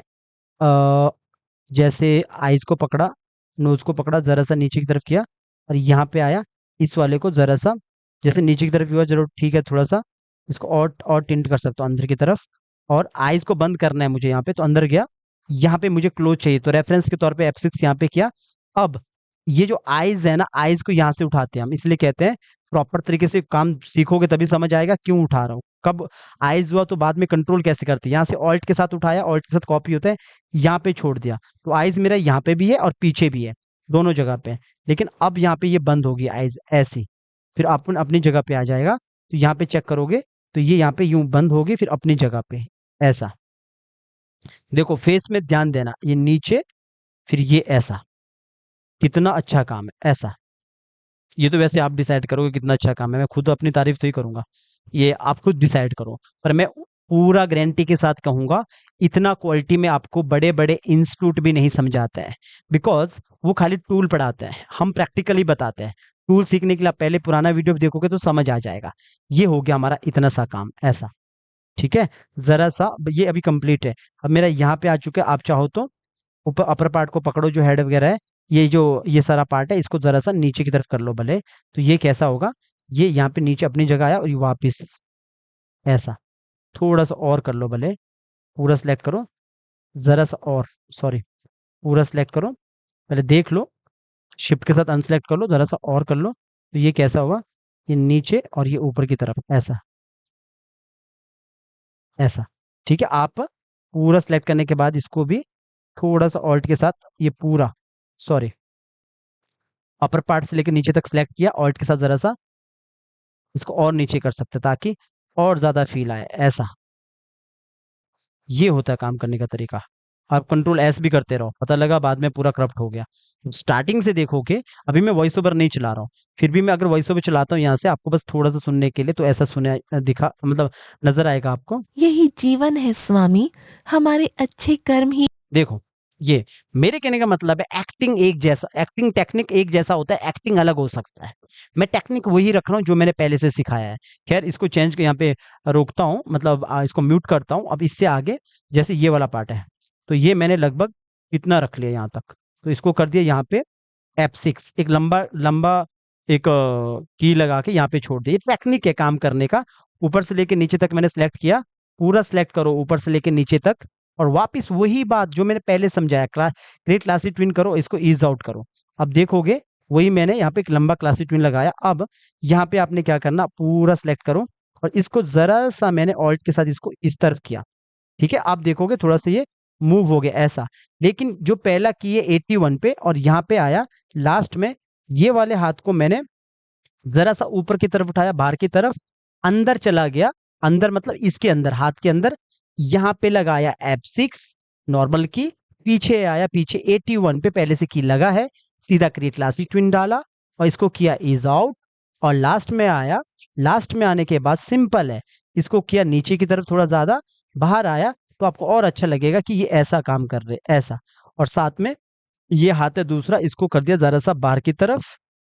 [SPEAKER 2] जैसे आइज को पकड़ा, नोज को पकड़ा, जरा सा नीचे की तरफ किया और यहाँ पे आया, इस वाले को जरा सा जैसे नीचे की तरफ हुआ, जरूर ठीक है, थोड़ा सा इसको और टिंट कर सकता हूँ अंदर की तरफ, और आइज को बंद करना है मुझे यहाँ पे, तो अंदर गया, यहाँ पे मुझे क्लोज चाहिए तो रेफरेंस के तौर पे F6 यहाँ पे किया। अब ये जो आइज है ना, आइज को यहाँ से उठाते हैं हम, इसलिए कहते हैं प्रॉपर तरीके से काम सीखोगे तभी समझ आएगा क्यों उठा रहा हूँ। कब आइज हुआ तो बाद में कंट्रोल कैसे करते हैं, यहाँ से ऑल्ट के साथ उठाया, ऑल्ट के साथ कॉपी होता है, यहाँ पे छोड़ दिया, तो आइज मेरा यहाँ पे भी है और पीछे भी है, दोनों जगह पे है। लेकिन अब यहाँ पे ये बंद होगी आइज ऐसी, फिर अपन अपनी जगह पे आ जाएगा, तो यहाँ पे चेक करोगे तो ये यहाँ पे यूं बंद होगी, फिर अपनी जगह पे ऐसा। देखो फेस में ध्यान देना, ये नीचे, फिर ये ऐसा, कितना अच्छा काम है ऐसा। ये तो वैसे आप डिसाइड करोगे कितना अच्छा काम है, मैं खुद अपनी तारीफ तो ही करूंगा, ये आप खुद डिसाइड करो, पर मैं पूरा गारंटी के साथ कहूंगा इतना क्वालिटी में आपको बड़े बड़े इंस्टीट्यूट भी नहीं समझाता है, बिकॉज वो खाली टूल पढ़ाते हैं, हम प्रैक्टिकली बताते हैं। टूल सीखने के लिए आप पहले पुराना वीडियो देखोगे तो समझ आ जाएगा। ये हो गया हमारा इतना सा काम ऐसा, ठीक है। जरा सा ये अभी कंप्लीट है, अब मेरा यहाँ पे आ चुका है। आप चाहो तो ऊपर अपर पार्ट को पकड़ो, जो हेड वगैरह है, ये जो ये सारा पार्ट है, इसको जरा सा नीचे की तरफ कर लो भले, तो ये कैसा होगा, ये यहाँ पे नीचे अपनी जगह आया और ये वापिस ऐसा, थोड़ा सा और कर लो भले, पूरा सिलेक्ट करो, जरा सा और, सॉरी, पूरा सिलेक्ट करो, पहले देख लो, शिफ्ट के साथ अनसिलेक्ट कर लो, जरा सा और कर लो, तो ये कैसा होगा, ये नीचे और ये ऊपर की तरफ ऐसा ऐसा, ठीक है। आप पूरा सिलेक्ट करने के बाद इसको भी थोड़ा सा ऑल्ट के साथ, ये पूरा, सॉरी, अपर पार्ट से लेकर नीचे तक सिलेक्ट किया, ऑल्ट के साथ जरा सा इसको और नीचे कर सकते ताकि और ज्यादा फील आए ऐसा। ये होता है काम करने का तरीका। आप कंट्रोल एस भी करते रहो, पता लगा बाद में पूरा करप्ट हो गया। स्टार्टिंग से देखोगे, अभी मैं वॉइस ओवर नहीं चला रहा हूँ, फिर भी मैं अगर वॉइस ओवर चलाता हूँ यहाँ से आपको बस थोड़ा सा सुनने के लिए, तो ऐसा सुने दिखा, मतलब नजर आएगा आपको।
[SPEAKER 1] यही जीवन है स्वामी, हमारे अच्छे कर्म ही।
[SPEAKER 2] देखो ये मेरे कहने का मतलब है एक्टिंग एक जैसा, एक्टिंग टेक्निक एक जैसा होता है, एक्टिंग अलग हो सकता है। मैं टेक्निक वही रख रहा हूँ जो मैंने पहले से सिखाया है। खैर इसको चेंज यहाँ पे रोकता हूँ, मतलब इसको म्यूट करता हूँ। अब इससे आगे जैसे ये वाला पार्ट है, तो ये मैंने लगभग इतना रख लिया यहाँ तक, तो इसको कर दिया यहाँ पे F6, एक लंबा लंबा एक की लगा के यहाँ पे छोड़ दिया। ये टेक्निक है काम करने का। ऊपर से लेके नीचे तक मैंने सेलेक्ट किया, पूरा सेलेक्ट करो ऊपर से लेके नीचे तक, और वापस वही बात जो मैंने पहले समझाया, क्रिएट क्लासिक ट्विन करो, इसको ईज आउट करो। अब देखोगे वही मैंने यहाँ पे एक लंबा क्लासिक ट्विन लगाया। अब यहाँ पे आपने क्या करना, पूरा सेलेक्ट करो और इसको जरा सा मैंने ऑल्ट के साथ इसको इस तरफ किया। ठीक है, आप देखोगे थोड़ा सा ये मूव हो गया ऐसा। लेकिन जो पहला की है 81 पे और यहाँ पे आया लास्ट में, ये वाले हाथ को मैंने जरा सा ऊपर की तरफ उठाया, बाहर की तरफ, अंदर चला गया, अंदर मतलब इसके अंदर, हाथ के अंदर, यहाँ पे लगाया F6 नॉर्मल की, पीछे आया, पीछे 81 पे पहले से की लगा है, सीधा क्रिएट क्लासिक ट्विन डाला और इसको किया ईज आउट, और लास्ट में आया। लास्ट में आने के बाद सिंपल है, इसको किया नीचे की तरफ थोड़ा ज्यादा, बाहर आया, तो आपको और अच्छा लगेगा कि ये ऐसा काम कर रहे, ऐसा। और साथ में ये हाथ है दूसरा, इसको कर दिया जरा सा बाहर की तरफ,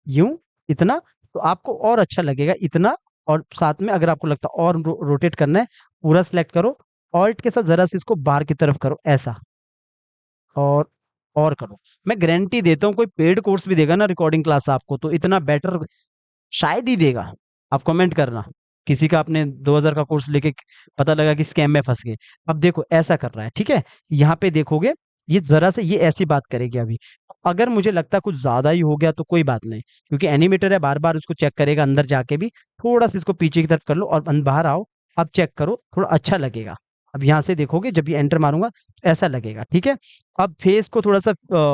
[SPEAKER 2] यूं, इतना, तो आपको और अच्छा लगेगा इतना। और साथ में अगर आपको लगता है और रोटेट करना है, पूरा सेलेक्ट करो, ऑल्ट के साथ जरा सा इसको बाहर की तरफ करो ऐसा, और और करो। मैं गारंटी देता हूँ कोई पेड कोर्स भी देगा ना रिकॉर्डिंग क्लास आपको, तो इतना बेटर शायद ही देगा। आप कमेंट करना, किसी का आपने 2000 का कोर्स लेके पता लगा कि स्कैम में फंस गए। अब देखो ऐसा कर रहा है, ठीक है, यहाँ पे देखोगे ये जरा से ये ऐसी बात करेगी अभी। अगर मुझे लगता है कुछ ज्यादा ही हो गया तो कोई बात नहीं, क्योंकि एनिमेटर है, बार बार उसको चेक करेगा अंदर जाके भी। थोड़ा सा इसको पीछे की तरफ कर लो और बाहर आओ, अब चेक करो, थोड़ा अच्छा लगेगा। अब यहाँ से देखोगे जब ये एंटर मारूंगा तो ऐसा लगेगा, ठीक है। अब फेस को थोड़ा सा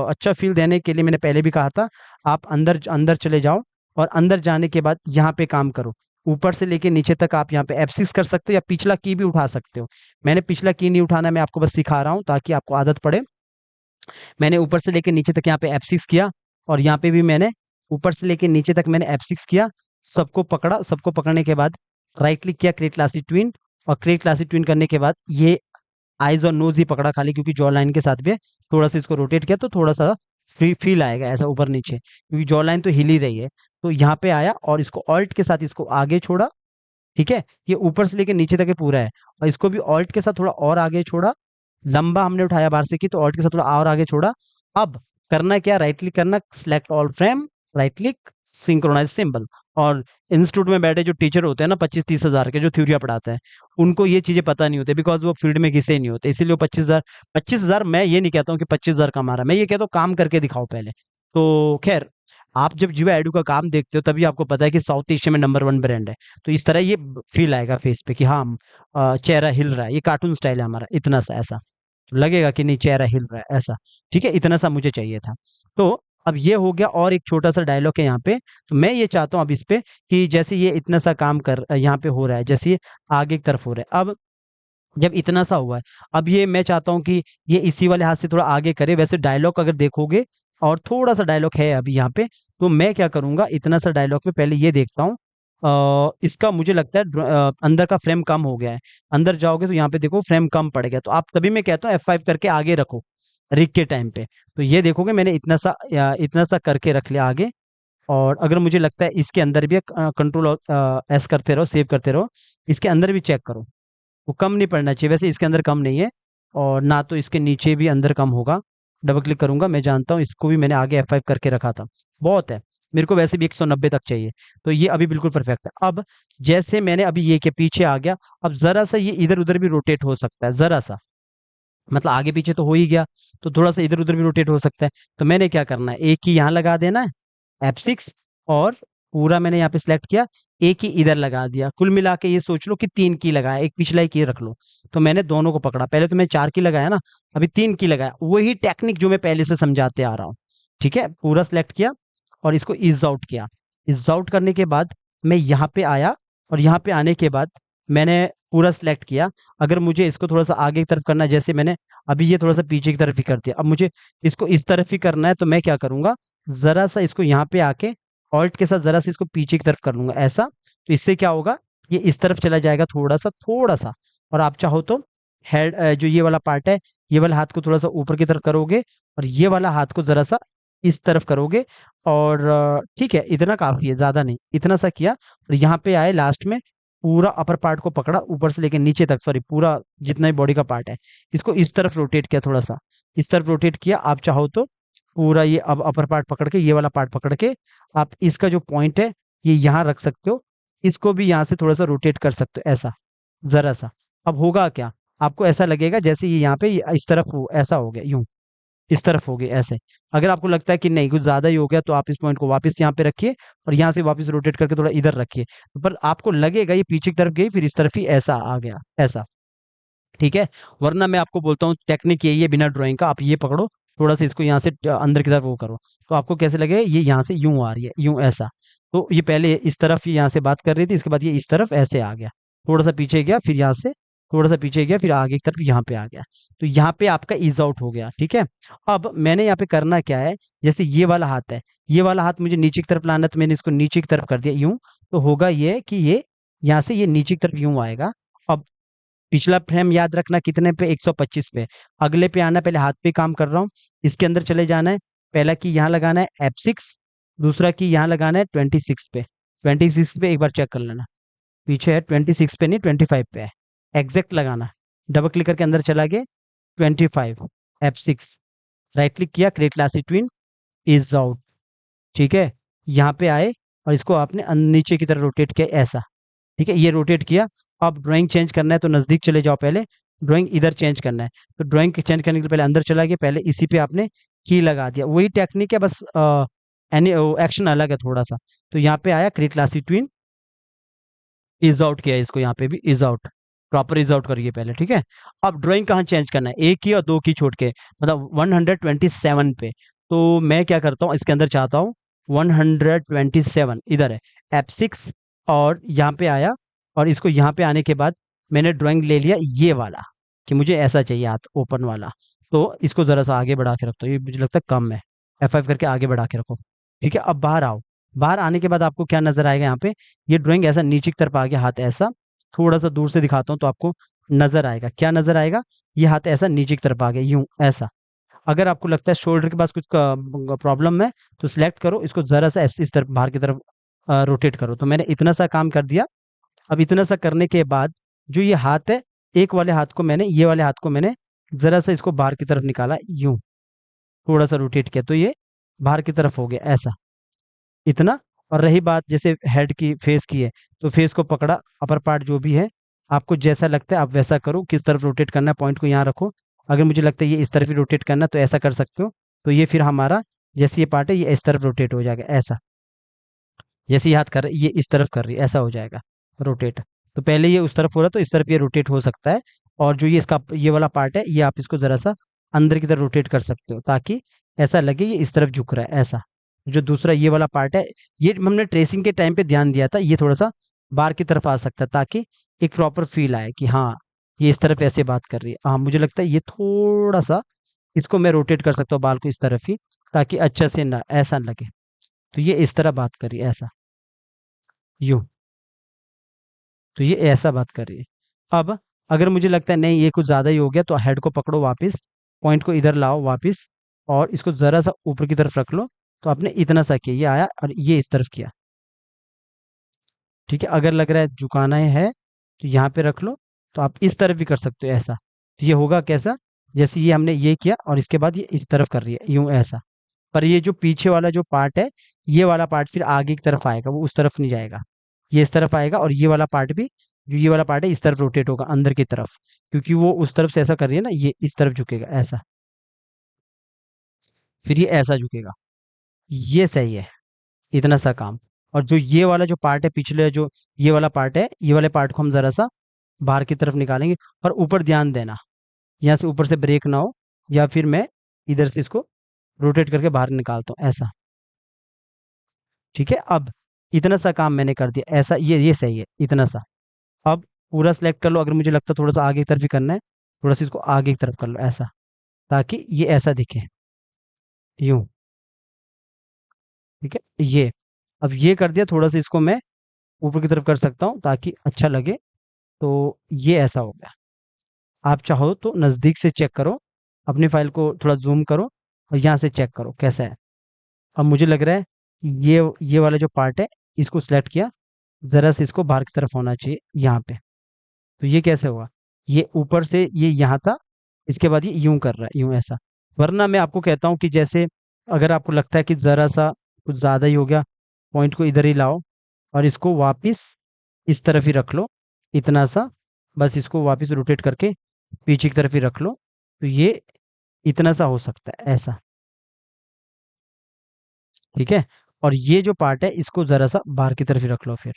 [SPEAKER 2] अच्छा फील देने के लिए मैंने पहले भी कहा था, आप अंदर अंदर चले जाओ, और अंदर जाने के बाद यहाँ पे काम करो, ऊपर से लेके नीचे तक आप यहाँ पे F6 कर सकते हो या पिछला की भी उठा सकते हो। मैंने पिछला की नहीं उठाना, मैं आपको बस सिखा रहा हूँ ताकि आपको आदत पड़े। मैंने ऊपर से लेके नीचे तक यहाँ पे F6 किया, और यहाँ पे भी मैंने ऊपर से लेके नीचे तक मैंने F6 किया, सबको पकड़ा। सबको पकड़ने के बाद राइट क्लिक किया, क्रिएट क्लासिक ट्विन, और क्रिएट क्लासिक ट्विन करने के बाद ये आईज और नोज ही पकड़ा खाली, क्योंकि जॉ लाइन के साथ भी थोड़ा सा इसको रोटेट किया तो थोड़ा सा फ्री फील आएगा ऐसा ऊपर नीचे, क्योंकि जॉ लाइन तो हिल ही रही है। तो यहाँ पे आया और इसको ऑल्ट के साथ इसको आगे छोड़ा, ठीक है, ये ऊपर से लेके नीचे तक ये पूरा है, और इसको भी ऑल्ट के साथ थोड़ा और आगे छोड़ा। लंबा हमने उठाया बाहर से की, तो ऑल्ट के साथ थोड़ा और आगे छोड़ा। अब करना क्या, राइट क्लिक करना, select all frame, right click, synchronise symbol. और इंस्टीट्यूट में बैठे जो टीचर होते हैं ना 25-30 हजार के, जो थ्योरिया पढ़ाते हैं, उनको ये चीजें पता नहीं होती, बिकॉज वो फील्ड में घिसे नहीं होते, इसीलिए वो 25,000 मैं ये नहीं कहता हूँ कि 25,000 कमा रहा है, मैं ये कहता हूँ काम करके दिखाओ पहले। तो खैर, आप जब जीवा एडू का काम देखते हो तभी आपको पता है कि साउथ एशिया में नंबर 1 ब्रांड है। तो इस तरह ये फील आएगा फेस पे कि हाँ, चेहरा हिल रहा है, ये कार्टून स्टाइल है हमारा, इतना सा ऐसा लगेगा कि नहीं चेहरा हिल रहा है ऐसा, ठीक है, इतना सा मुझे चाहिए था। तो अब ये हो गया, और एक छोटा सा डायलॉग है यहाँ पे, तो मैं ये चाहता हूँ अब इस पे कि जैसे ये इतना सा काम कर यहाँ पे हो रहा है, जैसे ये आगे की तरफ हो रहा है, अब जब इतना सा हुआ है, अब ये मैं चाहता हूँ कि ये इसी वाले हाथ से थोड़ा आगे करे। वैसे डायलॉग अगर देखोगे, और थोड़ा सा डायलॉग है अभी यहाँ पे, तो मैं क्या करूंगा, इतना सा डायलॉग में पहले ये देखता हूँ। इसका मुझे लगता है अंदर का फ्रेम कम हो गया है। अंदर जाओगे तो यहाँ पे देखो फ्रेम कम पड़ गया, तो आप तभी मैं कहता हूँ F5 करके आगे रखो रिक के टाइम पे। तो ये देखोगे मैंने इतना सा करके रख लिया आगे। और अगर मुझे लगता है इसके अंदर भी कंट्रोल S करते रहो, सेव करते रहो, इसके अंदर भी चेक करो, वो कम नहीं पड़ना चाहिए। वैसे इसके अंदर कम नहीं है, और ना तो इसके नीचे भी अंदर कम होगा। डबल क्लिक करूंगा, मैं जानता हूँ इसको भी मैंने आगे F5 करके रखा था, बहुत है। मेरे को वैसे भी 190 तक चाहिए, तो ये अभी बिल्कुल परफेक्ट है। अब जैसे मैंने अभी ये के पीछे आ गया, अब जरा सा ये इधर उधर भी रोटेट हो सकता है, जरा सा, मतलब आगे पीछे तो हो ही गया, तो थोड़ा सा इधर उधर भी रोटेट हो सकता है। तो मैंने क्या करना है, एक ही यहाँ लगा देना है F6, और पूरा मैंने यहाँ पे सिलेक्ट किया, एक ही इधर लगा दिया। कुल मिला के ये सोच लो कि 3 की लगाया, एक पिछला ही की रख लो। तो मैंने दोनों को पकड़ा, पहले तो मैं 4 की लगाया ना, अभी 3 की लगाया, वही टेक्निक जो मैं पहले से समझाते आ रहा हूँ, ठीक है। पूरा सिलेक्ट किया और इसको इज आउट किया। इज आउट करने के बाद मैं यहाँ पे आया, और यहाँ पे आने के बाद मैंने पूरा सिलेक्ट किया। अगर मुझे इसको थोड़ा सा आगे की तरफ करना है, जैसे मैंने अभी ये थोड़ा सा पीछे की तरफ ही कर दिया, अब मुझे इसको इस तरफ ही करना है, तो मैं क्या करूंगा, जरा सा इसको यहाँ पे आके ऑल्ट के साथ जरा सा इसको पीछे की तरफ कर लूंगा ऐसा। तो इससे क्या होगा, ये इस तरफ चला जाएगा थोड़ा सा थोड़ा सा, और आप चाहो तो हेड जो ये वाला पार्ट है, ये वाला हाथ को थोड़ा सा ऊपर की तरफ करोगे और ये वाला हाथ को जरा सा इस तरफ करोगे और ठीक है, इतना काफी है, ज्यादा नहीं, इतना सा किया और यहाँ पे आए लास्ट में, पूरा अपर पार्ट को पकड़ा ऊपर से लेके नीचे तक, सॉरी पूरा जितना भी बॉडी का पार्ट है, इसको इस तरफ रोटेट किया, थोड़ा सा इस तरफ रोटेट किया। आप चाहो तो पूरा ये अब अपर पार्ट पकड़ के, ये वाला पार्ट पकड़ के आप इसका जो पॉइंट है ये यहाँ रख सकते हो, इसको भी यहाँ से थोड़ा सा रोटेट कर सकते हो ऐसा, जरा सा। अब होगा क्या, आपको ऐसा लगेगा जैसे ये यहाँ पे इस तरफ ऐसा हो गया, यूं इस तरफ हो गया ऐसे। अगर आपको लगता है कि नहीं कुछ ज्यादा ही हो गया, तो आप इस पॉइंट को वापस यहाँ पे रखिए और यहाँ से वापस रोटेट करके थोड़ा इधर रखिए, पर आपको लगेगा ये पीछे की तरफ गई, फिर इस तरफ ही ऐसा आ गया ऐसा, ठीक है। वरना मैं आपको बोलता हूँ टेक्निक यही है बिना ड्राइंग का, आप ये पकड़ो, थोड़ा सा इसको यहाँ से अंदर की तरफ वो करो, तो आपको कैसे लगेगा ये यहाँ से यूं आ रही है, यूं ऐसा। तो ये पहले इस तरफ ये यहाँ से बात कर रही थी, इसके बाद ये इस तरफ ऐसे आ गया, थोड़ा सा पीछे गया, फिर यहाँ से थोड़ा सा पीछे गया, फिर आगे की तरफ यहाँ पे आ गया। तो यहाँ पे आपका इज आउट हो गया, ठीक है। अब मैंने यहाँ पे करना क्या है, जैसे ये वाला हाथ है, ये वाला हाथ मुझे नीचे की तरफ लाना है, तो मैंने इसको नीचे की तरफ कर दिया यूं। तो होगा ये कि ये यहाँ से ये नीचे की तरफ यूं आएगा। अब पिछला फ्रेम याद रखना कितने पे, 125 पे। अगले पे आना, पहले हाथ पे काम कर रहा हूँ, इसके अंदर चले जाना है। पहला की यहाँ लगाना है F6, दूसरा की यहाँ लगाना है 26 पे। 26 पे एक बार चेक कर लेना, पीछे है 26 पे नहीं 25 पे है, एग्जैक्ट लगाना। डबल क्लिक करके अंदर चला गया 25, F6, राइट क्लिक किया, create classic twin, is out, ठीक है। यहाँ पे आए और इसको आपने नीचे की तरफ रोटेट किया ऐसा, ठीक है, ये रोटेट किया। अब ड्राइंग चेंज करना है तो नजदीक चले जाओ, पहले ड्राइंग इधर चेंज करना है, तो ड्राइंग चेंज करने के लिए पहले अंदर चला गया, पहले इसी पे आपने की लगा दिया, वही टेक्निक है, बस एनी एक्शन अलग है थोड़ा सा। तो यहाँ पे आया create classic twin, is out किया, इसको यहाँ पे भी is out, proper is out करिए पहले, ठीक है। अब ड्राइंग कहाँ चेंज करना है, एक की और दो की छोड़ के, मतलब 127 पे। तो मैं क्या करता हूँ, इसके अंदर चाहता हूँ 127 इधर है, F6, और यहाँ पे आया, और इसको यहाँ पे आने के बाद मैंने ड्राइंग ले लिया ये वाला, कि मुझे ऐसा चाहिए हाथ ओपन वाला। तो इसको जरा सा आगे बढ़ा के रखता हूँ, ये मुझे लगता है कम है, F5 करके आगे बढ़ा के रखो, ठीक है। अब बाहर आओ, बाहर आने के बाद आपको क्या नजर आएगा, यहाँ पे ये ड्राइंग ऐसा नीचे की तरफ आ गया, हाथ ऐसा, थोड़ा सा दूर से दिखाता हूँ तो आपको नजर आएगा, क्या नजर आएगा, ये हाथ ऐसा नीचे की तरफ आ गया यूं ऐसा। अगर आपको लगता है शोल्डर के पास कुछ प्रॉब्लम है, तो सिलेक्ट करो इसको, जरा सा इस तरफ बाहर की तरफ रोटेट करो। तो मैंने इतना सा काम कर दिया। अब इतना सा करने के बाद जो ये हाथ है, एक वाले हाथ को मैंने, ये वाले हाथ को मैंने जरा सा इसको बाहर की तरफ निकाला यूं, थोड़ा सा रोटेट किया, तो ये बाहर की तरफ हो गया ऐसा, इतना। और रही बात जैसे हेड की, फेस की है, तो फेस को पकड़ा, अपर पार्ट जो भी है, आपको जैसा लगता है आप वैसा करो, किस तरफ रोटेट करना है, पॉइंट को यहाँ रखो। अगर मुझे लगता है ये इस तरफ ही रोटेट करना है, तो ऐसा कर सकते हो। तो ये फिर हमारा, जैसे ये पार्ट है ये इस तरफ रोटेट हो जाएगा ऐसा, जैसे ये हाथ कर रही है, ये इस तरफ कर रही है, ऐसा हो जाएगा रोटेट। तो पहले ये उस तरफ हो रहा, तो इस तरफ ये रोटेट हो सकता है। और जो ये इसका ये वाला पार्ट है, ये आप इसको जरा सा अंदर की तरफ रोटेट कर सकते हो, ताकि ऐसा लगे ये इस तरफ झुक रहा है ऐसा। जो दूसरा ये वाला पार्ट है, ये हमने ट्रेसिंग के टाइम पे ध्यान दिया था, ये थोड़ा सा बाहर की तरफ आ सकता है, ताकि एक प्रॉपर फील आए कि हाँ ये इस तरफ ऐसे बात कर रही है। हाँ, मुझे लगता है ये थोड़ा सा इसको मैं रोटेट कर सकता हूँ बाल को इस तरफ ही, ताकि अच्छा से ना ऐसा लगे। तो ये इस तरह बात कर रही है ऐसा, यूं। तो ये ऐसा बात कर रही है। अब अगर मुझे लगता है नहीं ये कुछ ज़्यादा ही हो गया, तो हेड को पकड़ो वापस, पॉइंट को इधर लाओ वापस, और इसको ज़रा सा ऊपर की तरफ रख लो। तो आपने इतना सा किया, ये आया और ये इस तरफ किया, ठीक है। अगर लग रहा है झुकाना है तो यहाँ पे रख लो, तो आप इस तरफ भी कर सकते हो ऐसा। तो ये होगा कैसा, जैसे ये हमने ये किया और इसके बाद ये इस तरफ कर रही है यूं ऐसा। पर ये जो पीछे वाला जो पार्ट है, ये वाला पार्ट फिर आगे की तरफ आएगा, वो उस तरफ नहीं जाएगा, ये इस तरफ आएगा। और ये वाला पार्ट भी, जो ये वाला पार्ट है, इस तरफ रोटेट होगा अंदर की तरफ, क्योंकि वो उस तरफ से ऐसा कर रही है ना, ये इस तरफ झुकेगा ऐसा, फिर ये ऐसा झुकेगा। ये सही है, इतना सा काम। और जो ये वाला जो पार्ट है पिछले, जो ये वाला पार्ट है, ये वाले पार्ट को हम जरा सा बाहर की तरफ निकालेंगे। और ऊपर ध्यान देना, यहाँ से ऊपर से ब्रेक ना हो, या फिर मैं इधर से इसको रोटेट करके बाहर निकालता हूँ ऐसा, ठीक है। अब इतना सा काम मैंने कर दिया ऐसा, ये सही है इतना सा। अब पूरा सेलेक्ट कर लो, अगर मुझे लगता है थोड़ा सा आगे की तरफ ही करना है, थोड़ा सा इसको आगे की तरफ कर लो ऐसा, ताकि ये ऐसा दिखे यूं, ठीक है। ये अब ये कर दिया, थोड़ा सा इसको मैं ऊपर की तरफ कर सकता हूँ ताकि अच्छा लगे। तो ये ऐसा हो गया। आप चाहो तो नज़दीक से चेक करो, अपनी फाइल को थोड़ा जूम करो और यहाँ से चेक करो कैसा है। अब मुझे लग रहा है ये वाला जो पार्ट है इसको सिलेक्ट किया, ज़रा से इसको बाहर की तरफ होना चाहिए यहाँ पे। तो ये कैसे होगा, ये ऊपर से ये यहाँ था, इसके बाद ये यूं कर रहा है, यूं ऐसा। वरना मैं आपको कहता हूँ कि जैसे अगर आपको लगता है कि ज़रा सा कुछ ज़्यादा ही हो गया, पॉइंट को इधर ही लाओ और इसको वापस इस तरफ ही रख लो, इतना सा, बस इसको वापस रोटेट करके पीछे की तरफ ही रख लो, तो ये इतना सा हो सकता है ऐसा, ठीक है। और ये जो पार्ट है इसको ज़रा सा बाहर की तरफ ही रख लो फिर,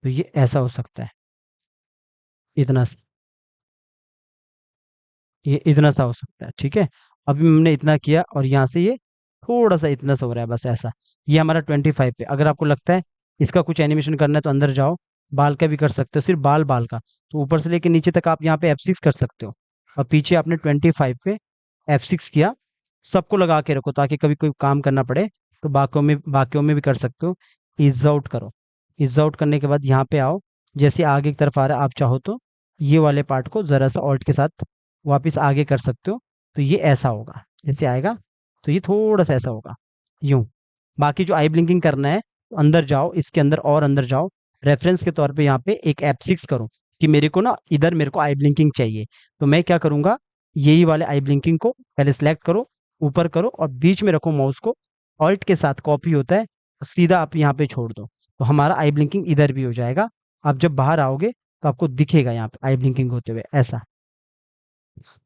[SPEAKER 2] तो ये ऐसा हो सकता है, इतना सा, ये इतना सा हो सकता है, ठीक है। अभी हमने इतना किया और यहाँ से ये थोड़ा सा इतना सा हो रहा है, बस ऐसा। ये हमारा 25 पे। अगर आपको लगता है इसका कुछ एनिमेशन करना है तो अंदर जाओ, बाल का भी कर सकते हो, सिर्फ बाल का, तो ऊपर से लेके नीचे तक आप यहाँ पे F6 कर सकते हो। और पीछे आपने 25 पे F6 किया, सबको लगा के रखो ताकि कभी कोई काम करना पड़े तो बाकियों में भी कर सकते हो। इज आउट करो, इज आउट करने के बाद यहाँ पे आओ, जैसे आगे की तरफ आ रहा है आप चाहो तो ये वाले पार्ट को ज़रा सा ऑल्ट के साथ वापस आगे कर सकते हो, तो ये ऐसा होगा, जैसे आएगा तो ये थोड़ा सा ऐसा होगा, यूं। बाकी जो आई ब्लिंकिंग करना है तो अंदर जाओ, इसके अंदर और अंदर जाओ, रेफरेंस के तौर पे यहाँ पे एक F6 करो कि मेरे को ना इधर मेरे को आई ब्लिंकिंग चाहिए। तो मैं क्या करूँगा, यही वाले आई ब्लिंकिंग को पहले सेलेक्ट करो, ऊपर करो और बीच में रखो माउस को, ऑल्ट के साथ कॉपी होता है, सीधा आप यहाँ पे छोड़ दो, तो हमारा आई ब्लिंकिंग इधर भी हो जाएगा। आप जब बाहर आओगे तो आपको दिखेगा यहाँ पे आई ब्लिंकिंग होते हुए ऐसा।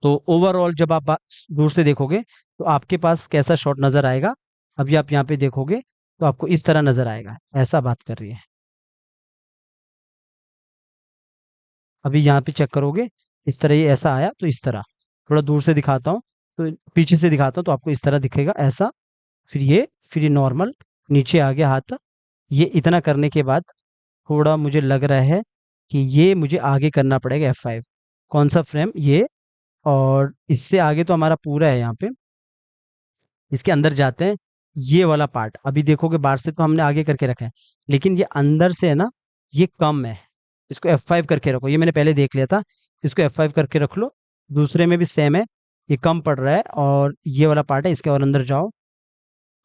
[SPEAKER 2] तो ओवरऑल जब आप दूर से देखोगे तो आपके पास कैसा शॉट नज़र आएगा, अभी आप यहाँ पे देखोगे तो आपको इस तरह नज़र आएगा, ऐसा बात कर रही है। अभी यहाँ पे चेक करोगे इस तरह ये ऐसा आया, तो इस तरह थोड़ा दूर से दिखाता हूँ, तो पीछे से दिखाता हूँ तो आपको इस तरह दिखेगा ऐसा। फिर ये नॉर्मल नीचे आ गया हाथ। ये इतना करने के बाद थोड़ा मुझे लग रहा है कि ये मुझे आगे करना पड़ेगा F5, कौन सा फ्रेम ये, और इससे आगे तो हमारा पूरा है यहाँ पे। इसके अंदर जाते हैं, ये वाला पार्ट अभी देखोगे बाहर से तो हमने आगे करके रखा है, लेकिन ये अंदर से है ना, ये कम है, इसको F5 करके रखो, ये मैंने पहले देख लिया था, इसको F5 करके रख लो। दूसरे में भी सेम है, ये कम पड़ रहा है और ये वाला पार्ट है, इसके और अंदर जाओ,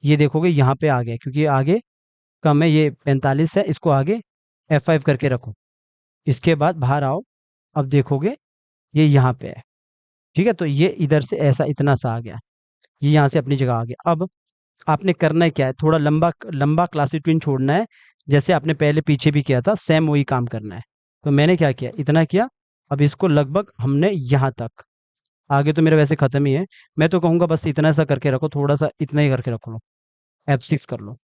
[SPEAKER 2] ये देखोगे यहाँ पे आ गया, क्योंकि ये आगे कम है, ये 45 है, इसको आगे F5 करके रखो। इसके बाद बाहर आओ, अब देखोगे ये यहाँ पे है, ठीक है। तो ये इधर से ऐसा इतना सा आ गया, ये यहाँ से अपनी जगह आ गया। अब आपने करना है क्या है, थोड़ा लंबा लंबा क्लासिक ट्विन छोड़ना है, जैसे आपने पहले पीछे भी किया था, सेम वही काम करना है। तो मैंने क्या किया, इतना किया, अब इसको लगभग हमने यहाँ तक, आगे तो मेरा वैसे खत्म ही है, मैं तो कहूँगा बस इतना सा करके रखो, थोड़ा सा इतना ही करके रख लो, F6 कर लो,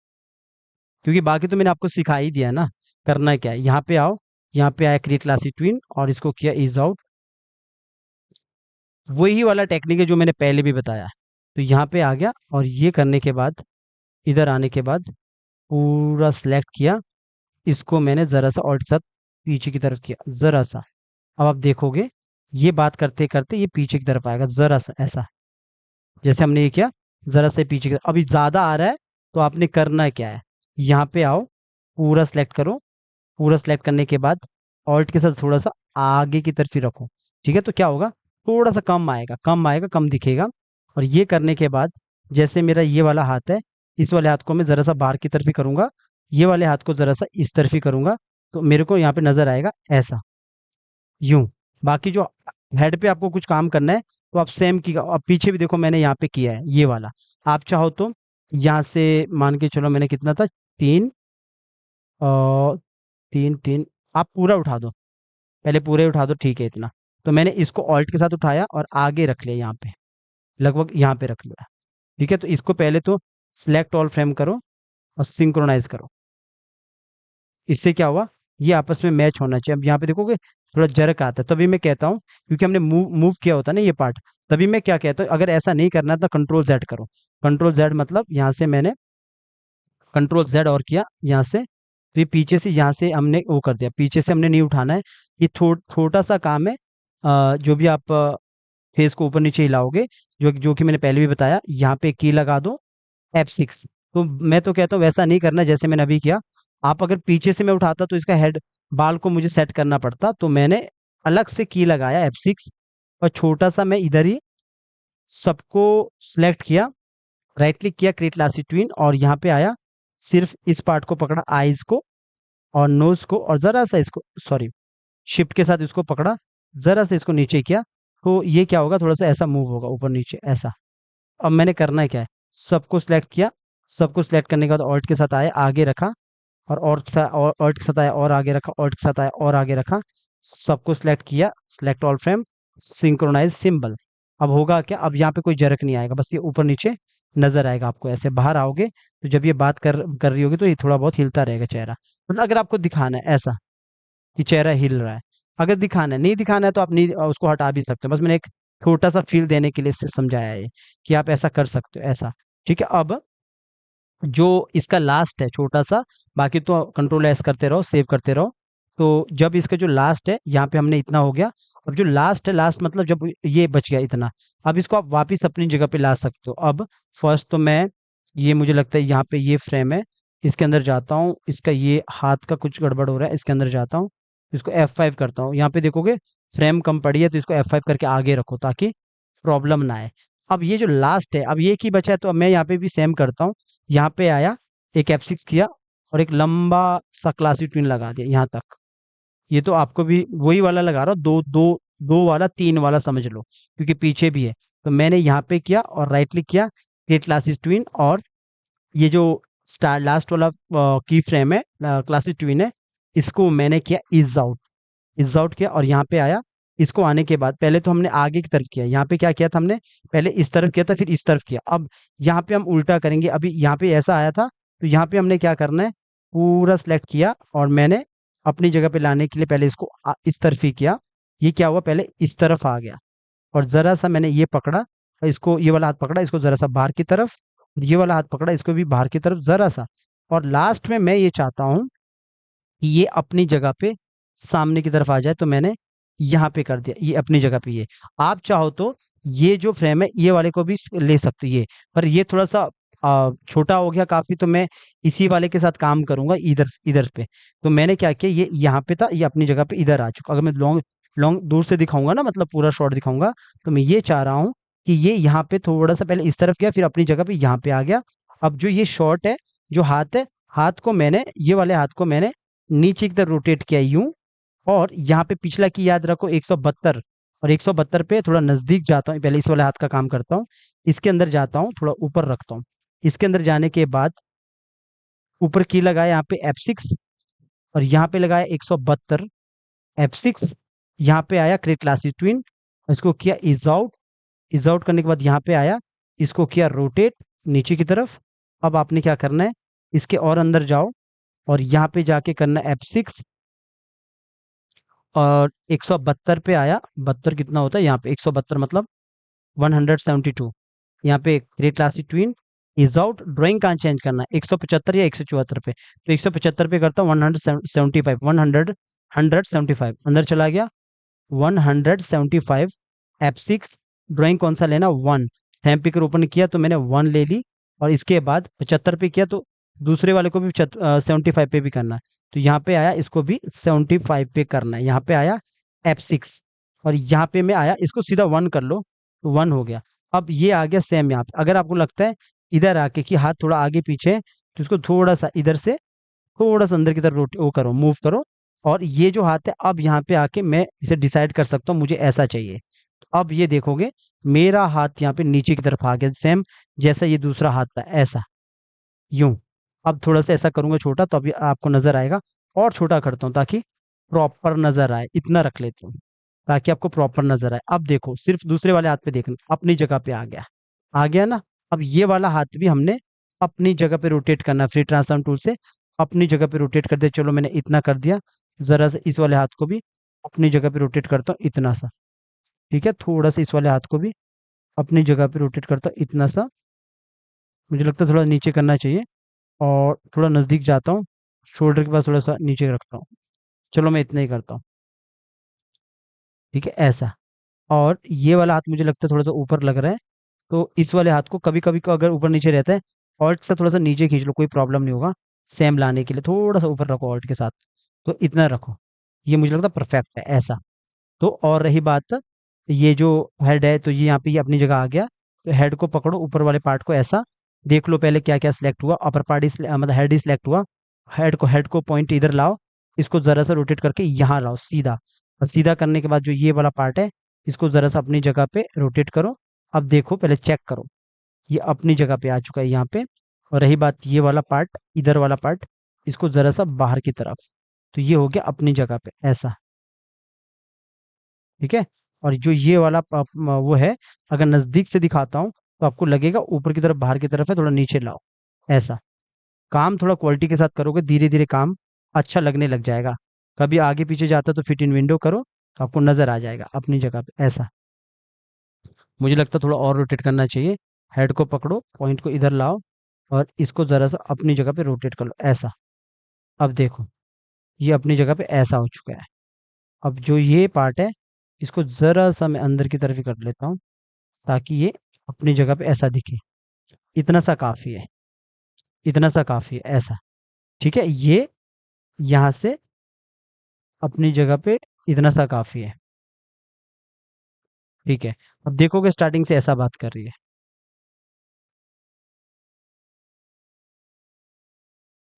[SPEAKER 2] क्योंकि बाकी तो मैंने आपको सिखा ही दिया ना करना है क्या है। यहाँ पे आओ, यहाँ पे आया क्रिएट क्लासिक ट्विन और इसको किया इज आउट, वही वाला टेक्निक है जो मैंने पहले भी बताया। तो यहाँ पे आ गया और ये करने के बाद इधर आने के बाद पूरा सिलेक्ट किया, इसको मैंने ज़रा सा ऑल्ट के साथ पीछे की तरफ किया, ज़रा सा। अब आप देखोगे ये बात करते करते ये पीछे की तरफ आएगा, ज़रा सा ऐसा, जैसे हमने ये किया, ज़रा से पीछे की तरफ। अभी ज़्यादा आ रहा है तो आपने करना क्या है, यहाँ पे आओ, पूरा सिलेक्ट करो, पूरा सिलेक्ट करने के बाद ऑल्ट के साथ थोड़ा सा आगे की तरफ ही रखो, ठीक है। तो क्या होगा, थोड़ा सा कम आएगा, कम आएगा, कम दिखेगा। और ये करने के बाद जैसे मेरा ये वाला हाथ है, इस वाले हाथ को मैं ज़रा सा बाहर की तरफ ही करूँगा, ये वाले हाथ को ज़रा सा इस तरफ ही करूँगा, तो मेरे को यहाँ पे नज़र आएगा ऐसा, यूं। बाकी जो हेड पे आपको कुछ काम करना है तो आप सेम की, अब पीछे भी देखो मैंने यहाँ पे किया है ये वाला, आप चाहो तो यहाँ से मान के चलो मैंने कितना था, 3 और 3 आप पूरा उठा दो, पहले पूरे उठा दो, ठीक है इतना। तो मैंने इसको ऑल्ट के साथ उठाया और आगे रख लिया यहाँ पे, लगभग यहाँ पे रख लिया, ठीक है। तो इसको पहले तो सिलेक्ट ऑल फ्रेम करो और सिंक्रोनाइज करो, इससे क्या हुआ, ये आपस में मैच होना चाहिए। अब यहाँ पे देखोगे थोड़ा जर्क आता है, तभी मैं कहता हूँ, क्योंकि हमने मूव किया होता है ना ये पार्ट, तभी मैं क्या कहता हूँ, अगर ऐसा नहीं करना तो कंट्रोल जेड करो। कंट्रोल जेड मतलब यहाँ से मैंने कंट्रोल जेड और किया यहाँ से, तो ये पीछे से यहाँ से हमने वो कर दिया, पीछे से हमने नहीं उठाना है, ये छोटा सा काम है। जो भी आप फेस को ऊपर नीचे हिलाओगे, जो कि मैंने पहले भी बताया, यहाँ पे की लगा दो F6। तो मैं तो कहता हूँ वैसा नहीं करना जैसे मैंने अभी किया, आप अगर पीछे से मैं उठाता तो इसका हेड बाल को मुझे सेट करना पड़ता, तो मैंने अलग से की लगाया F6 और छोटा सा मैं इधर ही सबको सिलेक्ट किया, राइट क्लिक किया, क्रिएट लासी ट्विन, और यहाँ पे आया, सिर्फ इस पार्ट को पकड़ा, आईज को और नोज को, और जरा सा इसको, सॉरी, शिफ्ट के साथ इसको पकड़ा, जरा सा इसको नीचे किया, तो ये क्या होगा, थोड़ा सा ऐसा मूव होगा ऊपर नीचे ऐसा। अब मैंने करना है क्या है, सबको सिलेक्ट किया, सबको सिलेक्ट करने के बाद ऑल्ट के साथ आया, आगे रखा, और ऑल्ट के साथ आया और आगे रखा, ऑल्ट के साथ आया और आगे रखा, सबको सिलेक्ट किया, select all frame, synchronise symbol. अब होगा क्या, अब यहाँ पे कोई जरक नहीं आएगा, बस ये ऊपर नीचे नजर आएगा आपको, ऐसे बाहर आओगे तो जब ये बात कर रही होगी तो ये थोड़ा बहुत हिलता रहेगा चेहरा, मतलब अगर आपको दिखाना है ऐसा कि चेहरा हिल रहा है, अगर दिखाना है, नहीं दिखाना है तो आप नहीं उसको हटा भी सकते हो, बस मैंने एक छोटा सा फील देने के लिए समझाया है कि आप ऐसा कर सकते हो ऐसा। ठीक है, अब जो इसका लास्ट है छोटा सा, बाकी तो कंट्रोल एस करते रहो, सेव करते रहो, तो जब इसका जो लास्ट है यहाँ पे हमने इतना हो गया, अब जो लास्ट है, लास्ट मतलब जब ये बच गया इतना, अब इसको आप वापस अपनी जगह पे ला सकते हो। अब फर्स्ट तो मैं, ये मुझे लगता है यहाँ पे ये फ्रेम है, इसके अंदर जाता हूँ, इसका ये हाथ का कुछ गड़बड़ हो रहा है, इसके अंदर जाता हूँ, इसको F5 करता हूँ, यहाँ पे देखोगे फ्रेम कम पड़ी है तो इसको F5 करके आगे रखो ताकि प्रॉब्लम ना आए। अब ये जो लास्ट है, अब ये की बचा है, तो अब मैं यहाँ पे भी सेम करता हूँ, यहाँ पे आया, एक F6 किया और एक लंबा सा क्लासी ट्विन लगा दिया यहाँ तक। ये तो आपको भी वही वाला लगा रहा हूँ, दो दो दो वाला, तीन वाला समझ लो, क्योंकि पीछे भी है। तो मैंने यहाँ पे किया और राइट क्लिक किया, क्रिएट क्लासेस ट्विन, और ये जो स्टार लास्ट वाला की फ्रेम है, क्लासेस ट्विन है, इसको मैंने किया इज आउट किया, और यहाँ पे आया, इसको आने के बाद पहले तो हमने आगे की तरफ किया, यहाँ पे क्या किया था हमने, पहले इस तरफ किया था फिर इस तरफ किया, अब यहाँ पे हम उल्टा करेंगे। अभी यहाँ पे ऐसा आया था, तो यहाँ पे हमने क्या करना है, पूरा सेलेक्ट किया और मैंने अपनी जगह पे लाने के लिए पहले इसको इस तरफ ही किया, ये क्या हुआ, पहले इस तरफ आ गया, और जरा सा मैंने ये पकड़ा, और इसको ये वाला हाथ पकड़ा, इसको जरा सा बाहर की तरफ, ये वाला हाथ पकड़ा, इसको भी बाहर की तरफ जरा सा, और लास्ट में मैं ये चाहता हूँ कि ये अपनी जगह पे सामने की तरफ आ जाए, तो मैंने यहाँ पे कर दिया, ये अपनी जगह पे। ये आप चाहो तो ये जो फ्रेम है ये वाले को भी ले सकते हो, ये पर ये थोड़ा सा छोटा हो गया काफी, तो मैं इसी वाले के साथ काम करूंगा इधर इधर पे। तो मैंने क्या किया, ये यहाँ पे था, ये अपनी जगह पे इधर आ चुका। अगर मैं लॉन्ग लॉन्ग दूर से दिखाऊंगा ना, मतलब पूरा शॉट दिखाऊंगा, तो मैं ये चाह रहा हूँ कि ये यहाँ पे थोड़ा सा पहले इस तरफ गया, फिर अपनी जगह पे यहाँ पे आ गया। अब जो ये शॉट है, जो हाथ है, हाथ को मैंने, ये वाले हाथ को मैंने नीचे की तरफ रोटेट किया यूं, और यहाँ पे पिछला की याद रखो 172, और 172 पे थोड़ा नजदीक जाता हूँ, पहले इस वाले हाथ का काम करता हूँ, इसके अंदर जाता हूँ, थोड़ा ऊपर रखता हूँ, इसके अंदर जाने के बाद ऊपर की लगाया यहाँ पे F6, और यहाँ पे लगाया 172, F6, यहाँ पे आया क्रिएट क्लासेस ट्विन, इसको किया इज आउट करने के बाद यहाँ पे आया, इसको किया रोटेट नीचे की तरफ। अब आपने क्या करना है, इसके और अंदर जाओ और यहाँ पे जाके करना F6, और 172 पे आया, 72 कितना होता है यहाँ पे, 172 मतलब 172, यहाँ पे create classes twin, is out, drawing कहाँ चेंज करना है, 175 या 174 पे, तो 175 पे करता हूँ, 175, 175 अंदर चला गया, 175, F6, ड्राइंग कौन सा लेना, 1, फ्रेम पिकर ओपन किया तो मैंने 1 ले ली, और इसके बाद 75 पे किया तो दूसरे वाले को भी 75 पे भी करना है, तो यहाँ पे आया, इसको भी 75 पे करना है, यहाँ पे आया F6, और यहाँ पे मैं आया, इसको सीधा 1 कर लो, तो 1 हो गया। अब ये आ गया सेम यहाँ पे, अगर आपको लगता है इधर आके कि हाथ थोड़ा आगे पीछे है, तो इसको थोड़ा सा इधर से थोड़ा सा अंदर की तरफ वो करो, मूव करो, और ये जो हाथ है, अब यहाँ पे आके मैं इसे डिसाइड कर सकता हूँ मुझे ऐसा चाहिए। तो अब ये देखोगे मेरा हाथ यहाँ पे नीचे की तरफ आ गया, सेम जैसा ये दूसरा हाथ था ऐसा, यूं। अब थोड़ा सा ऐसा करूंगा छोटा, तो अभी आपको नजर आएगा, और छोटा करता हूँ ताकि प्रॉपर नजर आए, इतना रख लेता हूँ ताकि आपको प्रॉपर नजर आए। अब देखो, सिर्फ दूसरे वाले हाथ पे देखना, अपनी जगह पे आ गया ना। अब ये वाला हाथ भी हमने अपनी जगह पे रोटेट करना, फ्री ट्रांसफॉर्म टूल से अपनी जगह पे रोटेट कर दिया। चलो मैंने इतना कर दिया, जरा सा इस वाले हाथ को भी अपनी जगह पे रोटेट करता हूँ, इतना सा, ठीक है, थोड़ा सा इस वाले हाथ को भी अपनी जगह पे रोटेट करता हूँ, इतना सा, मुझे लगता है थोड़ा नीचे करना चाहिए, और थोड़ा नज़दीक जाता हूँ, शोल्डर के पास थोड़ा सा नीचे रखता हूँ, चलो मैं इतना ही करता हूँ, ठीक है, ऐसा। और ये वाला हाथ मुझे लगता है थोड़ा सा ऊपर लग रहा है, तो इस वाले हाथ को कभी कभी को अगर ऊपर नीचे रहता है, ऑल्ट से थोड़ा सा नीचे खींच लो, कोई प्रॉब्लम नहीं होगा, सेम लाने के लिए थोड़ा सा ऊपर रखो ऑल्ट के साथ, तो इतना रखो, ये मुझे लगता है परफेक्ट है ऐसा। तो और रही बात, ये जो हेड है तो ये यहाँ पे ये अपनी जगह आ गया। तो हेड को पकड़ो, ऊपर वाले पार्ट को ऐसा देख लो पहले क्या क्या सिलेक्ट हुआ। अपर पार्ट ही मतलब हेड ही सिलेक्ट हुआ। हेड को पॉइंट इधर लाओ, इसको जरा सा रोटेट करके यहाँ लाओ सीधा। और सीधा करने के बाद जो ये वाला पार्ट है इसको जरा सा अपनी जगह पे रोटेट करो। अब देखो पहले चेक करो, ये अपनी जगह पे आ चुका है यहाँ पे। और रही बात ये वाला पार्ट, इधर वाला पार्ट, इसको जरा सा बाहर की तरफ, तो ये हो गया अपनी जगह पे ऐसा। ठीक है। और जो ये वाला वो है, अगर नजदीक से दिखाता हूँ तो आपको लगेगा ऊपर की तरफ बाहर की तरफ है, थोड़ा नीचे लाओ ऐसा। काम थोड़ा क्वालिटी के साथ करोगे, धीरे धीरे काम अच्छा लगने लग जाएगा। कभी आगे पीछे जाता तो फिट इन विंडो करो तो आपको नजर आ जाएगा अपनी जगह पे ऐसा। मुझे लगता है थोड़ा और रोटेट करना चाहिए। हेड को पकड़ो, पॉइंट को इधर लाओ और इसको जरा सा अपनी जगह पे रोटेट कर लो ऐसा। अब देखो ये अपनी जगह पे ऐसा हो चुका है। अब जो ये पार्ट है इसको जरा सा मैं अंदर की तरफ ही कर लेता हूँ ताकि ये अपनी जगह पे ऐसा दिखे। इतना सा काफी है, इतना सा काफी है ऐसा। ठीक है, ये यहाँ से अपनी जगह पे इतना सा काफी है। ठीक है, अब देखोगे स्टार्टिंग से ऐसा बात कर रही है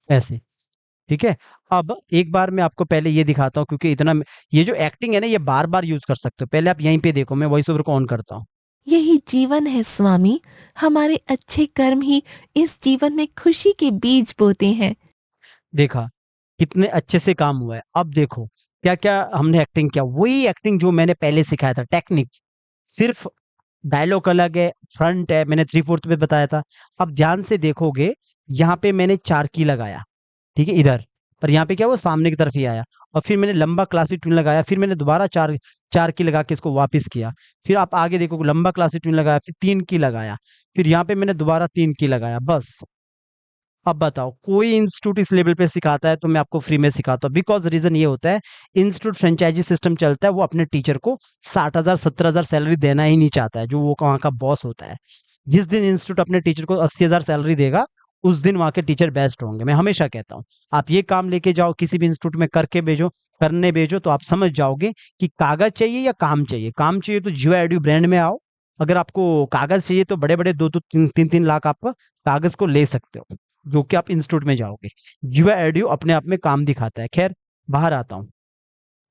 [SPEAKER 2] ऐसे। ठीक है, अब एक बार मैं आपको पहले ये दिखाता हूँ क्योंकि इतना ये जो एक्टिंग है ना ये बार बार यूज कर सकते हो। पहले आप यहीं पे देखो, मैं वॉइस ओवर को ऑन करता हूँ।
[SPEAKER 1] यही जीवन है स्वामी, हमारे अच्छे कर्म ही इस जीवन में खुशी के बीज बोते हैं।
[SPEAKER 2] देखा कितने अच्छे से काम हुआ है। अब देखो क्या क्या हमने एक्टिंग किया, वही एक्टिंग जो मैंने पहले सिखाया था टेक्निक। सिर्फ डायलॉग अलग है, फ्रंट है, मैंने 3/4 पे बताया था। अब ध्यान से देखोगे यहाँ पे मैंने 4 की लगाया, ठीक है इधर, पर यहाँ पे क्या वो सामने की तरफ ही आया। और फिर मैंने लंबा क्लासिक ट्यून लगाया, फिर मैंने दोबारा चार चार की लगा के इसको वापस किया। फिर आप आगे देखो लंबा क्लासिक ट्यून लगाया, फिर 3 की लगाया, फिर यहाँ पे मैंने दोबारा 3 की लगाया बस। अब बताओ कोई इंस्टीट्यूट इस लेवल पे सिखाता है तो मैं आपको फ्री में सिखाता हूँ। बिकॉज रीजन ये होता है इंस्टीट्यूट फ्रेंचाइजी सिस्टम चलता है, वो अपने टीचर को 60,000 70,000 सैलरी देना ही नहीं चाहता है, जो वो वहाँ का बॉस होता है। जिस दिन इंस्टीट्यूट अपने टीचर को 80,000 सैलरी देगा उस दिन वहाँ के टीचर बेस्ट होंगे। मैं हमेशा कहता हूँ आप ये काम लेके जाओ किसी भी इंस्टीट्यूट में करके भेजो, करने भेजो, तो आप समझ जाओगे कि कागज चाहिए या काम चाहिए। काम चाहिए तो जियो एडू ब्रांड में आओ, अगर आपको कागज चाहिए तो बड़े बड़े 2-3 लाख आप कागज को ले सकते हो, जो कि आप इंस्टीट्यूट में जाओगे। जियो एडू अपने आप में काम दिखाता है। खैर बाहर आता हूँ,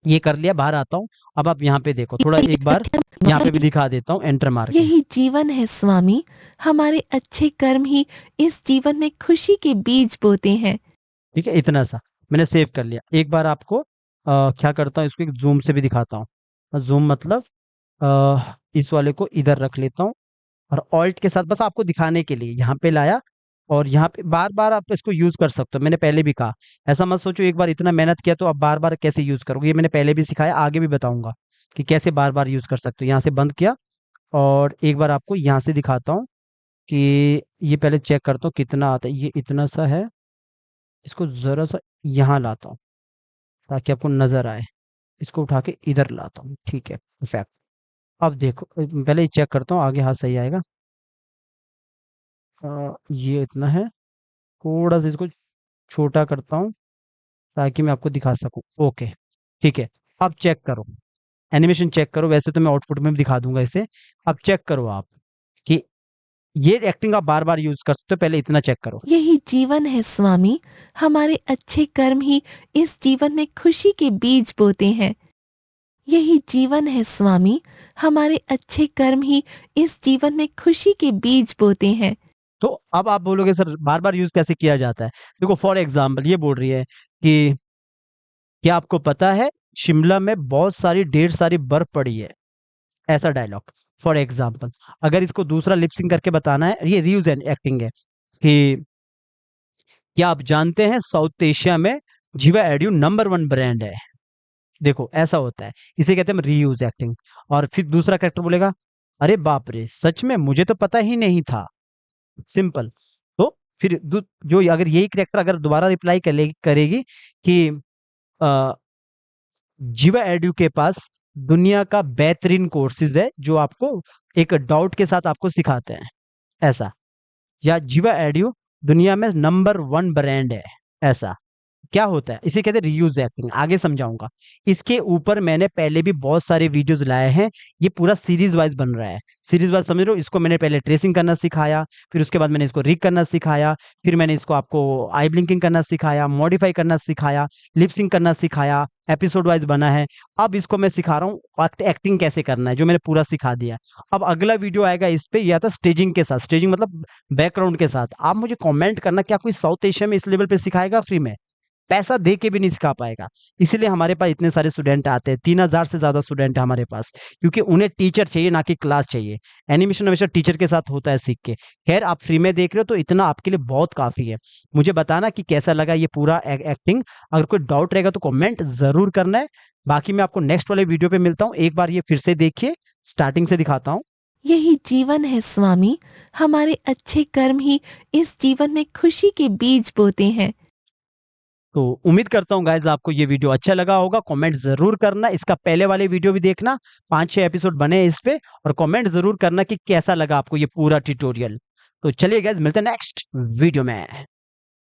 [SPEAKER 2] ये कर लिया, बाहर आता हूँ। अब आप यहाँ पे देखो, थोड़ा
[SPEAKER 1] यही
[SPEAKER 2] एक बार
[SPEAKER 1] सत्य
[SPEAKER 2] यहाँ पे भी
[SPEAKER 1] है,
[SPEAKER 2] दिखा देता हूँ एंटर मार के।
[SPEAKER 1] यही जीवन है स्वामी, हमारे अच्छे कर्म ही इस जीवन में खुशी के बीज बोते हैं।
[SPEAKER 2] ठीक है, इतना सा मैंने सेव कर लिया। एक बार आपको क्या करता हूँ, इसको एक जूम से भी दिखाता हूँ। जूम मतलब इस वाले को इधर रख लेता हूँ और ऑल्ट के साथ बस आपको दिखाने के लिए यहाँ पे लाया। और यहाँ पे बार बार आप इसको यूज कर सकते हो, मैंने पहले भी कहा। ऐसा मत सोचो एक बार इतना मेहनत किया तो आप बार बार कैसे यूज करोगे, ये मैंने पहले भी सिखाया, आगे भी बताऊंगा कि कैसे बार बार यूज कर सकते हो। यहाँ से बंद किया और एक बार आपको यहाँ से दिखाता हूँ कि ये पहले चेक करता हूँ कितना आता है। ये इतना सा है, इसको जरा सा यहाँ लाता हूँ ताकि आपको नजर आए। इसको उठा के इधर लाता हूँ, ठीक है परफेक्ट। अब देखो पहले ये चेक करता हूँ आगे हाथ सही आएगा। ये इतना है, थोड़ा सा इसको छोटा करता हूँ ताकि मैं आपको दिखा सकूं। ओके ठीक है, अब चेक करो, एनिमेशन चेक करो। वैसे तो मैं आउटपुट में भी दिखा दूंगा इसे। अब चेक करो आप कि ये एक्टिंग आप बार बार यूज कर सकते हो, पहले इतना चेक करो।
[SPEAKER 1] यही जीवन है स्वामी, हमारे अच्छे कर्म ही इस जीवन में खुशी के बीज बोते हैं। यही जीवन है स्वामी, हमारे अच्छे कर्म ही इस जीवन में खुशी के बीज बोते हैं।
[SPEAKER 2] तो अब आप बोलोगे सर बार बार यूज कैसे किया जाता है। देखो फॉर एग्जाम्पल ये बोल रही है कि क्या आपको पता है शिमला में बहुत सारी ढेर सारी बर्फ पड़ी है, ऐसा डायलॉग फॉर एग्जाम्पल। अगर इसको दूसरा लिपसिंग करके बताना है, ये रीयूज एक्टिंग है कि क्या आप जानते हैं साउथ एशिया में जीवा एड्यू नंबर 1 ब्रांड है। देखो ऐसा होता है, इसे कहते हैं रीयूज एक्टिंग। और फिर दूसरा कैरेक्टर बोलेगा अरे बाप रे सच में, मुझे तो पता ही नहीं था। सिंपल। तो फिर जो अगर यही कैरेक्टर अगर दोबारा रिप्लाई करेगी कि जीवा एड्यू के पास दुनिया का बेहतरीन कोर्सेज है जो आपको एक डाउट के साथ आपको सिखाते हैं ऐसा। या जीवा एड्यू दुनिया में नंबर 1 ब्रांड है ऐसा। क्या होता है, इसे कहते हैं रीयूज एक्टिंग, आगे समझाऊंगा। इसके ऊपर मैंने पहले भी बहुत सारे वीडियोस लाए हैं, ये पूरा सीरीज वाइज बन रहा है। सीरीज वाइज समझ रहे हो, इसको मैंने पहले ट्रेसिंग करना सिखाया, फिर उसके बाद मैंने इसको रिग करना सिखाया, फिर मैंने इसको आपको आई ब्लिंकिंग करना सिखाया, मॉडिफाई करना सिखाया, लिपसिंग करना सिखाया, एपिसोड वाइज बना है। अब इसको मैं सिखा रहा हूँ एक्टिंग कैसे करना है, जो मैंने पूरा सिखा दिया। अब अगला वीडियो आएगा इस पे, यह था स्टेजिंग के साथ, स्टेजिंग मतलब बैकग्राउंड के साथ। आप मुझे कमेंट करना, क्या कोई साउथ एशिया में इस लेवल पे सिखाएगा फ्री में? पैसा दे के भी नहीं सिखा पाएगा। इसीलिए हमारे पास इतने सारे स्टूडेंट आते हैं, 3000 से ज्यादा स्टूडेंट है हमारे पास, क्योंकि उन्हें टीचर चाहिए, ना कि क्लास चाहिए। एनिमेशन हमेशा टीचर के साथ होता है सीख के। खैर, आप फ्री में देख रहे हो तो इतना आपके लिए बहुत काफी है। मुझे बताना कि कैसा लगा ये पूरा एक्टिंग। अगर कोई डाउट रहेगा तो कमेंट जरूर करना है। बाकी मैं आपको नेक्स्ट वाले वीडियो पे मिलता हूँ। एक बार ये फिर से देखिए, स्टार्टिंग से दिखाता हूँ।
[SPEAKER 1] यही जीवन है स्वामी, हमारे अच्छे कर्म ही इस जीवन में खुशी के बीज बोते हैं।
[SPEAKER 2] तो उम्मीद करता हूँ गाइज आपको ये वीडियो अच्छा लगा होगा। कमेंट जरूर करना, इसका पहले वाले वीडियो भी देखना, 5-6 एपिसोड बने हैं इस पे, और कमेंट जरूर करना कि कैसा लगा आपको ये पूरा ट्यूटोरियल। तो चलिए गाइज, मिलते हैं नेक्स्ट वीडियो में।